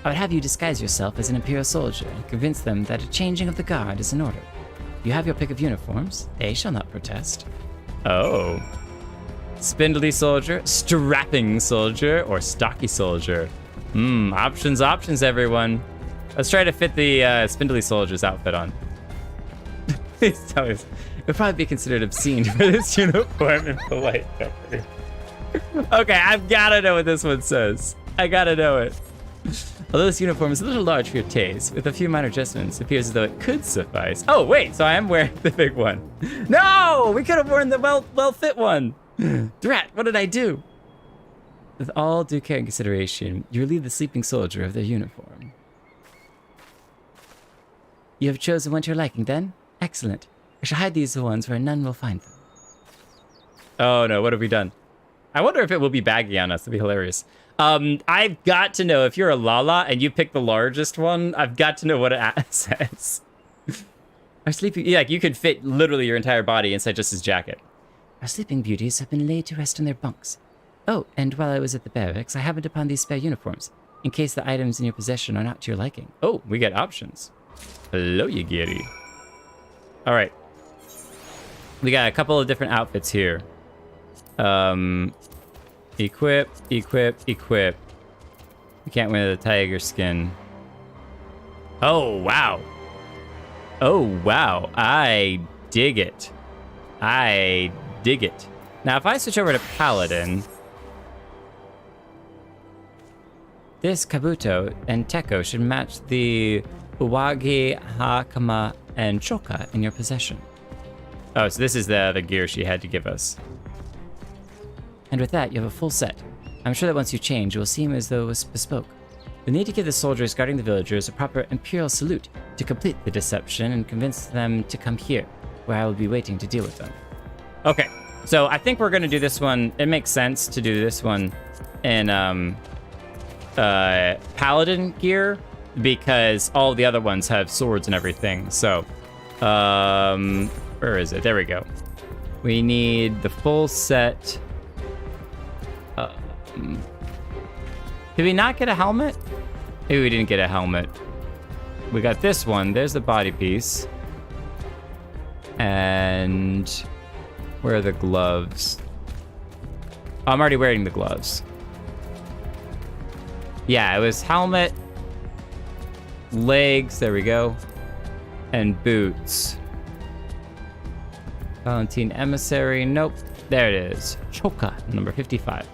I would have you disguise yourself as an Imperial soldier and convince them that a changing of the guard is in order. You have your pick of uniforms. They shall not protest. Oh. Spindly soldier, strapping soldier, or stocky soldier. Options, everyone. Let's try to fit the spindly soldier's outfit on. Please tell us. It would probably be considered obscene for this uniform in polite country. Okay, I've gotta know what this one says. I gotta know it. Although this uniform is a little large for your taste, with a few minor adjustments, it appears as though it could suffice. Oh, wait, so I am wearing the big one. No! We could have worn the well-fit one. Drat, what did I do? With all due care and consideration, you relieve the sleeping soldier of their uniform. You have chosen one to your liking, then? Excellent. I shall hide these ones where none will find them. Oh no, what have we done? I wonder if it will be baggy on us. That'd be hilarious. I've got to know, if you're a Lala and you pick the largest one, I've got to know what it says. Our sleeping... Yeah, like you could fit literally your entire body inside just his jacket. Our sleeping beauties have been laid to rest in their bunks. Oh, and while I was at the barracks, I happened upon these spare uniforms, in case the items in your possession are not to your liking. Oh, we get options. Hello, you giddy. All right. We got a couple of different outfits here. Equip. You can't wear the tiger skin. Oh, wow. I dig it. Now, if I switch over to Paladin... This Kabuto and Teko should match the Uwagi, Hakama, and Choka in your possession. Oh, so this is the gear she had to give us. And with that, you have a full set. I'm sure that once you change, it will seem as though it was bespoke. You'll need to give the soldiers guarding the villagers a proper Imperial salute to complete the deception and convince them to come here, where I will be waiting to deal with them. Okay, so I think we're going to do this one. It makes sense to do this one in Paladin gear, because all the other ones have swords and everything. So, where is it? There we go. We need the full set. Did we not get a helmet? Maybe we didn't get a helmet. We got this one. There's the body piece. And where are the gloves? Oh, I'm already wearing the gloves. Yeah, it was helmet, legs, there we go, and boots. Valentine Emissary, nope. There it is. Choka, number 55.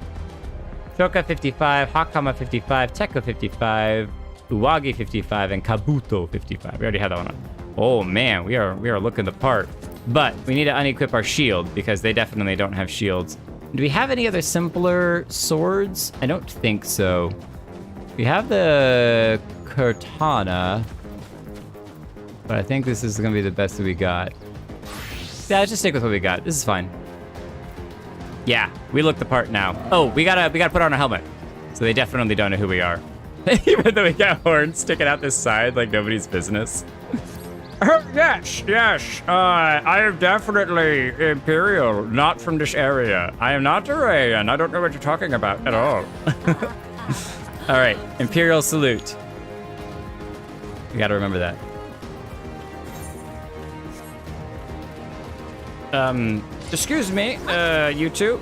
Choka 55, Hakama 55, Teko 55, Uwagi 55, and Kabuto 55. We already had that one on. Oh man, we are looking the part. But we need to unequip our shield because they definitely don't have shields. Do we have any other simpler swords? I don't think so. We have the Katana, but I think this is gonna be the best that we got. Yeah, let's just stick with what we got. This is fine. Yeah, we look the part now. Oh, we gotta put on a helmet, so they definitely don't know who we are. Even though we got horns sticking out this side like nobody's business. Yes. I am definitely Imperial, not from this area. I am not Arayan. I don't know what you're talking about at all. All right, Imperial salute. We gotta remember that. Excuse me, you two.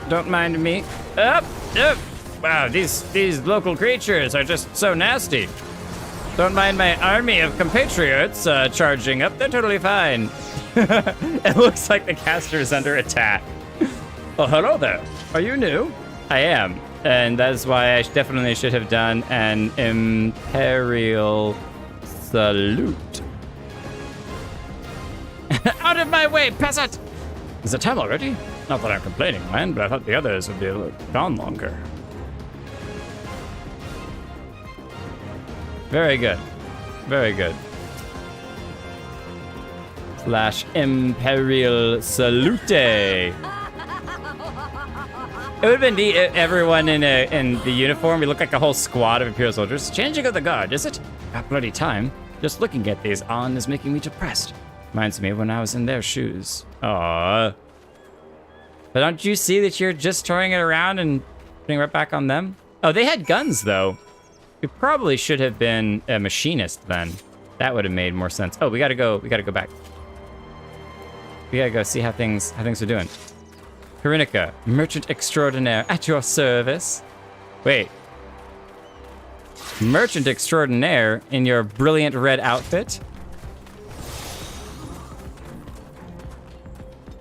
Don't mind me. Up. Wow, these local creatures are just so nasty. Don't mind my army of compatriots charging up. They're totally fine. It looks like the caster is under attack. Well, hello there. Are you new? I am. And that's why I definitely should have done an Imperial salute. Out of my way, peasant! Is it time already? Not that I'm complaining, man, but I thought the others would be gone longer. Very good. Very good. / Imperial salute. It would have been neat if everyone in the uniform, we look like a whole squad of Imperial soldiers. Changing of the guard, is it? About bloody time. Just looking at these on is making me depressed. Reminds me of when I was in their shoes. Aww. But don't you see that you're just throwing it around and putting it right back on them? Oh, they had guns, though. We probably should have been a machinist then. That would have made more sense. Oh, we gotta go back. We gotta go see how things are doing. Karinika, merchant extraordinaire, at your service. Wait. Merchant extraordinaire in your brilliant red outfit?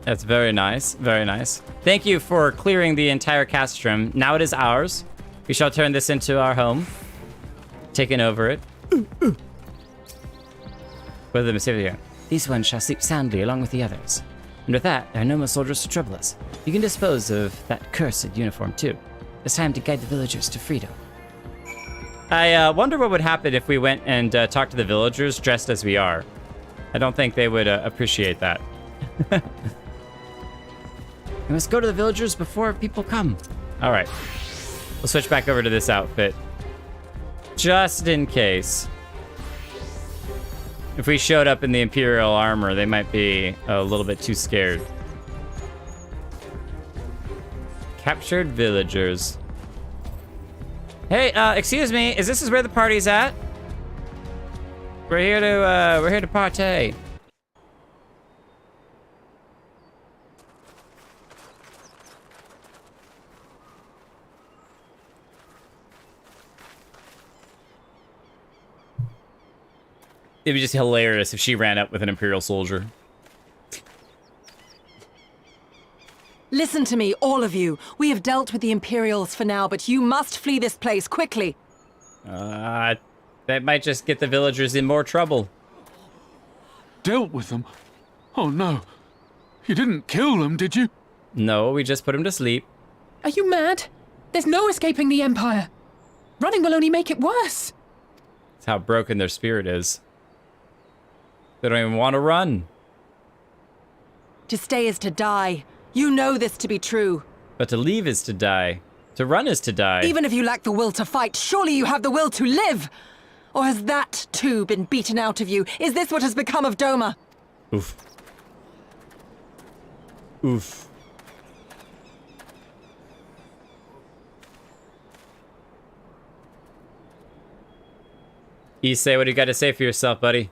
That's very nice, very nice. Thank you for clearing the entire castrum. Now it is ours. We shall turn this into our home. Taking over it. Whether the mistake here. These ones shall sleep soundly along with the others. And with that, there are no more soldiers to trouble us. You can dispose of that cursed uniform too. It's time to guide the villagers to freedom. I wonder what would happen if we went and talked to the villagers dressed as we are. I don't think they would appreciate that. We must go to the villagers before people come. All right. We'll switch back over to this outfit. Just in case. If we showed up in the Imperial armor, they might be a little bit too scared. Captured villagers. Hey, excuse me, is this where the party's at? We're here to partay. It'd be just hilarious if she ran up with an Imperial soldier. Listen to me, all of you. We have dealt with the Imperials for now, but you must flee this place quickly. That might just get the villagers in more trouble. Dealt with them? Oh no. You didn't kill them, did you? No, we just put them to sleep. Are you mad? There's no escaping the Empire. Running will only make it worse. That's how broken their spirit is. They don't even want to run. To stay is to die. You know this to be true. But to leave is to die. To run is to die. Even if you lack the will to fight, surely you have the will to live! Or has that, too, been beaten out of you? Is this what has become of Doma? Oof. Oof. Issei, what do you got to say for yourself, buddy?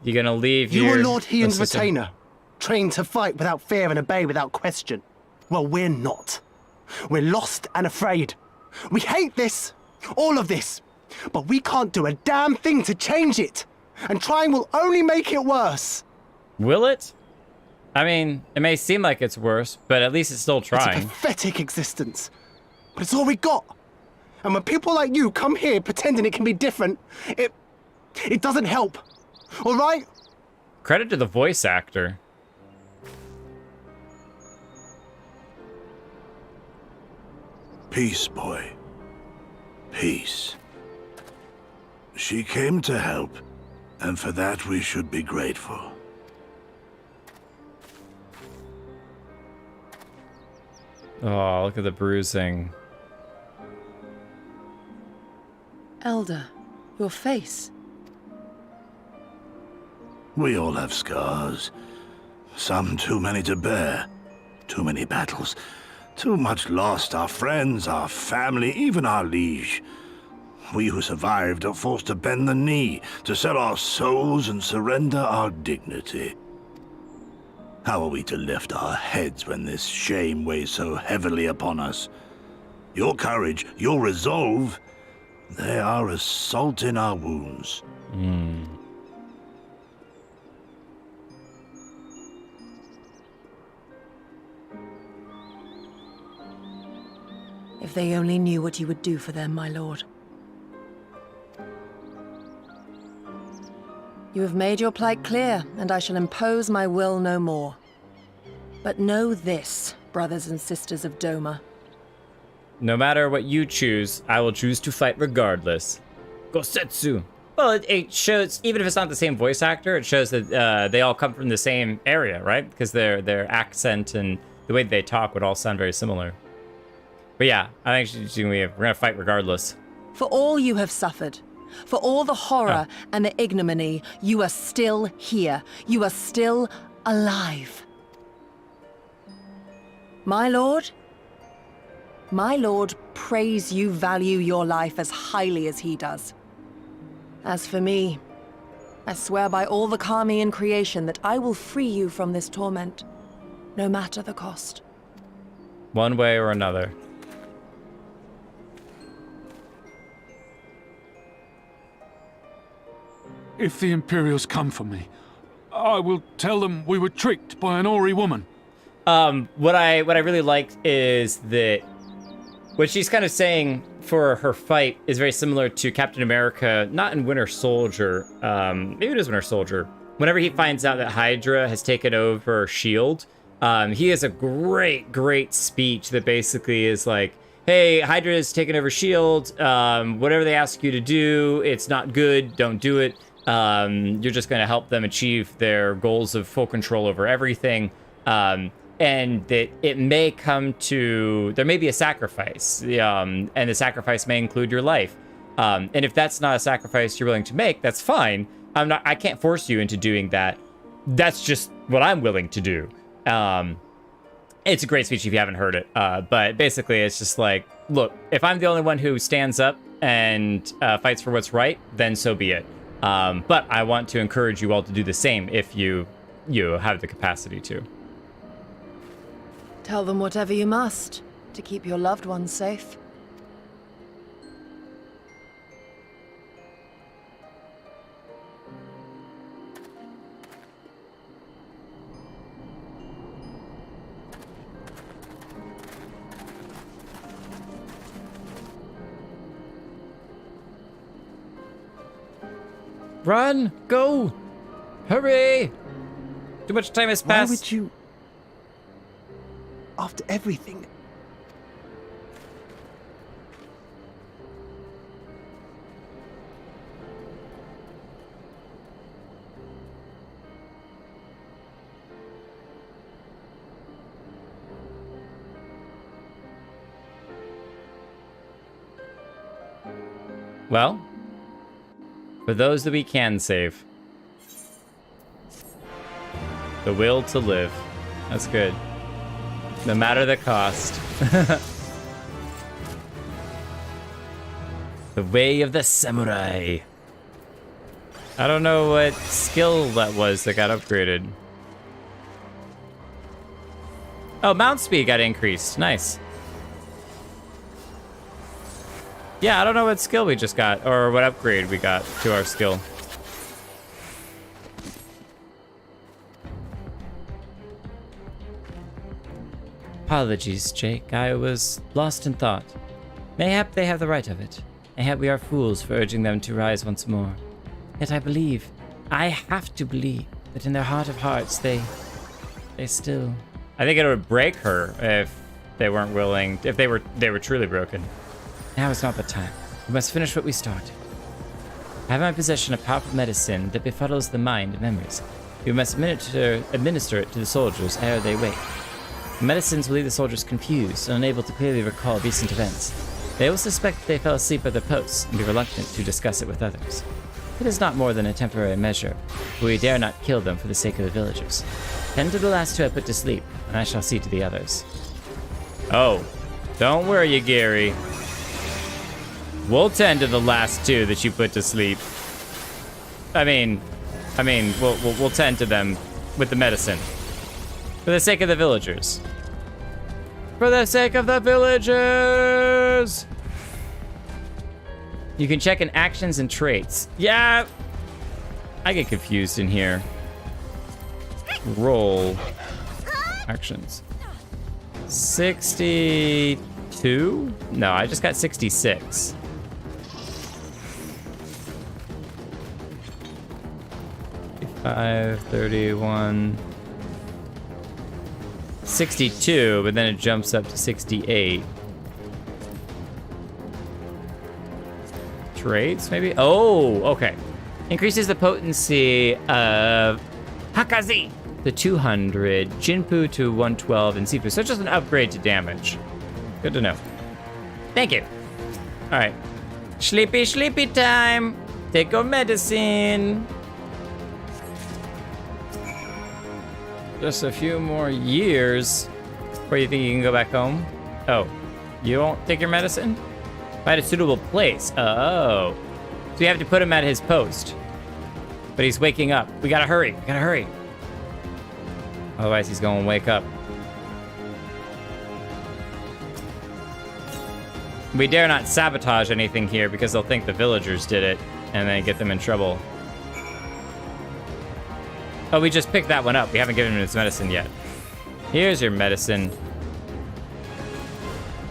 You gonna leave You your... were Lord Hien's retainer, trained to fight without fear and obey without question. Well, we're not. We're lost and afraid. We hate this, all of this, but we can't do a damn thing to change it. And trying will only make it worse. Will it? I mean, it may seem like it's worse, but at least it's still trying. It's a pathetic existence, but it's all we got. And when people like you come here pretending it can be different, it doesn't help. All right? Credit to the voice actor. Peace, boy. Peace. She came to help, and for that we should be grateful. Oh, look at the bruising. Elder, your face. We all have scars. Some too many to bear. Too many battles. Too much lost, our friends, our family, even our liege. We who survived are forced to bend the knee, to sell our souls and surrender our dignity. How are we to lift our heads when this shame weighs so heavily upon us? Your courage, your resolve, they are as salt in our wounds. If they only knew what you would do for them, my lord. You have made your plight clear, and I shall impose my will no more. But know this, brothers and sisters of Doma. No matter what you choose, I will choose to fight regardless. Gosetsu. Well, it shows, even if it's not the same voice actor, it shows that they all come from the same area, right? Because their accent and the way they talk would all sound very similar. But yeah, I think we're gonna fight regardless. For all you have suffered, for all the horror and the ignominy, you are still here. You are still alive. My lord, praise you value your life as highly as he does. As for me, I swear by all the Kami in creation that I will free you from this torment, no matter the cost. One way or another. If the Imperials come for me, I will tell them we were tricked by an Ori woman. What I really liked is that what she's kind of saying for her fight is very similar to Captain America, not in Winter Soldier, maybe it is Winter Soldier. Whenever he finds out that Hydra has taken over S.H.I.E.L.D., he has a great speech that basically is like, hey, Hydra has taken over S.H.I.E.L.D., whatever they ask you to do, it's not good, don't do it. You're just going to help them achieve their goals of full control over everything. And that it may come to, there may be a sacrifice, and the sacrifice may include your life. And if that's not a sacrifice you're willing to make, that's fine. I can't force you into doing that. That's just what I'm willing to do. It's a great speech if you haven't heard it. But basically it's just like, look, if I'm the only one who stands up and fights for what's right, then so be it. But I want to encourage you all to do the same if you have the capacity to. Tell them whatever you must to keep your loved ones safe. Run! Go! Hurry! Too much time has passed. Why would you... After everything... Well, for those that we can save. The will to live. That's good. No matter the cost. The way of the samurai. I don't know what skill that was that got upgraded. Oh, mount speed got increased. Nice. Yeah, I don't know what skill we just got, or what upgrade we got to our skill. Apologies, Jake. I was lost in thought. Mayhap they have the right of it. Mayhap we are fools for urging them to rise once more. Yet I have to believe, that in their heart of hearts, they still... I think it would break her if they weren't willing, if they were truly broken. Now is not the time. We must finish what we started. I have in my possession a powerful medicine that befuddles the mind and memories. We must administer it to the soldiers ere they wake. The medicines will leave the soldiers confused and unable to clearly recall recent events. They will suspect that they fell asleep at their posts and be reluctant to discuss it with others. It is not more than a temporary measure, but we dare not kill them for the sake of the villagers. Tend to the last two I put to sleep, and I shall see to the others. Oh, don't worry, Gary. We'll tend to the last two that you put to sleep. I mean, we'll tend to them with the medicine. For the sake of the villagers. For the sake of the villagers! You can check in actions and traits. Yeah! I get confused in here. Roll. Actions. 62? No, I just got 66. 31. 62, but then it jumps up to 68. Traits, maybe? Oh, okay. Increases the potency of Hakazi. to 200, Jinpu to 112, and Sifu. So it's just an upgrade to damage. Good to know. Thank you. All right. Sleepy time. Take your medicine. Just a few more years before you think you can go back home. Oh, you won't take your medicine? Find a suitable place. Oh. So you have to put him at his post. But he's waking up. We gotta hurry. Otherwise he's gonna wake up. We dare not sabotage anything here because they'll think the villagers did it and then get them in trouble. Oh, we just picked that one up. We haven't given him his medicine yet. Here's your medicine.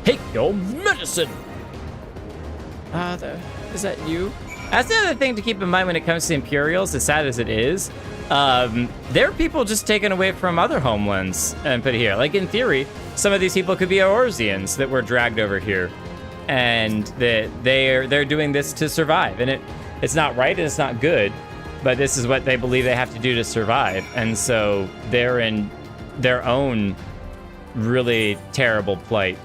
Take your medicine! Is that you? That's the other thing to keep in mind when it comes to Imperials, as sad as it is. There are people just taken away from other homelands and put here. Like, in theory, some of these people could be Eorzeans that were dragged over here. And they're doing this to survive. And it's not right and it's not good, but this is what they believe they have to do to survive. And so they're in their own really terrible plight.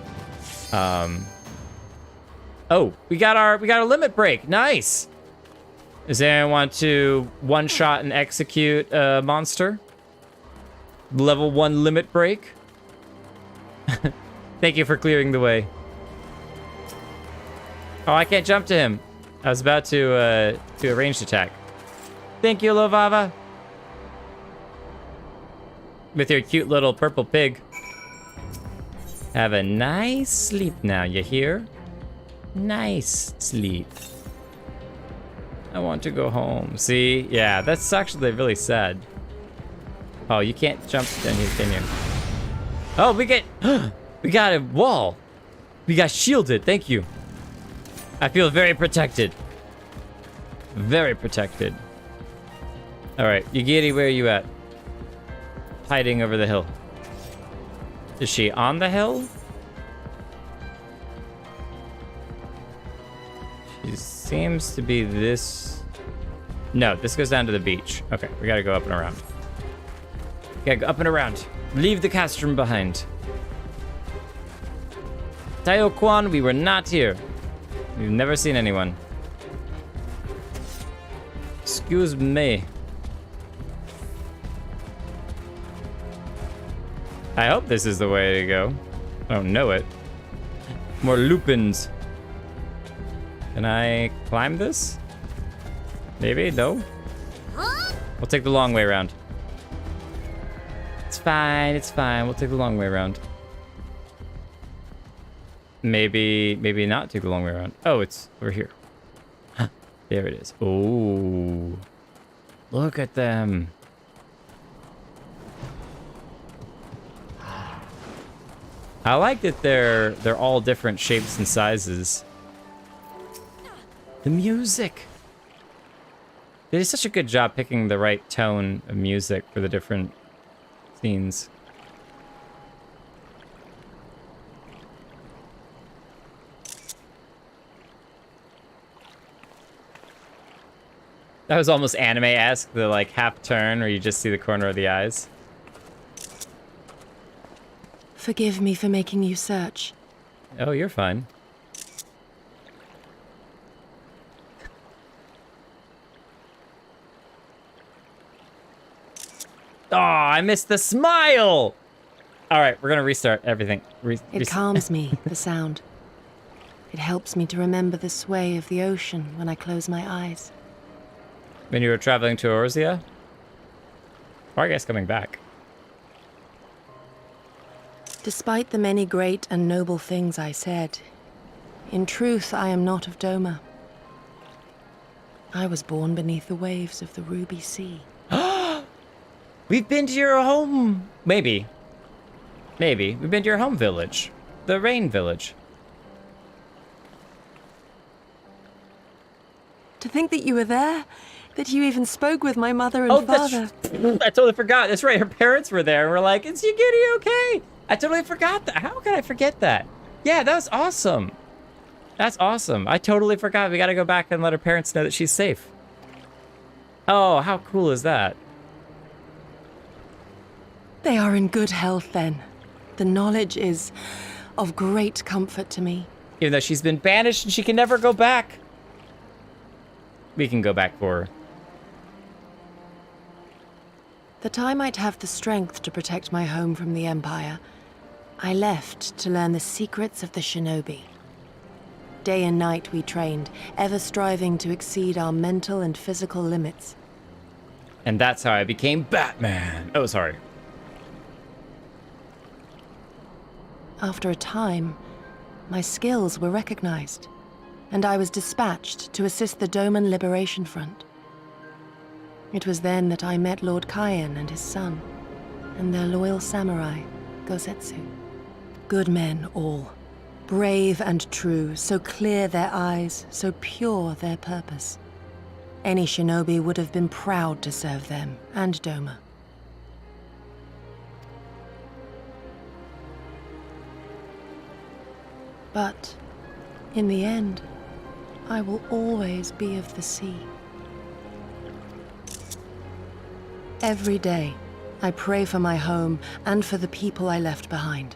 Oh, we got a limit break. Nice. Does anyone want to one-shot and execute a monster? Level 1 limit break? Thank you for clearing the way. Oh, I can't jump to him. I was about to a ranged attack. Thank you, Lovava. With your cute little purple pig. Have a nice sleep now, you hear? Nice sleep. I want to go home. See? Yeah, that's actually really sad. Oh, you can't jump down here, can you? Oh, we got a wall. We got shielded. Thank you. I feel very protected. Very protected. All right, Yugiri, where are you at? Hiding over the hill. Is she on the hill? She seems to be this... No, this goes down to the beach. Okay, we gotta go up and around. Gotta go up and around. Leave the castrum behind. Tayo Kwan, we were not here. We've never seen anyone. Excuse me. I hope this is the way to go. I don't know it. More lupins. Can I climb this? Maybe? No? We'll take the long way around. It's fine, it's fine. We'll take the long way around. Maybe not take the long way around. Oh, it's over here. There it is. Oh, look at them. I like that they're all different shapes and sizes. The music. They did such a good job picking the right tone of music for the different scenes. That was almost anime-esque, the like half turn where you just see the corner of the eyes. Forgive me for making you search. Oh, you're fine. Oh, I missed the smile! All right, we're gonna restart everything. It calms me, the sound. It helps me to remember the sway of the ocean when I close my eyes. When you were traveling to Eorzea? Or I guess coming back. Despite the many great and noble things I said, in truth I am not of Doma. I was born beneath the waves of the Ruby Sea. We've been to your home. Maybe. We've been to your home village. The Rain Village. To think that you were there, that you even spoke with my mother and father. I totally forgot. That's right. Her parents were there. And we're like, is Yugiri okay? I totally forgot that. How could I forget that? Yeah, that was awesome. That's awesome. I totally forgot. We got to go back and let her parents know that she's safe. Oh, how cool is that? They are in good health, then. The knowledge is of great comfort to me. Even though she's been banished and she can never go back. We can go back for her. That I might have the strength to protect my home from the Empire, I left to learn the secrets of the shinobi. Day and night we trained, ever striving to exceed our mental and physical limits. And that's how I became Batman. Oh, sorry. After a time, my skills were recognized, and I was dispatched to assist the Doman Liberation Front. It was then that I met Lord Cayenne and his son, and their loyal samurai, Gosetsu. Good men all. Brave and true, so clear their eyes, so pure their purpose. Any shinobi would have been proud to serve them and Doma. But, in the end, I will always be of the sea. Every day, I pray for my home and for the people I left behind,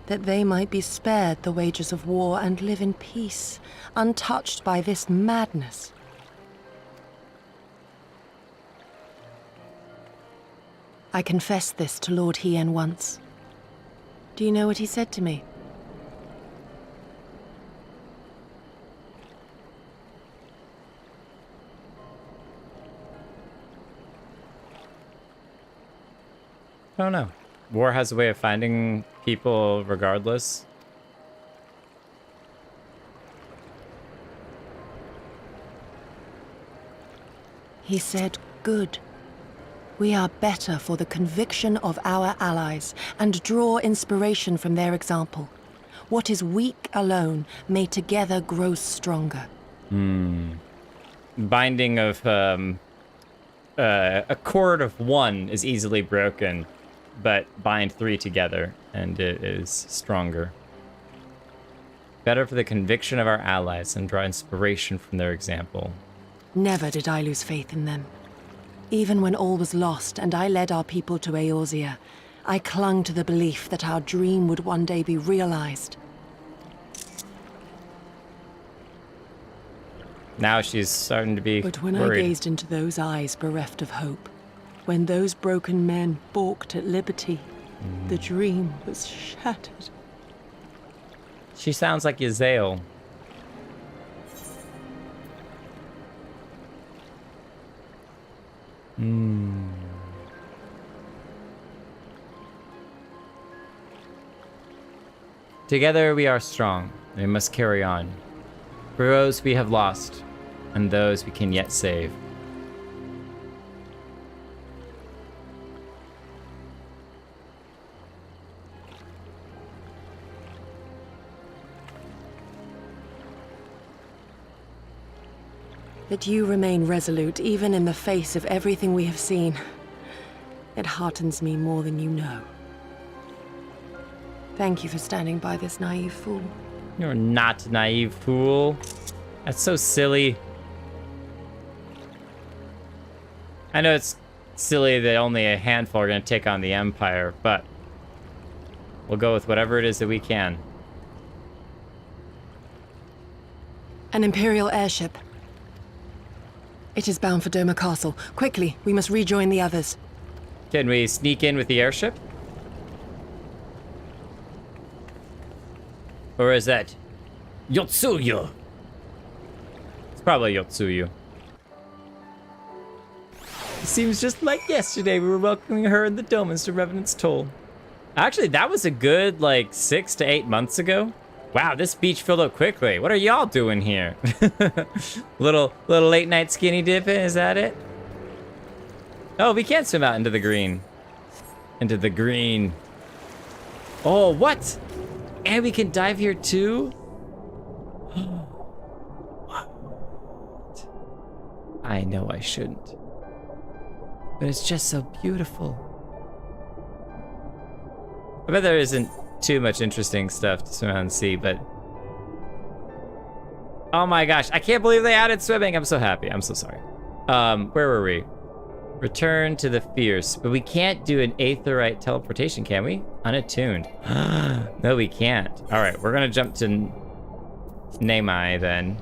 that they might be spared the wages of war and live in peace, untouched by this madness. I confessed this to Lord Hien once. Do you know what he said to me? I don't know. War has a way of finding people regardless. He said, "Good. We are better for the conviction of our allies and draw inspiration from their example. What is weak alone may together grow stronger." Binding of a cord of one is easily broken, but bind three together and it is stronger. Better for the conviction of our allies and draw inspiration from their example. Never did I lose faith in them. Even when all was lost and I led our people to Eorzea, I clung to the belief that our dream would one day be realized. Now she's starting to be But when worried. I gazed into those eyes bereft of hope, when those broken men balked at liberty, the dream was shattered. She sounds like Yazael. Together we are strong. We must carry on. For those we have lost, and those we can yet save. That you remain resolute even in the face of everything we have seen. It heartens me more than you know. Thank you for standing by this naive fool. You're not a naive fool. That's so silly. I know it's silly that only a handful are going to take on the Empire, but we'll go with whatever it is that we can. An Imperial airship. It is bound for Doma Castle. Quickly, we must rejoin the others. Can we sneak in with the airship? Or is that Yotsuyu? It's probably Yotsuyu. It seems just like yesterday we were welcoming her and the Domans to Revenant's Toll. Actually, that was a good, like, 6 to 8 months ago. Wow, this beach filled up quickly. What are y'all doing here? little late night skinny dipping, is that it? Oh, we can't swim out into the green. Into the green. Oh, what? And we can dive here too? What? I know I shouldn't. But it's just so beautiful. I bet there isn't too much interesting stuff to swim out and see, but... Oh my gosh, I can't believe they added swimming. I'm so happy. I'm so sorry. Where were we? Return to the fierce. But we can't do an aetherite teleportation, can we? Unattuned. No, we can't. All right, we're gonna jump to Namai then.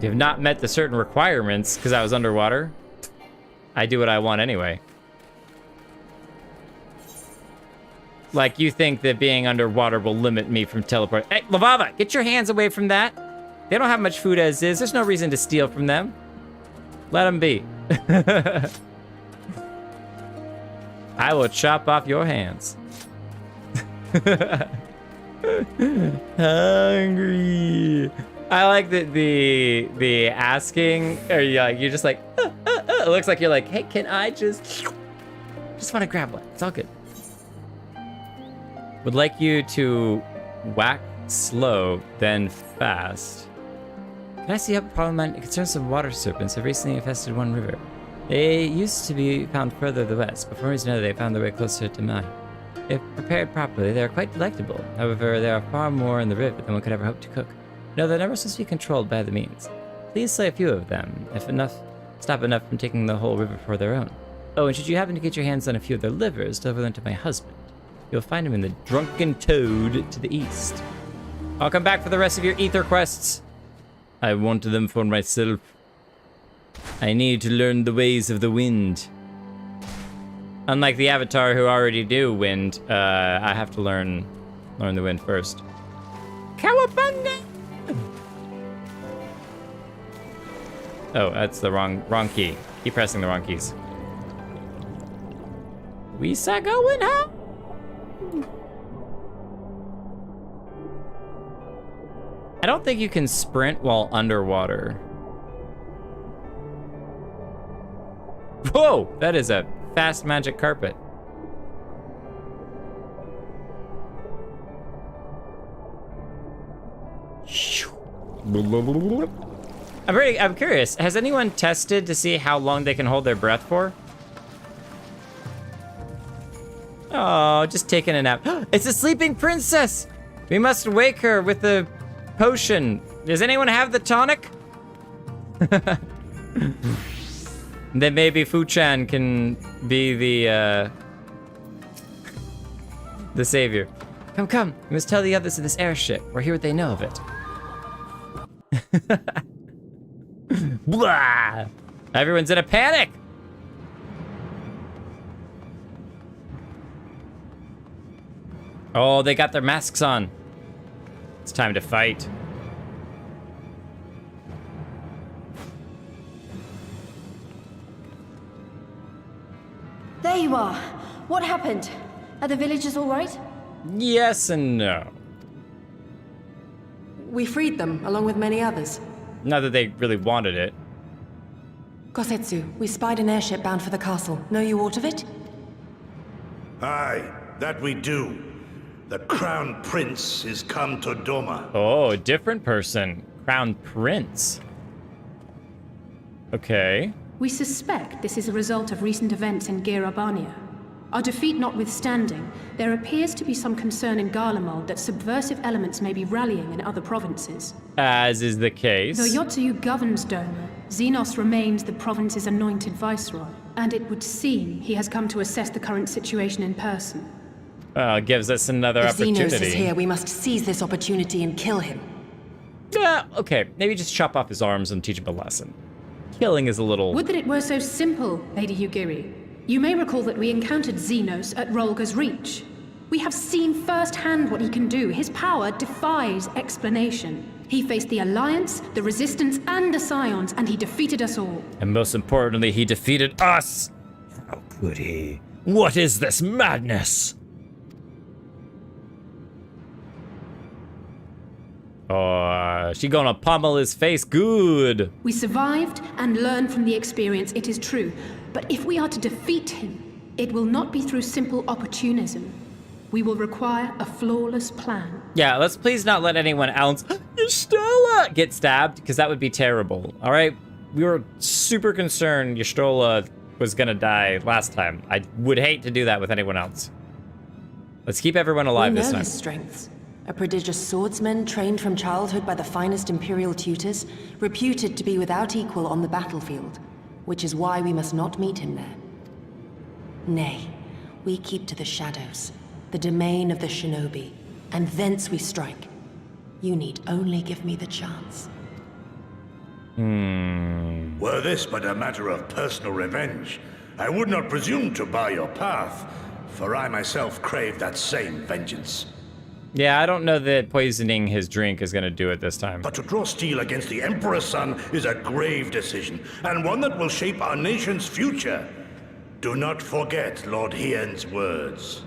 You have not met the certain requirements because I was underwater. I do what I want anyway. Like, you think that being underwater will limit me from teleport. Hey, Lavava, get your hands away from that. They don't have much food as is. There's no reason to steal from them. Let them be. I will chop off your hands. Hungry. I like the asking, or you're just like, it looks like you're like, hey, can I just want to grab one. It's all good. Would like you to whack slow, then fast. Can I see up a problem? It concerns some water serpents have recently infested one river. They used to be found further to the west, but for reason or another, they found their way closer to mine. If prepared properly, they are quite delectable. However, there are far more in the river than one could ever hope to cook. No, they're never supposed to be controlled by the means. Please slay a few of them, if enough, stop enough from taking the whole river for their own. Oh, and should you happen to get your hands on a few of their livers, deliver them to my husband. You'll find him in the Drunken Toad to the east. I'll come back for the rest of your ether quests. I want them for myself. I need to learn the ways of the wind. Unlike the Avatar who already do wind, I have to learn the wind first. Cowabunga! Oh, that's the wrong key. Keep pressing the wrong keys. We saw going home. I don't think you can sprint while underwater. Whoa, that is a fast magic carpet. I'm curious, has anyone tested to see how long they can hold their breath for? Oh, just taking a nap. It's a sleeping princess! We must wake her with the potion. Does anyone have the tonic? Then maybe Fu-chan can be the savior. Come. We must tell the others of this airship, or hear what they know of it. Blah! Everyone's in a panic! Oh, they got their masks on. It's time to fight. There you are. What happened? Are the villagers all right? Yes and no. We freed them, along with many others. Not that they really wanted it. Gosetsu, we spied an airship bound for the castle. Know you aught of it? Aye, that we do. The Crown Prince is come to Doma. Oh, a different person. Crown Prince. Okay. We suspect this is a result of recent events in Girabania. Our defeat notwithstanding, there appears to be some concern in Garlemald that subversive elements may be rallying in other provinces. As is the case. Though Yotsuyu governs Doma, Xenos remains the province's anointed viceroy, and it would seem he has come to assess the current situation in person. Gives us another if opportunity. Xenos is here, we must seize this opportunity and kill him. Yeah, okay. Maybe just chop off his arms and teach him a lesson. Killing is a little... Would that it were so simple, Lady Yugiri. You may recall that we encountered Xenos at Rolga's Reach. We have seen firsthand what he can do. His power defies explanation. He faced the Alliance, the Resistance, and the Scions, and he defeated us all. And most importantly, he defeated us! How could he? What is this madness? Oh, she gonna pummel his face good. We survived and learned from the experience, it is true. But if we are to defeat him, it will not be through simple opportunism. We will require a flawless plan. Yeah, let's please not let anyone else Y'shtola get stabbed, because that would be terrible. All right, we were super concerned Y'shtola was gonna die last time. I would hate to do that with anyone else. Let's keep everyone alive this time. We know his strengths. A prodigious swordsman trained from childhood by the finest Imperial tutors, reputed to be without equal on the battlefield, which is why we must not meet him there. Nay, we keep to the shadows, the domain of the shinobi, and thence we strike. You need only give me the chance. Were this but a matter of personal revenge, I would not presume to bar your path, for I myself crave that same vengeance. Yeah, I don't know that poisoning his drink is going to do it this time. But to draw steel against the Emperor's son is a grave decision, and one that will shape our nation's future. Do not forget Lord Hien's words.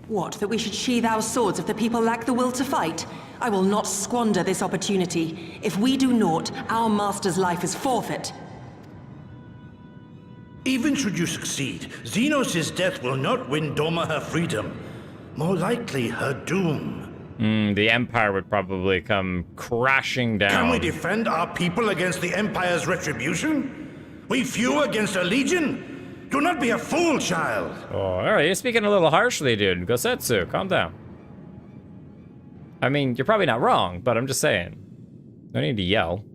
What, that we should sheathe our swords if the people lack the will to fight? I will not squander this opportunity. If we do naught, our master's life is forfeit. Even should you succeed, Xenos' death will not win Doma her freedom. More likely, her doom. The Empire would probably come crashing down. Can we defend our people against the Empire's retribution? We few against a legion? Do not be a fool, child. Oh, all right, you're speaking a little harshly, dude. Gosetsu, calm down. I mean, you're probably not wrong, but I'm just saying. No need to yell.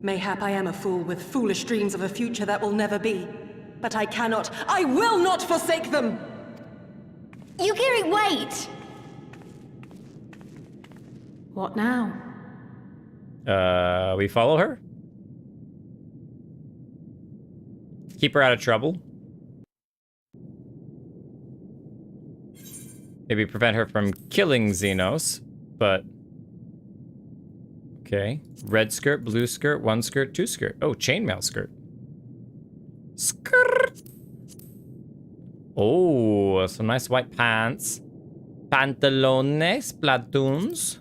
Mayhap I am a fool with foolish dreams of a future that will never be. But I cannot, I will not forsake them! Yugiri, wait! What now? We follow her? Keep her out of trouble? Maybe prevent her from killing Xenos, but... Okay. Red skirt, blue skirt, one skirt, two skirt. Oh, chainmail skirt. Skirt! Oh, some nice white pants. Pantalones, platoons.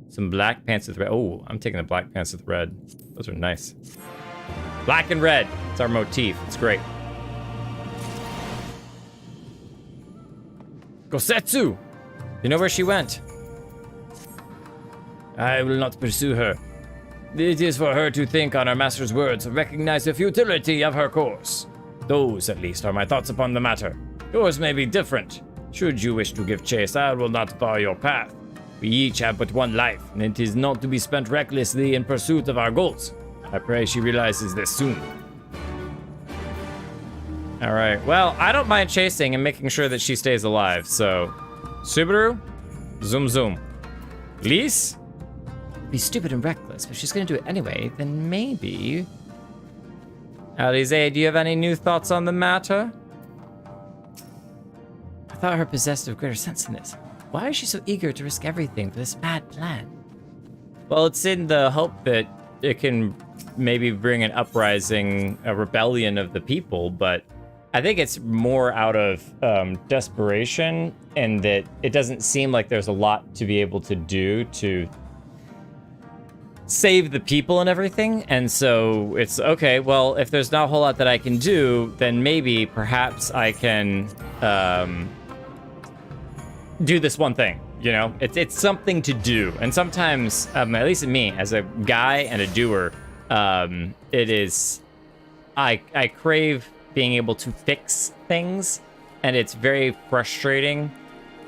Some black pants with red. Oh, I'm taking the black pants with red. Those are nice. Black and red. It's our motif. It's great. Gosetsu! You know where she went? I will not pursue her. It is for her to think on her master's words and recognize the futility of her course. Those, at least, are my thoughts upon the matter. Yours may be different. Should you wish to give chase, I will not bar your path. We each have but one life, and it is not to be spent recklessly in pursuit of our goals. I pray she realizes this soon. All right, well, I don't mind chasing and making sure that she stays alive, so... Subaru, zoom zoom. Lise? Be stupid and reckless, but she's gonna do it anyway, then maybe... Alize, do you have any new thoughts on the matter? I thought her possessed of greater sense than this. Why is she so eager to risk everything for this mad plan? Well, it's in the hope that it can maybe bring an uprising, a rebellion of the people, but I think it's more out of desperation, and that it doesn't seem like there's a lot to be able to do to save the people and everything. And so it's okay, well, if there's not a whole lot that I can do, then maybe perhaps I can do this one thing, you know? It's something to do. And sometimes, at least in me, as a guy and a doer, it is, I crave being able to fix things, and it's very frustrating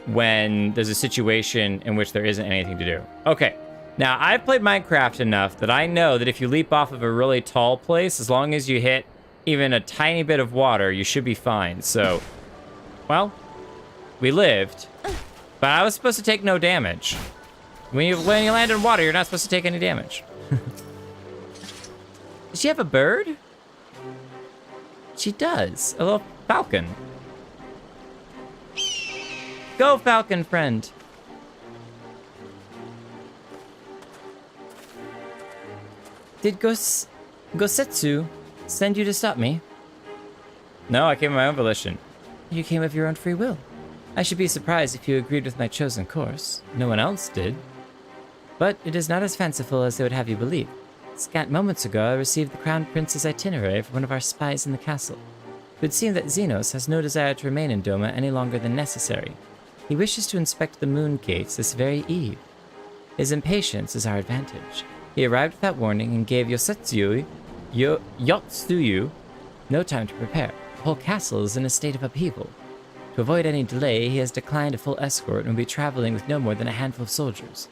when there's a situation in which there isn't anything to do. Okay. Now, I've played Minecraft enough that I know that if you leap off of a really tall place, as long as you hit even a tiny bit of water, you should be fine. So, well, we lived, but I was supposed to take no damage. When you land in water, you're not supposed to take any damage. Does she have a bird? She does. A little falcon. Go, falcon friend. Did Gosetsu send you to stop me? No, I came of my own volition. You came of your own free will. I should be surprised if you agreed with my chosen course. No one else did. But it is not as fanciful as they would have you believe. Scant moments ago, I received the Crown Prince's itinerary from one of our spies in the castle. It would seem that Xenos has no desire to remain in Doma any longer than necessary. He wishes to inspect the moon gates this very eve. His impatience is our advantage. He arrived without warning and gave Yotsuyu no time to prepare. The whole castle is in a state of upheaval. To avoid any delay, he has declined a full escort and will be traveling with no more than a handful of soldiers.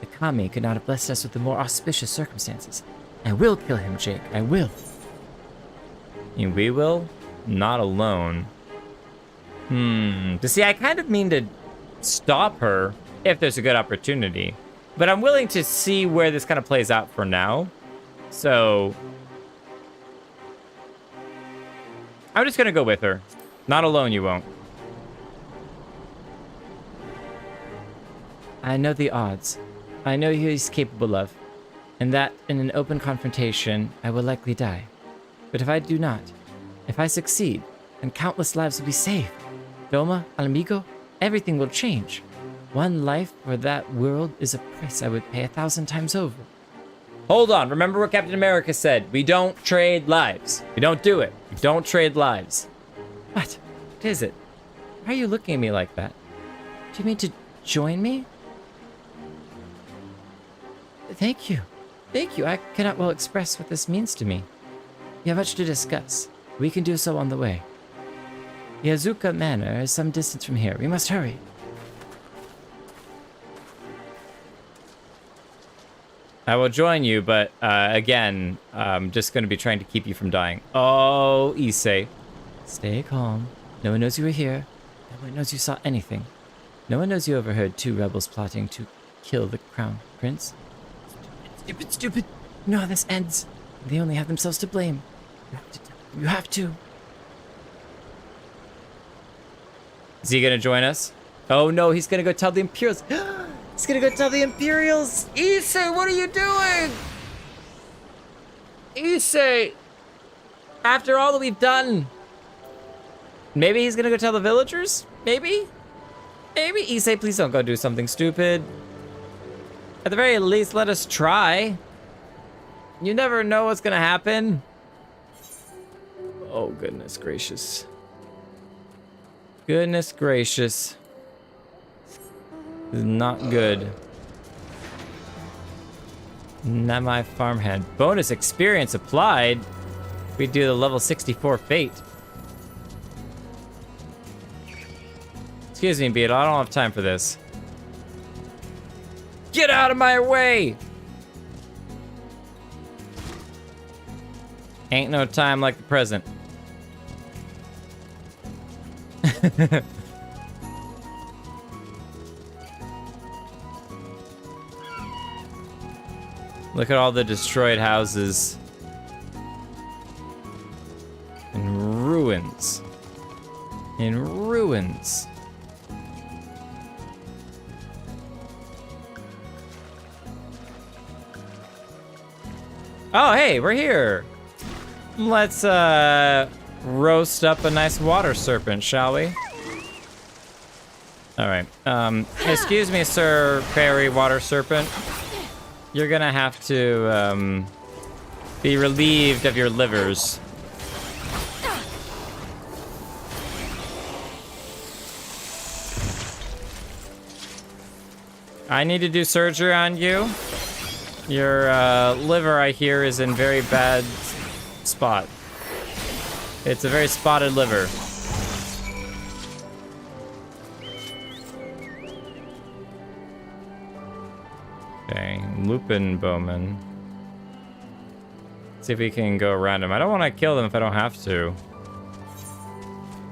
The Kami could not have blessed us with the more auspicious circumstances. I will kill him, Jake. I will. We will? Not alone. To see, I kind of mean to stop her if there's a good opportunity. But I'm willing to see where this kind of plays out for now. So I'm just going to go with her. Not alone, you won't. I know the odds. I know who he's capable of. And that in an open confrontation, I will likely die. But if I do not, if I succeed, then countless lives will be saved. Doma, Alamigo, everything will change. One life for that world is a price I would pay 1,000 times over. Hold on. Remember what Captain America said. We don't trade lives. We don't do it. We don't trade lives. What? What is it? Why are you looking at me like that? Do you mean to join me? Thank you. Thank you. I cannot well express what this means to me. We have much to discuss. We can do so on the way. Yazuka Manor is some distance from here. We must hurry. I will join you, but again, I'm just going to be trying to keep you from dying. Oh, Issei. Stay calm. No one knows you were here. No one knows you saw anything. No one knows you overheard 2 rebels plotting to kill the Crown Prince. Stupid, stupid. You know how this ends. They only have themselves to blame. You have to. Is he going to join us? Oh no, he's going to go tell the Imperials. He's going to go tell the Imperials. Issei, what are you doing? Issei. After all that we've done. Maybe he's going to go tell the villagers? Maybe? Maybe? Issei, please don't go do something stupid. At the very least, let us try. You never know what's going to happen. Oh, goodness gracious. Goodness gracious. This is not good. Not my farmhand. Bonus experience applied. We do the level 64 fate. Excuse me, Beetle. I don't have time for this. Get out of my way! Ain't no time like the present. Look at all the destroyed houses. In ruins. In ruins. Oh, hey, we're here. Let's roast up a nice water serpent, shall we? All right. Excuse me, Sir Fairy Water Serpent. You're gonna have to be relieved of your livers. I need to do surgery on you. Your liver, I hear, is in very bad spot. It's a very spotted liver. Okay, Lupin Bowman. See if we can go around him. I don't want to kill them if I don't have to.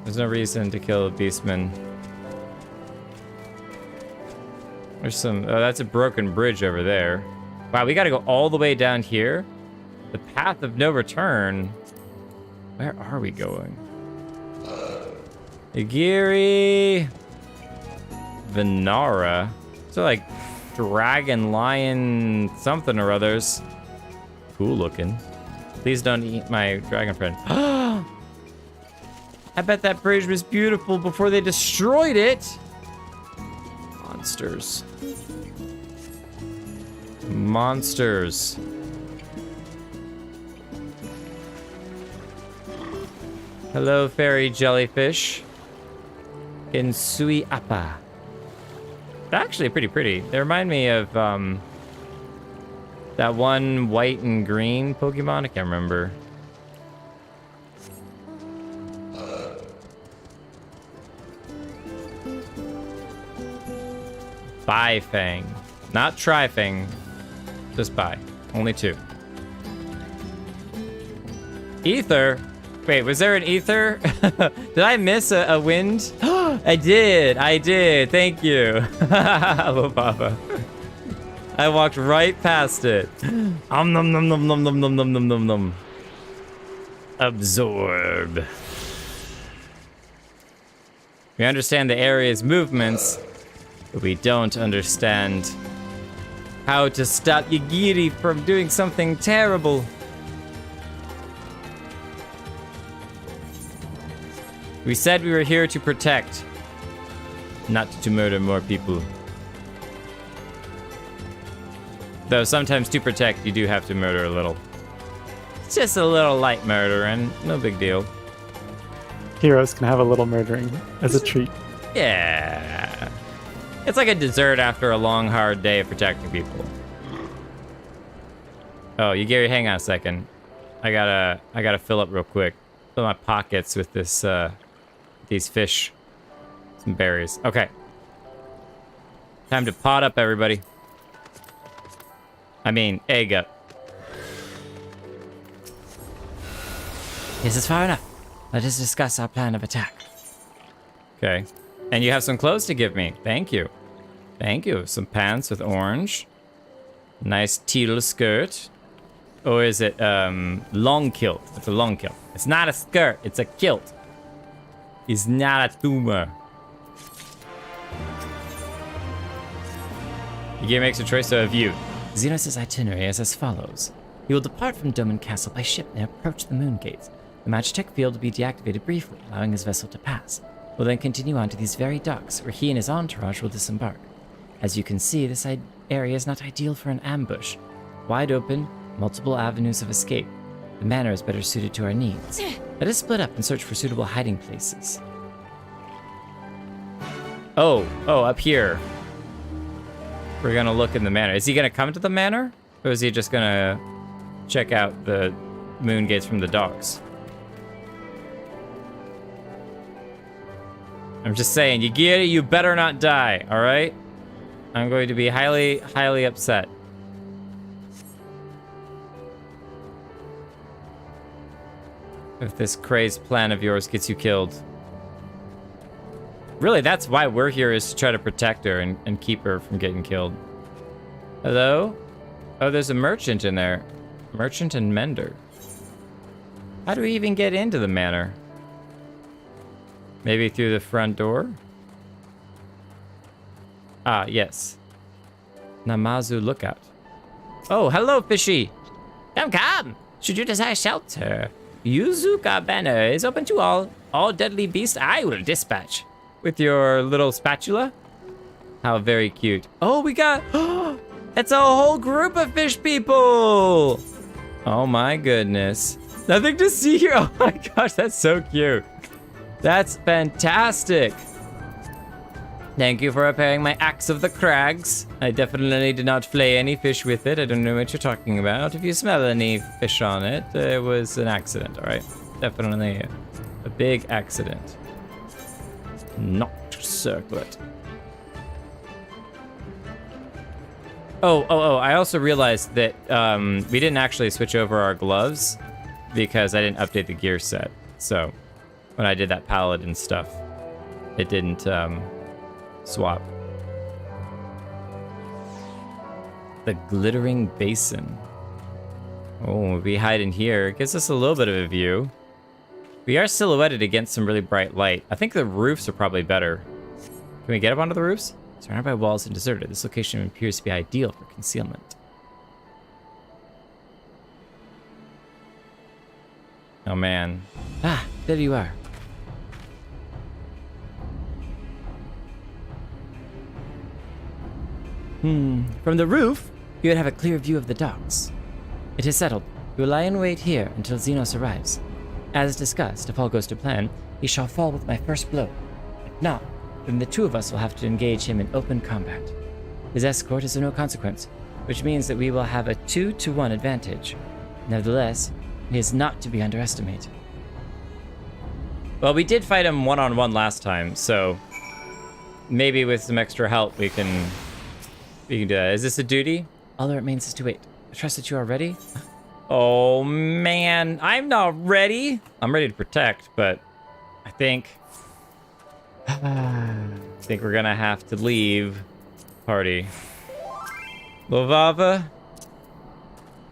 There's no reason to kill a beastman. There's some... Oh, that's a broken bridge over there. Wow, we gotta go all the way down here? The path of no return. Where are we going? Igiri... Venara. So like dragon, lion, something or others. Cool looking. Please don't eat my dragon friend. I bet that bridge was beautiful before they destroyed it. Monsters. Monsters. Hello, fairy jellyfish. Insui Appa. They're actually pretty pretty. They remind me of that one white and green Pokemon. I can't remember. Bifang. Not Trifang. Just Bi. Only 2. Ether? Wait, was there an ether? Did I miss a wind? I did. Thank you. Hello, Papa. I walked right past it. Nom nom nom nom nom nom nom nom nom nom nom. Absorb. We understand the area's movements, but we don't understand how to stop Yagiri from doing something terrible. We said we were here to protect, not to murder more people. Though sometimes to protect, you do have to murder a little. It's just a little light murder, and no big deal. Heroes can have a little murdering as a treat. Yeah. It's like a dessert after a long, hard day of protecting people. Oh, Gary, hang on a second. I gotta fill up real quick. Fill my pockets with this, these fish. Some berries. Okay. Time to pot up, everybody. I mean, egg up. This is far enough. Let us discuss our plan of attack. Okay. And you have some clothes to give me. Thank you. Thank you. Some pants with orange. Nice teal skirt. Or is it long kilt? It's a long kilt. It's not a skirt. It's a kilt. It's not a tumor. Yagiri makes a choice of you. Xenos' itinerary is as follows. He will depart from Doman Castle by ship and approach the moon gates. The Magitech field will be deactivated briefly, allowing his vessel to pass. We'll then continue on to these very docks, where he and his entourage will disembark. As you can see, this area is not ideal for an ambush. Wide open, multiple avenues of escape. The manor is better suited to our needs. Let us split up and search for suitable hiding places. Oh, up here. We're gonna look in the manor. Is he gonna come to the manor? Or is he just gonna check out the moon gates from the docks? I'm just saying, Yagiri, you better not die, alright? I'm going to be highly, highly upset. If this crazed plan of yours gets you killed. Really, that's why we're here, is to try to protect her and keep her from getting killed. Hello? Oh, there's a merchant in there. Merchant and mender. How do we even get into the manor? Maybe through the front door? Ah, yes. Namazu Lookout. Oh, hello, fishy. Come. Should you desire shelter, Yuzuka Banner is open to all deadly beasts I will dispatch. With your little spatula? How very cute. Oh, we got... That's a whole group of fish people! Oh my goodness. Nothing to see here. Oh my gosh, that's so cute. That's fantastic. Thank you for repairing my axe of the crags. I definitely did not flay any fish with it. I don't know what you're talking about. If you smell any fish on it, it was an accident, all right? Definitely a big accident. Not circlet. Oh, I also realized that we didn't actually switch over our gloves because I didn't update the gear set. So when I did that paladin stuff, it didn't swap. The glittering basin. Oh, we hide in here. It gives us a little bit of a view. We are silhouetted against some really bright light. I think the roofs are probably better. Can we get up onto the roofs? Surrounded by walls and deserted, this location appears to be ideal for concealment. Oh man. Ah, there you are. From the roof, you would have a clear view of the docks. It is settled. We will lie in wait here until Xenos arrives. As discussed, if all goes to plan, he shall fall with my first blow. If not, then the two of us will have to engage him in open combat. His escort is of no consequence, which means that we will have a 2-to-1 advantage. Nevertheless, he is not to be underestimated. Well, we did fight him one-on-one last time, so maybe with some extra help we can You can do that. Is this a duty? All that remains is to wait. I trust that you are ready. Oh, man. I'm not ready. I'm ready to protect, but I think we're gonna have to leave party. Lovava,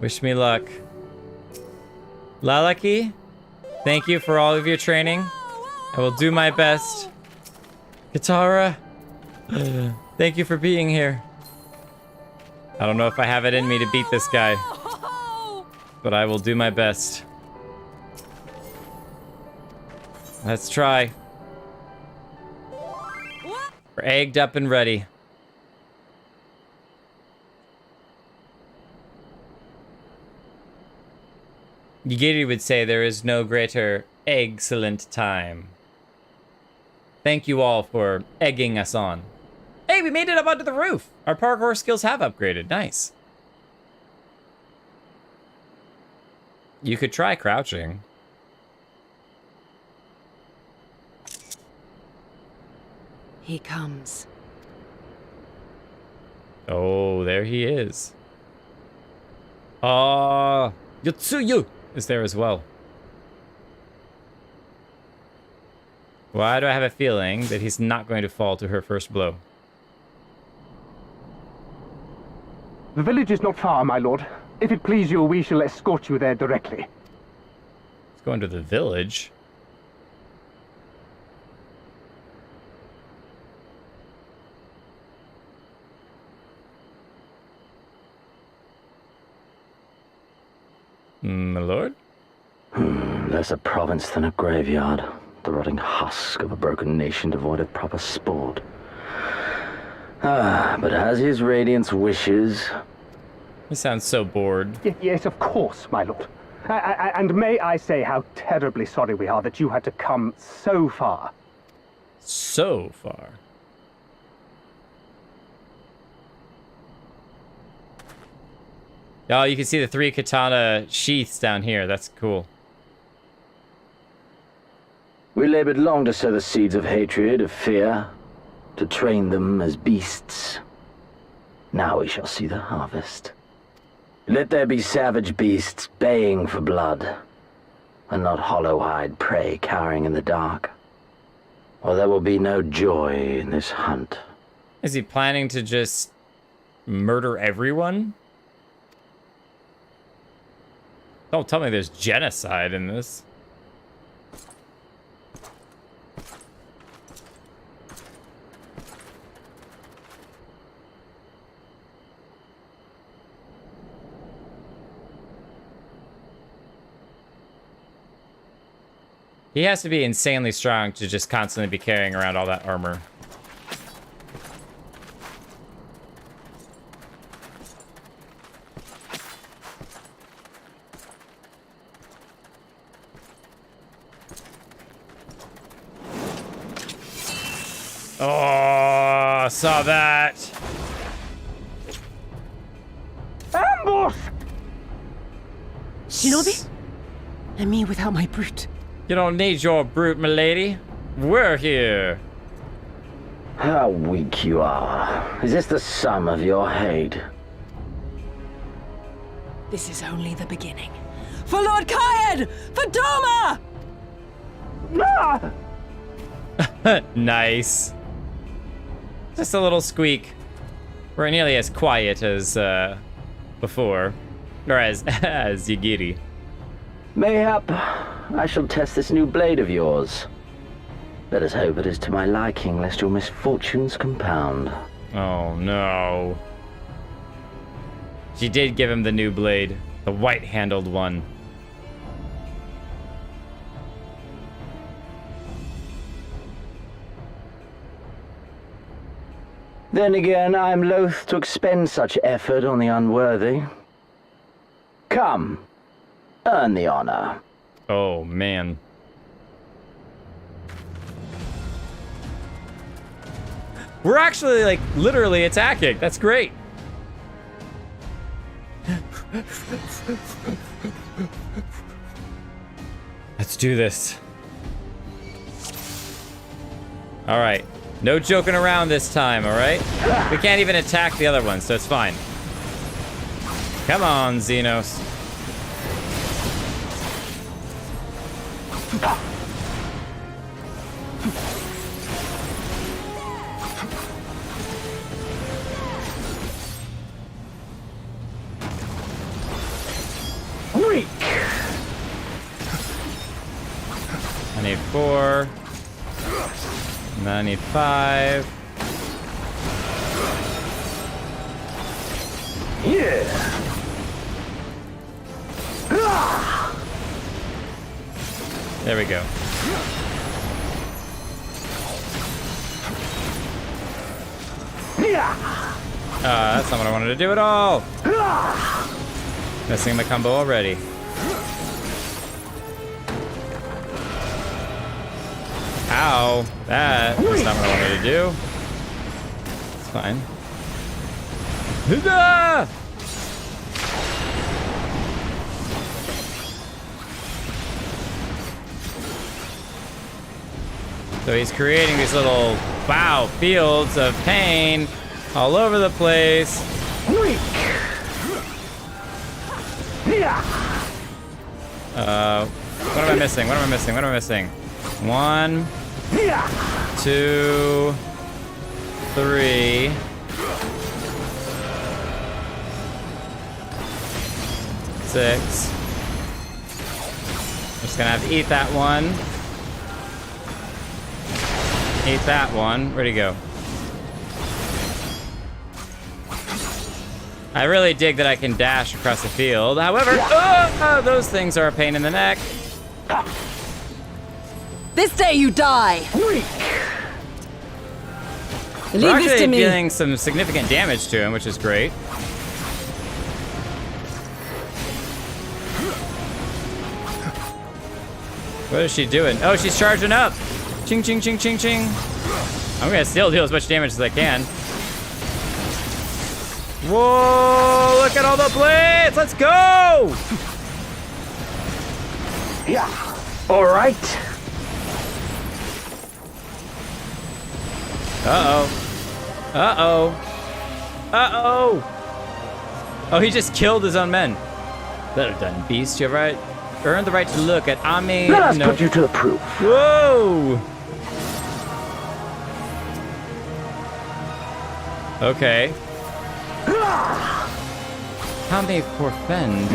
wish me luck. Lalaki, thank you for all of your training. I will do my best. Katara, thank you for being here. I don't know if I have it in me to beat this guy, but I will do my best. Let's try. We're egged up and ready. Yigiri would say there is no greater excellent time. Thank you all for egging us on. Hey, we made it up onto the roof. Our parkour skills have upgraded. Nice. You could try crouching. He comes. Oh, there he is. Yotsuyu is there as well. Why do I have a feeling that he's not going to fall to her first blow? The village is not far, my lord. If it please you, we shall escort you there directly. Let's go into the village. My lord? Less a province than a graveyard. The rotting husk of a broken nation devoid of proper sport. But as his radiance wishes... He sounds so bored. Yes, of course, my lord. And may I say how terribly sorry we are that you had to come so far. So far? Oh, you can see the 3 katana sheaths down here. That's cool. We labored long to sow the seeds of hatred, of fear, to train them as beasts. Now we shall see the harvest. Let there be savage beasts baying for blood, and not hollow-eyed prey cowering in the dark. Or there will be no joy in this hunt. Is he planning to just murder everyone? Don't tell me there's genocide in this. He has to be insanely strong to just constantly be carrying around all that armor. Oh, saw that. Ambush! Shinobi? And me without my brute. You don't need your brute, milady. We're here. How weak you are. Is this the sum of your hate? This is only the beginning. For Lord Kyan! For Doma! Nice. Just a little squeak. We're nearly as quiet as before, or as Yigiri. Mayhap I shall test this new blade of yours. Let us hope it is to my liking, lest your misfortunes compound. Oh no. She did give him the new blade, the white-handled one. Then again, I am loath to expend such effort on the unworthy. Come, earn the honor. Oh, man. We're actually, like, literally attacking. That's great. Let's do this. All right. No joking around this time, all right? We can't even attack the other one, so it's fine. Come on, Xenos. Weak. I need 4. And then I need 5. Yeah. There we go. That's not what I wanted to do at all. Missing the combo already. Ow. That was not what I wanted to do. It's fine. Huda! So he's creating these little, wow, fields of pain all over the place. What am I missing? What am I missing? What am I missing? 1, 2, 3. 6. I'm just gonna have to eat that one. Eat that one. Where'd he go? I really dig that I can dash across the field. However, those things are a pain in the neck. This day you die! We're Leave this to actually me. dealing some significant damage to him, which is great. What is she doing? Oh, she's charging up. Ching, ching, ching, ching, ching. I'm gonna still deal as much damage as I can. Whoa, look at all the blades. Let's go. Yeah. All right. Uh-oh. Uh-oh. Uh-oh. Oh, he just killed his own men. Well done, beast. You right. Earned the right to look at Ami. Let us put you to the proof. Whoa. Okay. Ami forfend.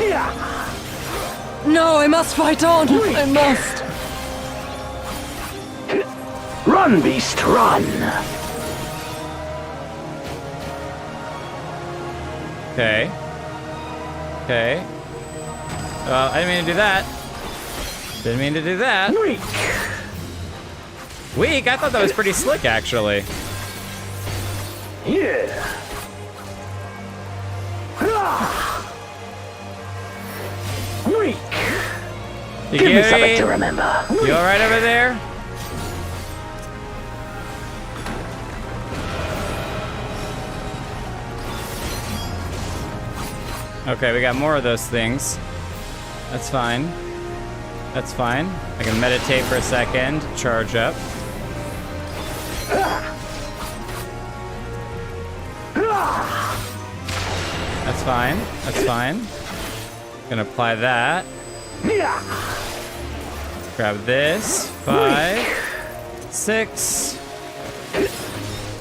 No, I must fight on. I must. Run, beast, run. Okay. Okay. I didn't mean to do that. Didn't mean to do that. Weak. Weak? I thought that was pretty slick, actually. Yeah. Weak. Give me something to remember. You all right over there? Okay, we got more of those things. That's fine. That's fine. I can meditate for a second, charge up. That's fine. That's fine. Gonna apply that. Grab this. 5, 6,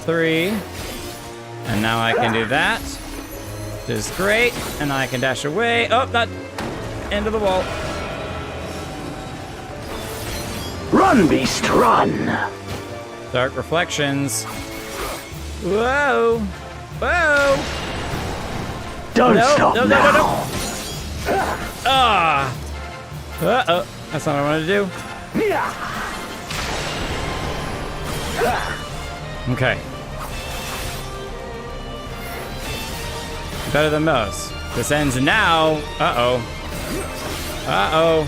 3. And now I can do that. Which is great. And I can dash away. Oh, not into the wall. Run, beast, run. Dark reflections. Whoa. Whoa. Don't stop now. No. Ah. Uh-oh. That's not what I wanted to do. Okay. Better than most. This ends now. Uh-oh. Uh-oh.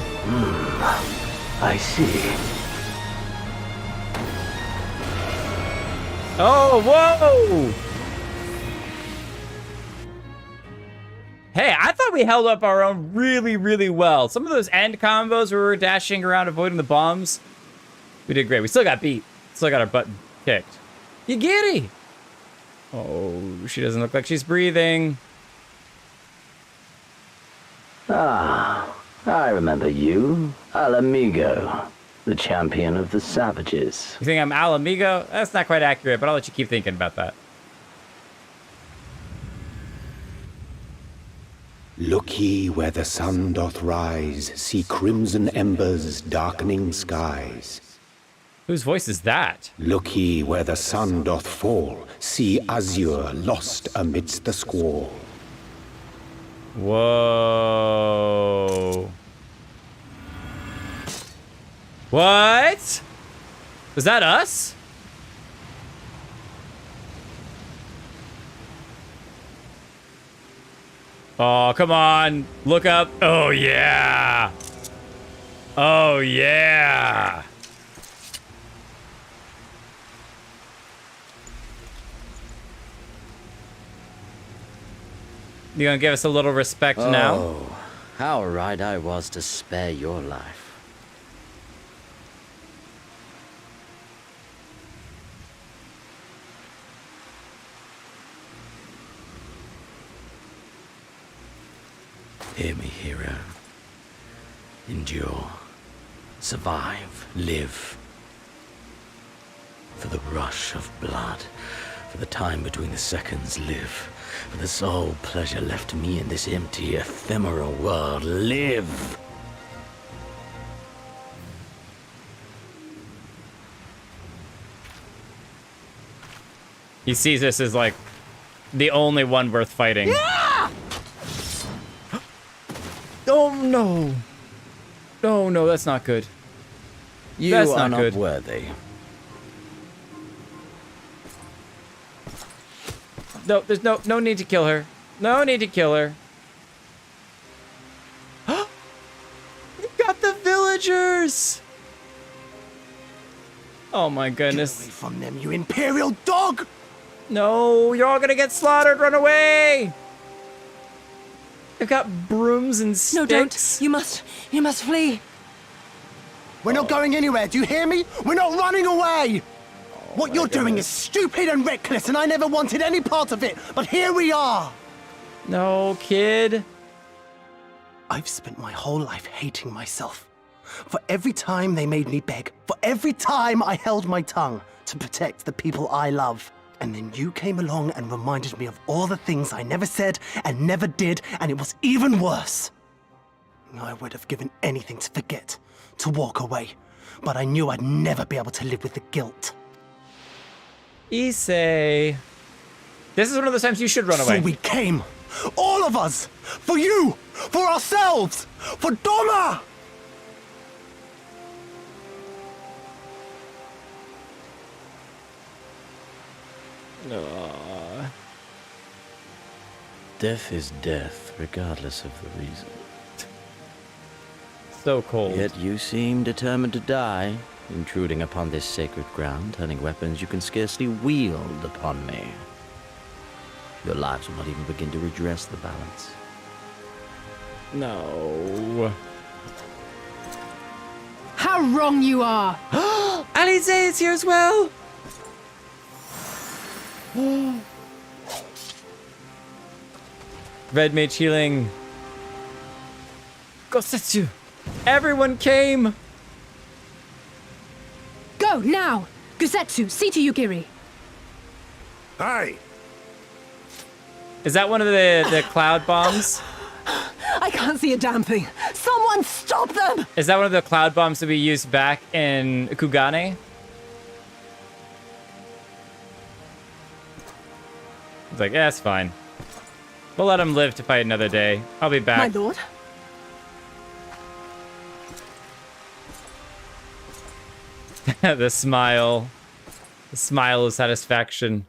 I see. Oh, whoa! Hey, I thought we held up our own really, really well. Some of those end combos where we were dashing around avoiding the bombs, we did great. We still got beat. Still got our butt kicked. Yagiri! Oh, she doesn't look like she's breathing. Ah, I remember you. Al Amigo, the champion of the savages. You think I'm Al Amigo? That's not quite accurate, but I'll let you keep thinking about that. Look ye where the sun doth rise, see crimson embers darkening skies. Whose voice is that? Look ye where the sun doth fall, see azure lost amidst the squall. Whoa. What? Was that us? Oh, come on. Look up. Oh, yeah. Oh, yeah. You gonna give us a little respect now? Oh, how right I was to spare your life. Hear me, hero. Endure. Survive. Live. For the rush of blood. For the time between the seconds, live. For the sole pleasure left to me in this empty, ephemeral world, live! He sees this as like the only one worth fighting. Yeah! Oh no! Oh no, that's not good. You that's are not not good. worthy. No, there's no need to kill her. No need to kill her. You got the villagers! Oh my goodness. Get away from them, you imperial dog! No, you're all gonna get slaughtered. Run away! They've got brooms and sticks. No, don't. You must flee. We're not going anywhere, do you hear me? We're not running away! What you're doing is stupid and reckless, and I never wanted any part of it, but here we are! No, kid. I've spent my whole life hating myself. For every time they made me beg, for every time I held my tongue to protect the people I love. And then you came along and reminded me of all the things I never said and never did, and it was even worse. I would have given anything to forget, to walk away, but I knew I'd never be able to live with the guilt. Issei. This is one of those times you should run away. So we came, all of us, for you, for ourselves, for Doma! Aww. Death is death, regardless of the reason. So cold. Yet you seem determined to die, intruding upon this sacred ground, turning weapons you can scarcely wield upon me. Your lives will not even begin to redress the balance. No. How wrong you are! Alize is here as well! Red mage healing. Gosetsu! Everyone came! Go, now! Gusetsu, see to Yugiri. Hi! Is that one of the cloud bombs? I can't see a damn thing. Someone stop them! Is that one of the cloud bombs that we used back in Kugane? It's like, yeah, it's fine. We'll let him live to fight another day. I'll be back. My lord? The smile. The smile of satisfaction.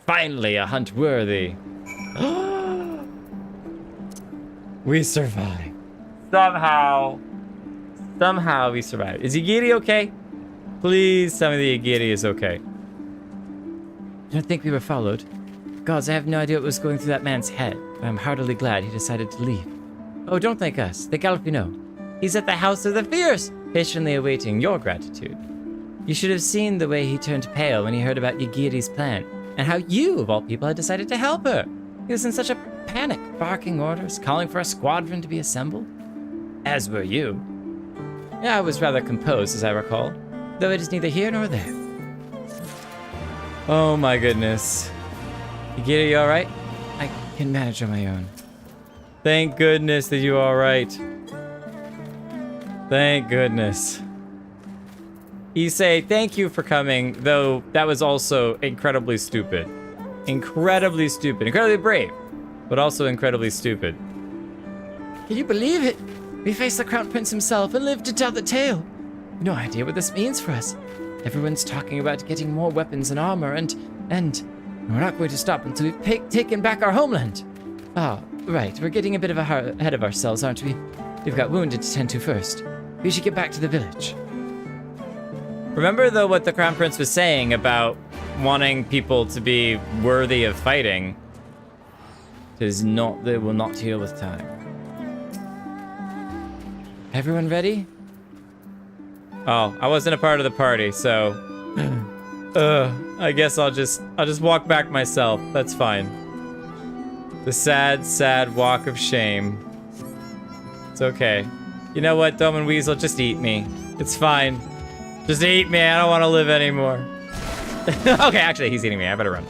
Finally, a hunt worthy. We survived. Somehow we survived. Is Yagiri okay? Please tell me the Yagiri is okay. I don't think we were followed. Gods, I have no idea what was going through that man's head, but I'm heartily glad he decided to leave. Oh, don't thank us. Thank Alfino. He's at the House of the Fierce, patiently awaiting your gratitude. You should have seen the way he turned pale when he heard about Yagiri's plan, and how you, of all people, had decided to help her. He was in such a panic, barking orders, calling for a squadron to be assembled. As were you. Yeah, I was rather composed, as I recall, though it is neither here nor there. Oh my goodness. Yagiri, you alright? I can manage on my own. Thank goodness that you're alright. Thank goodness. Issei, thank you for coming, though that was also incredibly stupid. Incredibly stupid. Incredibly brave, but also incredibly stupid. Can you believe it? We faced the Crown Prince himself and lived to tell the tale. No idea what this means for us. Everyone's talking about getting more weapons and armor, and we're not going to stop until we've taken back our homeland. Oh, right. We're getting a bit ahead of ourselves, aren't we? We've got wounded to tend to first. We should get back to the village. Remember, though, what the Crown Prince was saying about wanting people to be worthy of fighting. They will not heal with time. Everyone ready? Oh, I wasn't a part of the party, so I guess I'll just walk back myself. That's fine. The sad, sad walk of shame. It's okay. You know what, Dome and Weasel? Just eat me. It's fine. Just eat me. I don't want to live anymore. Okay, actually, he's eating me. I better run.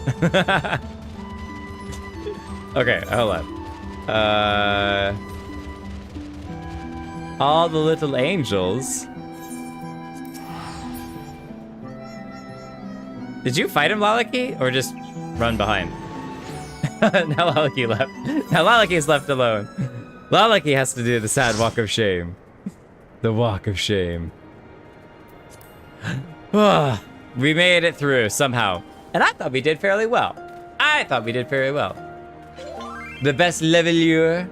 Okay, hold on. All the little angels. Did you fight him, Lalaki, or just run behind? Now Lalaki left. Now Lalaki is left alone. Lalaki has to do the sad walk of shame. The walk of shame. We made it through somehow. And I thought we did fairly well. The best levelure.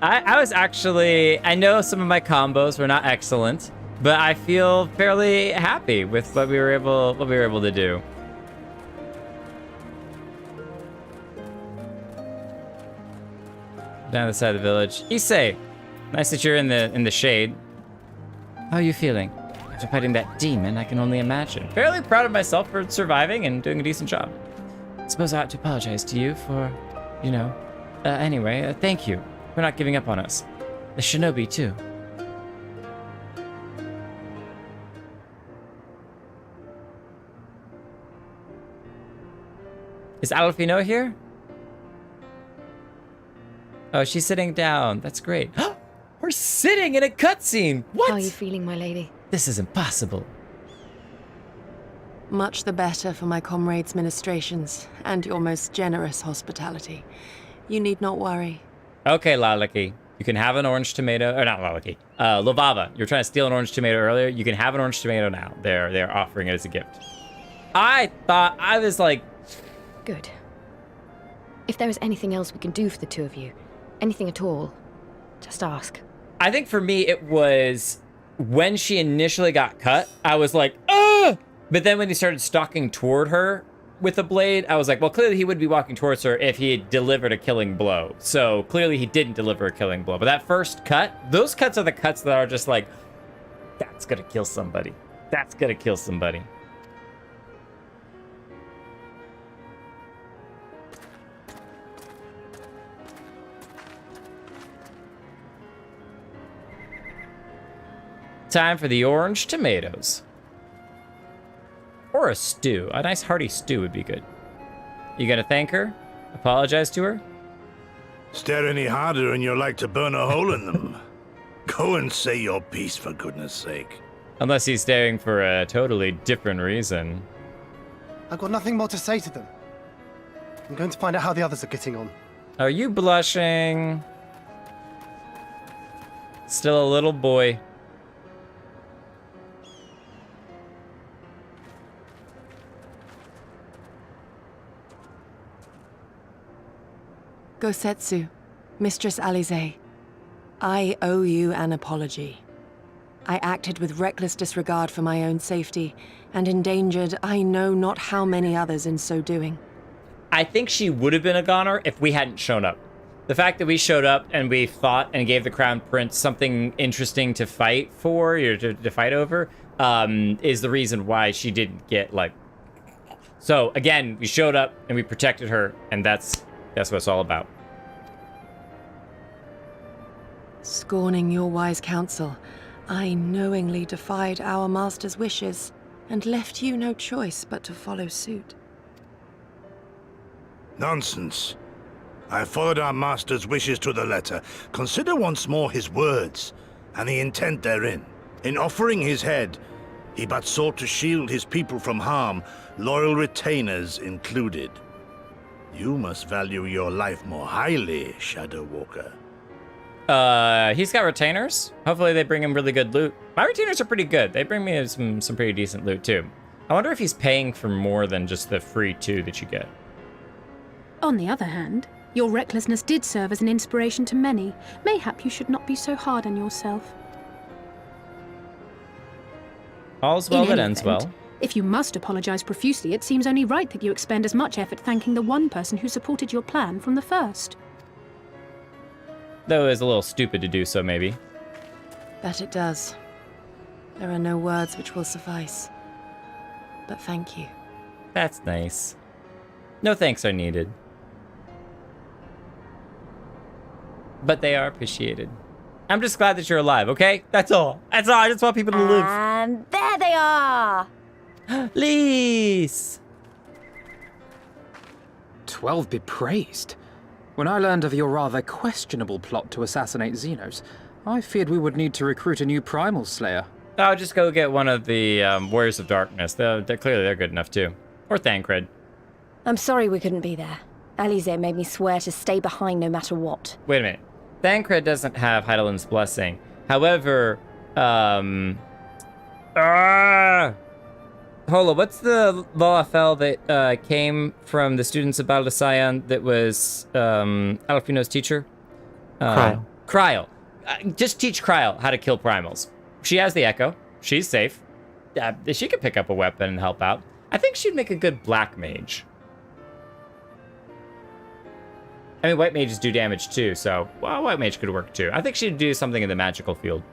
I was actually, I know some of my combos were not excellent, but I feel fairly happy with what we were able to do. Down the side of the village. Issei, nice that you're in the shade. How are you feeling? After fighting that demon, I can only imagine. Fairly proud of myself for surviving and doing a decent job. I suppose I ought to apologize to you for, you know. Anyway, thank you for not giving up on us. The shinobi, too. Is Alfino here? Oh, she's sitting down. That's great. We're sitting in a cutscene. What? How are you feeling, my lady? This is impossible. Much the better for my comrades' ministrations and your most generous hospitality. You need not worry. Okay, Lalaki. You can have an orange tomato, or not Lalaki. Lovava, you were trying to steal an orange tomato earlier. You can have an orange tomato now. They're offering it as a gift. I thought, I was like... Good. If there is anything else we can do for the two of you, anything at all, just ask. I think for me, it was when she initially got cut, I was like, ugh! But then when he started stalking toward her with a blade, I was like, well, clearly he would be walking towards her if he had delivered a killing blow. So clearly he didn't deliver a killing blow. But that first cut, those cuts are the cuts that are just like, that's gonna kill somebody. That's gonna kill somebody. Time for the orange tomatoes. Or a stew. A nice hearty stew would be good. You gonna thank her? Apologize to her? Stare any harder and you're like to burn a hole in them. Go and say your piece, for goodness sake. Unless he's staring for a totally different reason. I've got nothing more to say to them. I'm going to find out how the others are getting on. Are you blushing? Still a little boy. Gosetsu, Mistress Alize, I owe you an apology. I acted with reckless disregard for my own safety, and endangered I know not how many others in so doing. I think she would have been a goner if we hadn't shown up. The fact that we showed up and we fought and gave the Crown Prince something interesting to fight for, or to fight over, is the reason why she didn't get, like... So, again, we showed up and we protected her, and that's what it's all about. Scorning your wise counsel, I knowingly defied our master's wishes and left you no choice but to follow suit. Nonsense. I followed our master's wishes to the letter. Consider once more his words, and the intent therein. In offering his head, he but sought to shield his people from harm, loyal retainers included. You must value your life more highly, Shadow Walker. He's got retainers. Hopefully they bring him really good loot. My retainers are pretty good. They bring me some pretty decent loot, too. I wonder if he's paying for more than just the free 2 that you get. On the other hand, your recklessness did serve as an inspiration to many. Mayhap you should not be so hard on yourself. All's well that In any ends event, well. If you must apologize profusely, it seems only right that you expend as much effort thanking the one person who supported your plan from the first. Though it's a little stupid to do so, maybe. That it does. There are no words which will suffice. But thank you. That's nice. No thanks are needed. But they are appreciated. I'm just glad that you're alive, okay? That's all. That's all. I just want people to live. And there they are! Lise! 12 be praised. When I learned of your rather questionable plot to assassinate Xenos, I feared we would need to recruit a new primal slayer. I'll just go get one of the Warriors of Darkness. They're good enough, too. Or Thancred. I'm sorry we couldn't be there. Alize made me swear to stay behind no matter what. Wait a minute. Thancred doesn't have Heidelin's Blessing. However, Hola, what's the Lalafell that came from the students of Battle of Sion that was Alfino's teacher? Kryl. Kryl. Just teach Kryl how to kill primals. She has the Echo. She's safe. She could pick up a weapon and help out. I think she'd make a good black mage. I mean, white mages do damage too, so well, white mage could work too. I think she'd do something in the magical field.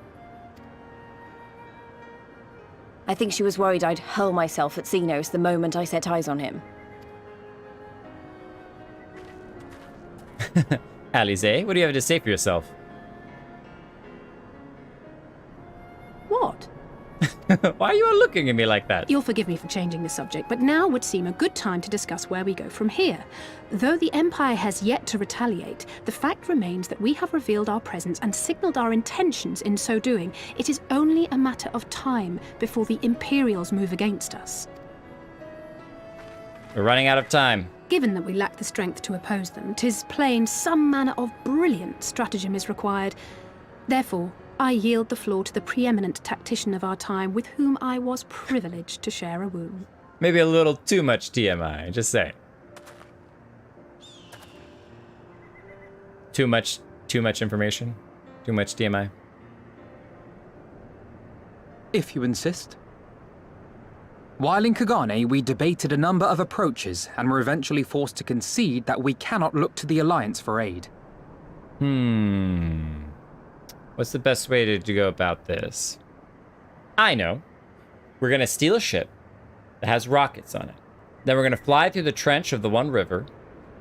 I think she was worried I'd hurl myself at Xenos the moment I set eyes on him. Alize, what do you have to say for yourself? What? Why are you all looking at me like that? You'll forgive me for changing the subject, but now would seem a good time to discuss where we go from here. Though the Empire has yet to retaliate, the fact remains that we have revealed our presence and signaled our intentions in so doing. It is only a matter of time before the Imperials move against us. We're running out of time. Given that we lack the strength to oppose them, 'tis plain some manner of brilliant stratagem is required. Therefore, I yield the floor to the preeminent tactician of our time with whom I was privileged to share a womb. Maybe a little too much TMI, just say. Too much information? Too much TMI? If you insist. While in Kagane, we debated a number of approaches and were eventually forced to concede that we cannot look to the Alliance for aid. What's the best way to go about this? I know. We're gonna steal a ship that has rockets on it. Then we're gonna fly through the trench of the One River,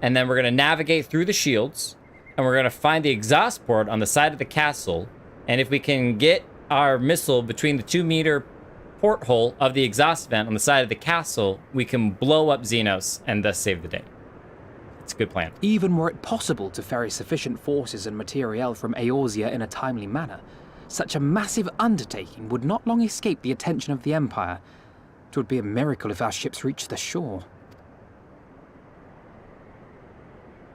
and then we're gonna navigate through the shields, and we're gonna find the exhaust port on the side of the castle, and if we can get our missile between the 2-meter porthole of the exhaust vent on the side of the castle, we can blow up Xenos and thus save the day. It's a good plan. Even were it possible to ferry sufficient forces and materiel from Eorzea in a timely manner, such a massive undertaking would not long escape the attention of the Empire. It would be a miracle if our ships reached the shore.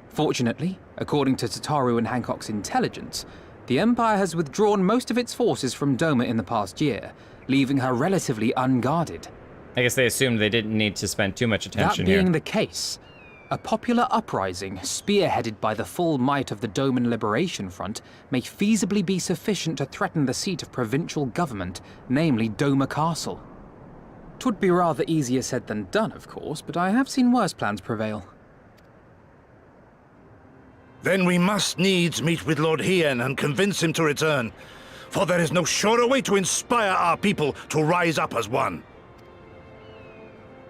Fortunately, according to Tataru and Hancock's intelligence, the Empire has withdrawn most of its forces from Doma in the past year, leaving her relatively unguarded. I guess they assumed they didn't need to spend too much attention here. That being the case, a popular uprising, spearheaded by the full might of the Doman Liberation Front, may feasibly be sufficient to threaten the seat of provincial government, namely Doma Castle. 'Twould be rather easier said than done, of course, but I have seen worse plans prevail. Then we must needs meet with Lord Hien and convince him to return. For there is no surer way to inspire our people to rise up as one.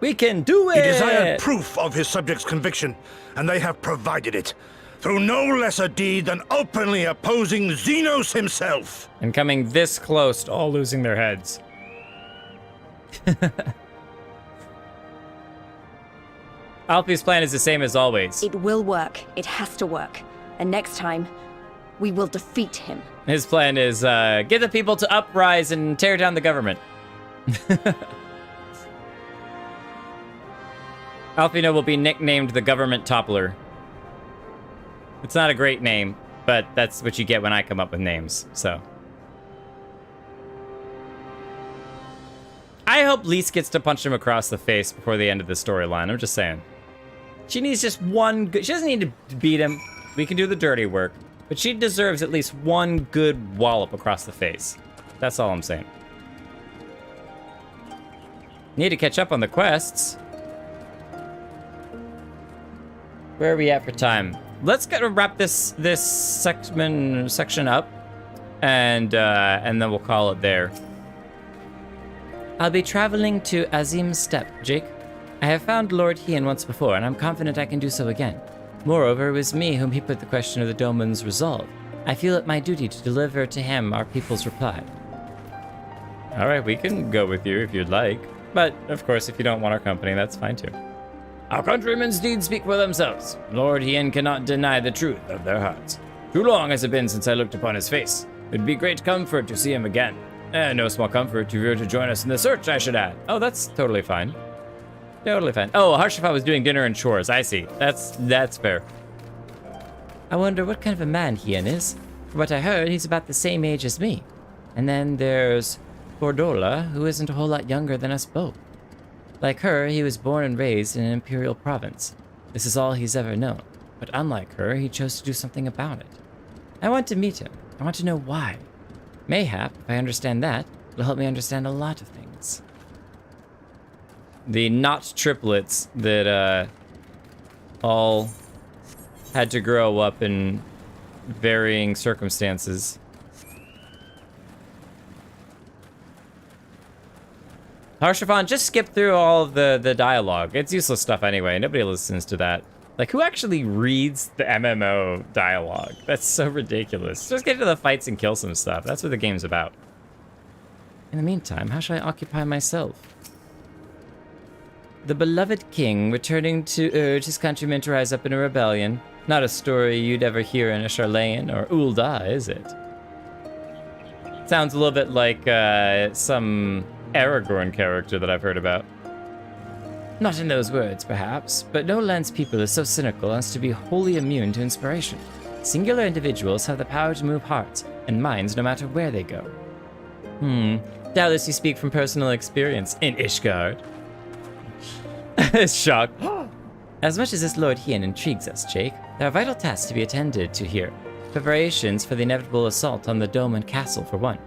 We can do it! He desired proof of his subjects' conviction, and they have provided it, through no lesser deed than openly opposing Xenos himself. And coming this close to all losing their heads. Alfie's plan is the same as always. It will work. It has to work. And next time, we will defeat him. His plan is get the people to uprise and tear down the government. Alfino will be nicknamed the Government Toppler. It's not a great name, but that's what you get when I come up with names, so. I hope Lise gets to punch him across the face before the end of the storyline. I'm just saying. She needs just one good... She doesn't need to beat him. We can do the dirty work. But she deserves at least one good wallop across the face. That's all I'm saying. Need to catch up on the quests. Where are we at for time? Let's wrap this section up, and then we'll call it there. I'll be traveling to Azim's Steppe, Jake. I have found Lord Hien once before, and I'm confident I can do so again. Moreover, it was me whom he put the question of the Doman's resolve. I feel it my duty to deliver to him our people's reply. All right, we can go with you if you'd like. But, of course, if you don't want our company, that's fine too. Our countrymen's deeds speak for themselves. Lord Hien cannot deny the truth of their hearts. Too long has it been since I looked upon his face. It'd be great comfort to see him again. And no small comfort to you to join us in the search, I should add. Oh, that's totally fine. Totally fine. Oh, Harshafa was doing dinner and chores. I see. That's fair. I wonder what kind of a man Hien is. From what I heard, he's about the same age as me. And then there's Bordola, who isn't a whole lot younger than us both. Like her, he was born and raised in an imperial province. This is all he's ever known. But unlike her, he chose to do something about it. I want to meet him. I want to know why. Mayhap, if I understand that, it'll help me understand a lot of things. The not triplets that all had to grow up in varying circumstances. Harshavan, just skip through all of the dialogue. It's useless stuff anyway. Nobody listens to that. Like, who actually reads the MMO dialogue? That's so ridiculous. Just get to the fights and kill some stuff. That's what the game's about. In the meantime, how shall I occupy myself? The beloved king returning to urge his countrymen to rise up in a rebellion. Not a story you'd ever hear in a Charlayan or Ul'dah, is it? Sounds a little bit like some Aragorn character that I've heard about. Not in those words, perhaps, but no land's people is so cynical as to be wholly immune to inspiration. Singular individuals have the power to move hearts and minds no matter where they go. Doubtless you speak from personal experience in Ishgard. Shocked. As much as this Lord Hien intrigues us, Jake, there are vital tasks to be attended to here. Preparations for the inevitable assault on the dome and castle, for one.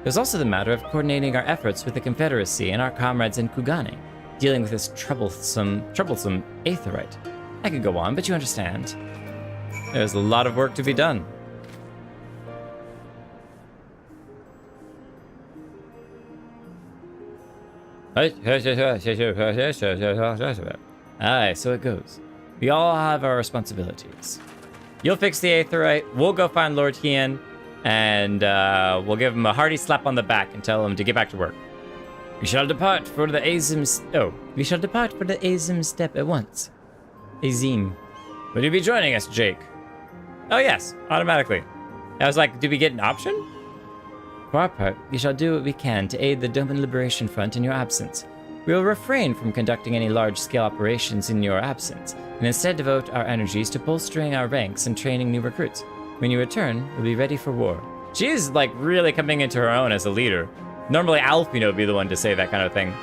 There's also the matter of coordinating our efforts with the Confederacy and our comrades in Kugane, dealing with this troublesome Aetherite. I could go on, but you understand. There's a lot of work to be done. Aye, so it goes. We all have our responsibilities. You'll fix the Aetherite, we'll go find Lord Hien, and we'll give him a hearty slap on the back and tell him to get back to work. We shall depart for the Azim Steppe at once. Azim. Will you be joining us, Jake? Oh yes, automatically. I was like, do we get an option? For our part, we shall do what we can to aid the Doman Liberation Front in your absence. We will refrain from conducting any large-scale operations in your absence, and instead devote our energies to bolstering our ranks and training new recruits. When you return, we'll be ready for war. She's like really coming into her own as a leader. Normally Alfino would be the one to say that kind of thing.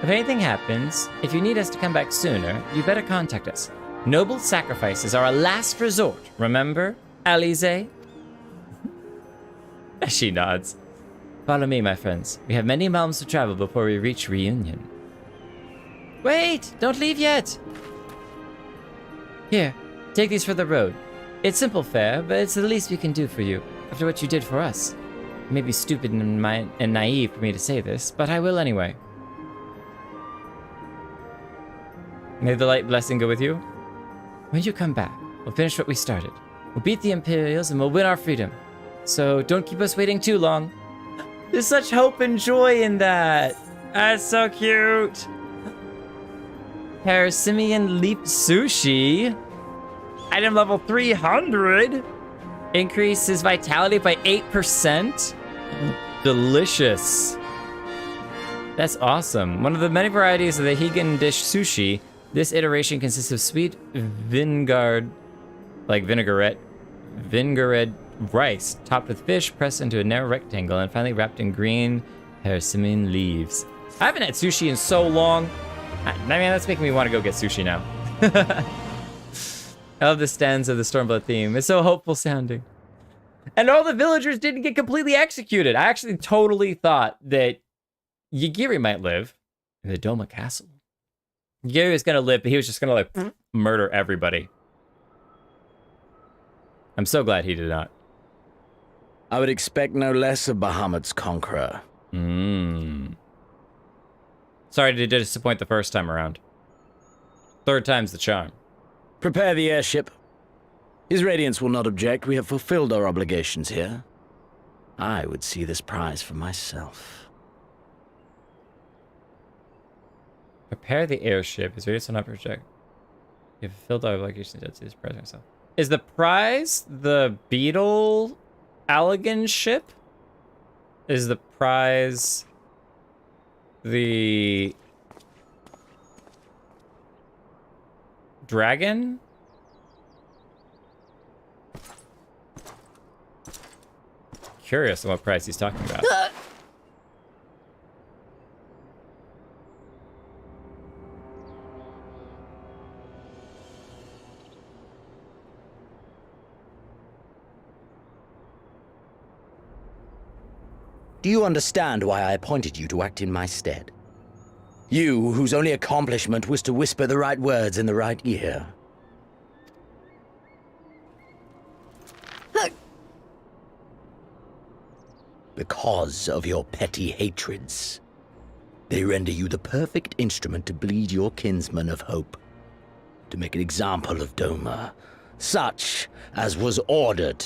If anything happens, if you need us to come back sooner, you better contact us. Noble sacrifices are a last resort, remember, Alize? She nods. Follow me, my friends. We have many miles to travel before we reach Reunion. Wait! Don't leave yet! Here, take these for the road. It's simple fare, but it's the least we can do for you, after what you did for us. It may be stupid and naive for me to say this, but I will anyway. May the light blessing go with you. When you come back, we'll finish what we started. We'll beat the Imperials and we'll win our freedom. So don't keep us waiting too long. There's such hope and joy in that. That's so cute. Parasimian Leap Sushi. Item level 300. Increases vitality by 8%. Delicious. That's awesome. One of the many varieties of the Higan dish sushi, this iteration consists of sweet vinaigrette rice, topped with fish, pressed into a narrow rectangle, and finally wrapped in green persimmon leaves. I haven't had sushi in so long. I mean, that's making me want to go get sushi now. I love the stanza of the Stormblood theme. It's so hopeful sounding. And all the villagers didn't get completely executed. I actually totally thought that Yagiri might live in the Doma Castle. Yagiri was going to live, but he was just going to, like, murder everybody. I'm so glad he did not. I would expect no less of Bahamut's conqueror. Sorry to disappoint the first time around. Third time's the charm. Prepare the airship. His Radiance will not object. We have fulfilled our obligations here. I would see this prize for myself. Prepare the airship. His Radiance will not project. You have fulfilled our obligations. I'd see this prize for myself. Is the prize the Beetle Allegan ship? Is the prize the dragon? Curious on what price he's talking about. Do you understand why I appointed you to act in my stead? You, whose only accomplishment was to whisper the right words in the right ear. Because of your petty hatreds, they render you the perfect instrument to bleed your kinsman of hope, to make an example of Doma, such as was ordered.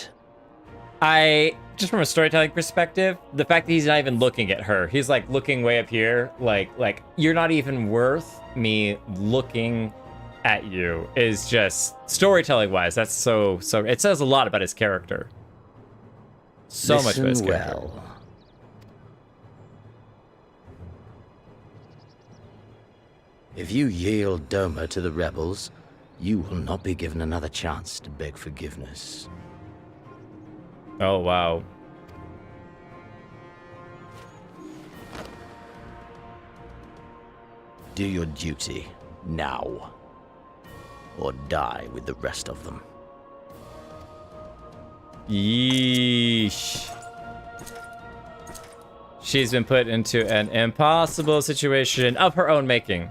Just from a storytelling perspective, the fact that he's not even looking at her, he's like looking way up here, like you're not even worth me looking at you, is just storytelling wise. That's so it says a lot about his character. So much about his character. Well. If you yield Doma to the rebels, you will not be given another chance to beg forgiveness. Oh, wow. Do your duty now, or die with the rest of them. Yeesh. She's been put into an impossible situation of her own making.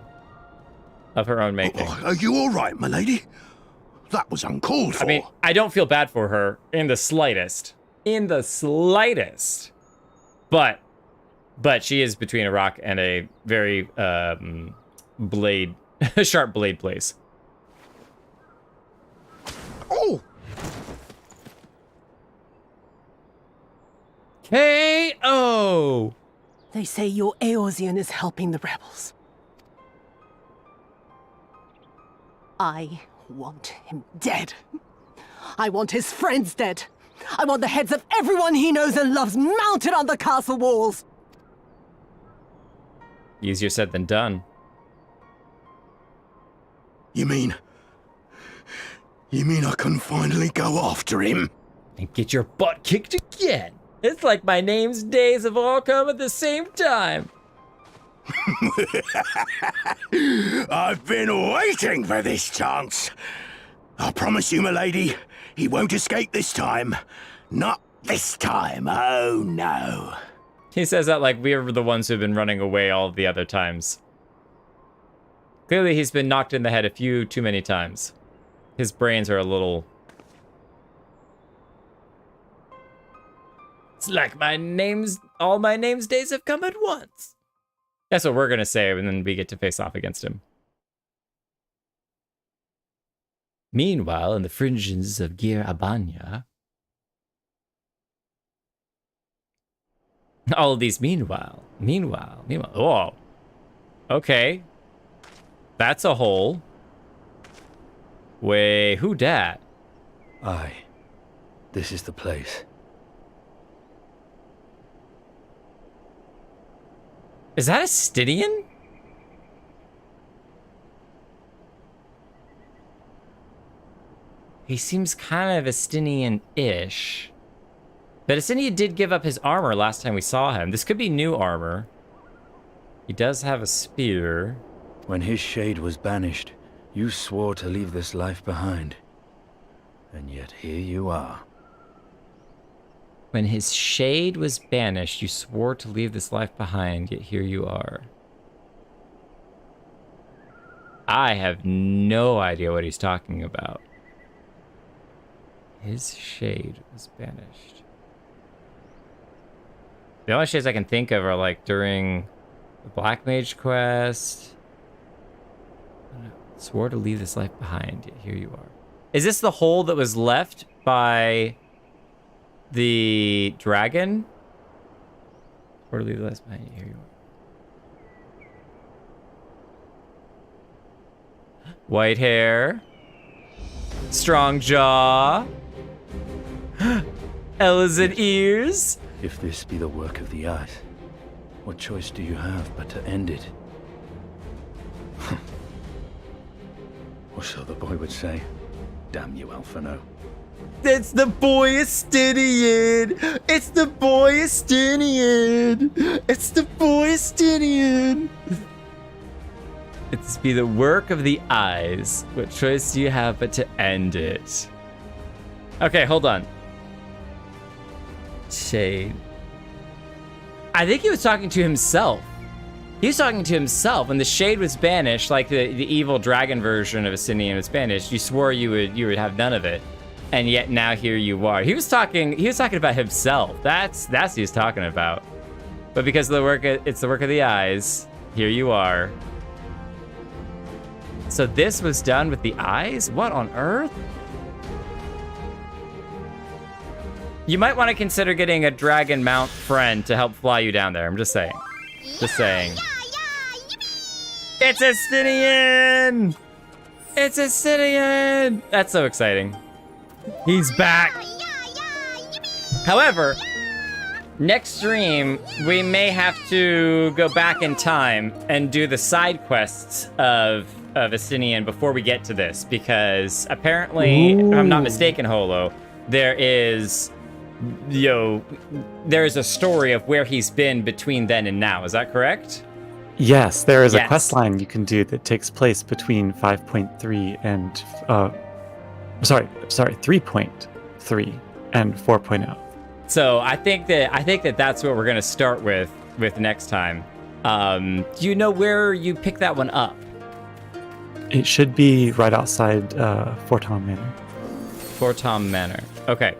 Of her own making. Are you all right, my lady? That was uncalled for. I mean, I don't feel bad for her in the slightest. In the slightest. But she is between a rock and a very sharp blade place. Oh! KO! They say your Eorzean is helping the rebels. I want him dead. I want his friends dead. I want the heads of everyone he knows and loves mounted on the castle walls. Easier said than done. You mean I can finally go after him? And get your butt kicked again. It's like my name's days have all come at the same time. I've been waiting for this chance. I promise you, my lady, he won't escape this time. Not this time, oh no. He says that like we're the ones who've been running away all the other times. Clearly he's been knocked in the head a few too many times. His brains are a little It's like all my name's days have come at once. That's what we're gonna say, and then we get to face off against him. Meanwhile, in the fringes of Gir Abanya, all of these meanwhile. Oh, okay. That's a hole. Wait, who dat? Aye. This is the place. Is that a Stydian? He seems kind of Estinian-ish. But Estinia did give up his armor last time we saw him. This could be new armor. He does have a spear. When his shade was banished, you swore to leave this life behind. And yet here you are. When his shade was banished, you swore to leave this life behind, yet here you are. I have no idea what he's talking about. His shade was banished. The only shades I can think of are like during the Black Mage quest. Swore to leave this life behind, yet here you are. Is this the hole that was left by the dragon? Swore to leave this life behind, yet here you are. White hair. Strong jaw. Ellis and ears. If this be the work of the eyes, what choice do you have but to end it? Or so the boy would say. Damn you, Alphino. It's the boy Estinian! It's the boy Estinian! It's the boy Estinian! It's be the work of the eyes. What choice do you have but to end it? Okay, hold on. Shade. I think he was talking to himself. He was talking to himself. When the shade was banished, like the evil dragon version of Estinian was banished, you swore you would have none of it. And yet now here you are. He was talking about himself. That's what he was talking about. But because of it's the work of the eyes, here you are. So this was done with the eyes? What on earth? You might want to consider getting a dragon mount friend to help fly you down there. I'm just saying. Just saying. It's Estinian! It's Estinian! That's so exciting. He's back. However, next stream, we may have to go back in time and do the side quests of Estinian before we get to this, because apparently, if I'm not mistaken, Holo, there's a story of where he's been between then and now. Is that correct? Yes, there is a quest line you can do that takes place between 5.3 and 3.3 and 4.0. So I think that's what we're gonna start with next time. Do you know where you picked that one up? It should be right outside Fortom Manor. Fortom Manor. Okay.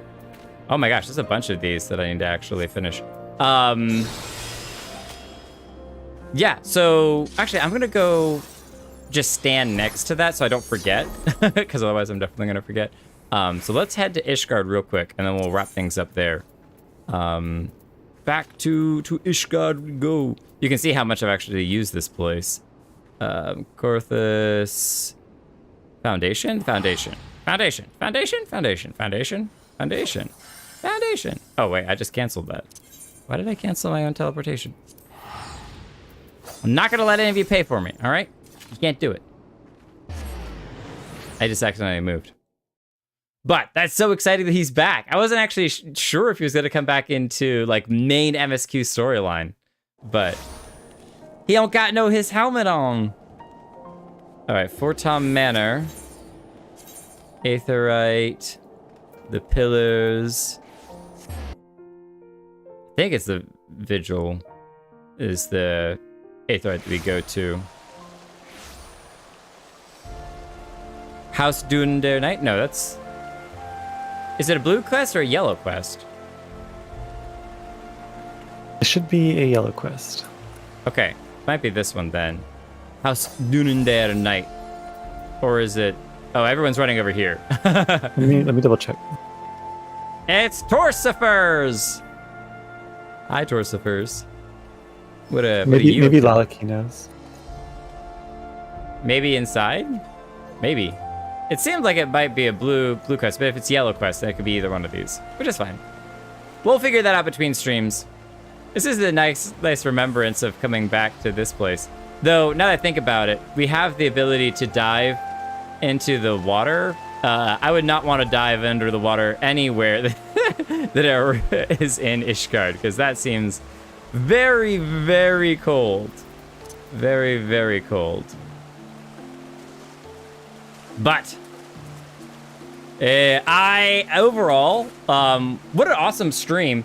Oh my gosh, there's a bunch of these that I need to actually finish. Yeah, so actually I'm gonna go just stand next to that so I don't forget, because otherwise I'm definitely gonna forget. So let's head to Ishgard real quick, and then we'll wrap things up there. Back to Ishgard we go. You can see how much I've actually used this place. Korthus. Foundation. Oh wait, I just canceled that. Why did I cancel my own teleportation? I'm not gonna let any of you pay for me, all right? You can't do it. I just accidentally moved. But that's so exciting that he's back. I wasn't actually sure if he was gonna come back into like main MSQ storyline, but he don't got his helmet on. All right, Fortom Manor, Aetheryte, the pillars. I think it's the Vigil is the Aetheryte that we go to. House Dunder Knight? No, that's... Is it a blue quest or a yellow quest? It should be a yellow quest. Okay, might be this one then. House Dunander Knight. Or is it... Oh, everyone's running over here. let me double check. It's Torsifers! Hi, Torsifers. Maybe Lalaki knows. Maybe inside? Maybe. It seems like it might be a blue quest, but if it's yellow quest, then it could be either one of these, which is fine. We'll figure that out between streams. This is a nice remembrance of coming back to this place. Though, now that I think about it, we have the ability to dive into the water. I would not want to dive under the water anywhere that is in Ishgard, because that seems very, very cold. Very, very cold. But overall, what an awesome stream.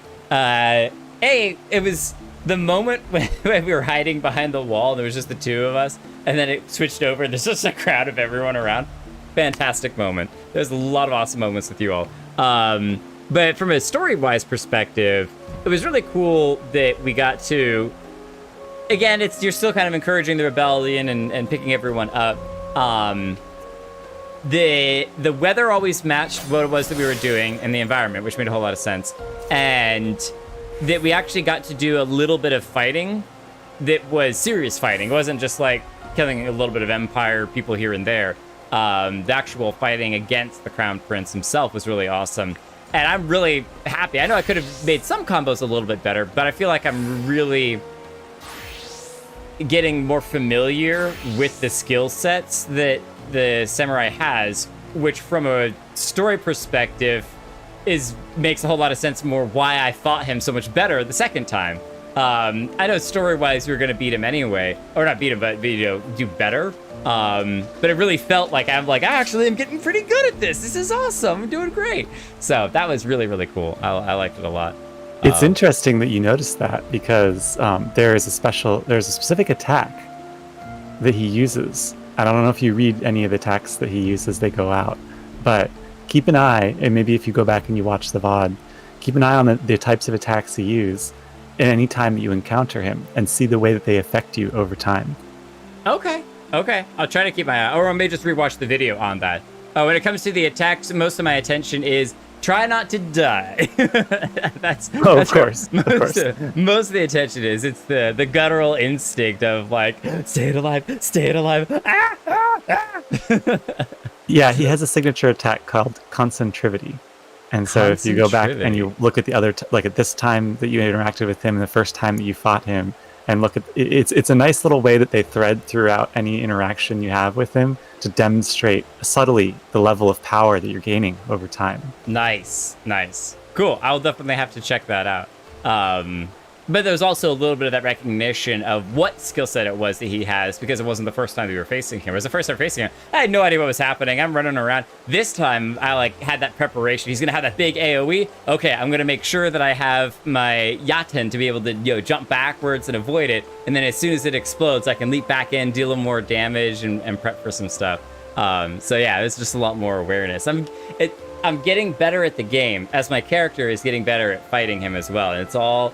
It was the moment when we were hiding behind the wall, there was just the two of us, and then it switched over, and there's just a crowd of everyone around. Fantastic moment. There's a lot of awesome moments with you all. But from a story-wise perspective, it was really cool that we got to, again, you're still kind of encouraging the rebellion and picking everyone up. The weather always matched what it was that we were doing and the environment, which made a whole lot of sense. And that we actually got to do a little bit of fighting that was serious fighting. It wasn't just like killing a little bit of Empire people here and there. The actual fighting against the Crown Prince himself was really awesome. And I'm really happy. I know I could have made some combos a little bit better, but I feel like I'm really getting more familiar with the skill sets that the samurai has, which from a story perspective makes a whole lot of sense more why I fought him so much better the second time. I know story-wise we were going to beat him anyway, or not beat him, but do better. But it really felt like I'm getting pretty good at this. This is awesome. I'm doing great. So that was really, really cool. I liked it a lot. It's interesting that you noticed that, because there's a specific attack that he uses. I don't know if you read any of the attacks that he uses, they go out, but keep an eye, and maybe if you go back and you watch the VOD, keep an eye on the types of attacks he uses at any time that you encounter him, and see the way that they affect you over time. Okay. I'll try to keep my eye, or I may just rewatch the video on that. When it comes to the attacks, most of my attention is try not to die. That's of course. Most of the attention is. It's the guttural instinct of like, stay it alive. Yeah, he has a signature attack called Concentrivity. And so if you go back and you look at the other, like at this time that you interacted with him and the first time that you fought him, and look at it's a nice little way that they thread throughout any interaction you have with him to demonstrate subtly the level of power that you're gaining over time. Nice. Cool. I'll definitely have to check that out. But there's also a little bit of that recognition of what skill set it was that he has, because it wasn't the first time we were facing him. It was the first time facing him. I had no idea what was happening. I'm running around. This time, I had that preparation. He's going to have that big AoE. Okay, I'm going to make sure that I have my Yaten to be able to jump backwards and avoid it. And then as soon as it explodes, I can leap back in, deal them more damage, and prep for some stuff. So yeah, it's just a lot more awareness. I'm getting better at the game as my character is getting better at fighting him as well. And it's all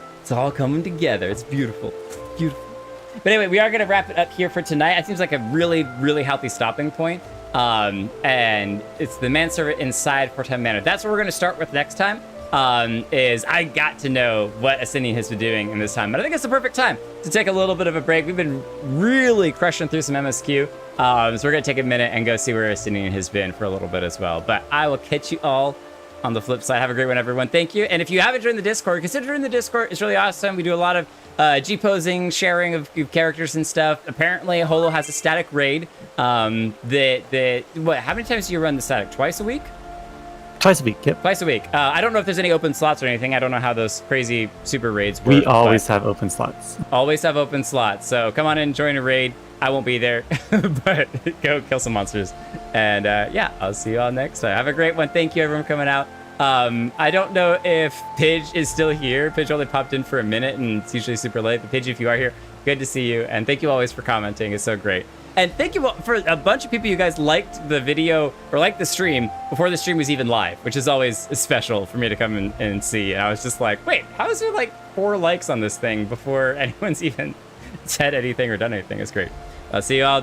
coming together. It's beautiful. But anyway, we are going to wrap it up here for tonight. It seems like a really, really healthy stopping point. And it's the manservant inside Fortem Manor. That's what we're going to start with next time. Is I got to know what Asinian has been doing in this time. But I think it's the perfect time to take a little bit of a break. We've been really crushing through some MSQ. So we're going to take a minute and go see where Asinian has been for a little bit as well. But I will catch you all on the flip side. Have a great one, everyone. Thank you. And if you haven't joined the Discord, consider joining the Discord. It's really awesome. We do a lot of G-posing, sharing of characters and stuff. Apparently, Holo has a static raid. How many times do you run the static? Twice a week? Twice a week, yep. Twice a week. I don't know if there's any open slots or anything. I don't know how those crazy super raids work. We always have open slots. Always have open slots. So come on in, join a raid. I won't be there, but go kill some monsters. And yeah, I'll see you all next time. Have a great one. Thank you, everyone, for coming out. I don't know if Pidge is still here. Pidge only popped in for a minute, and it's usually super late. But Pidge, if you are here, good to see you. And thank you always for commenting. It's so great. And thank you for a bunch of people. You guys liked the video or liked the stream before the stream was even live, which is always special for me to come and see. And I was just like, wait, how is there like 4 likes on this thing before anyone's even said anything or done anything? It's great. See you all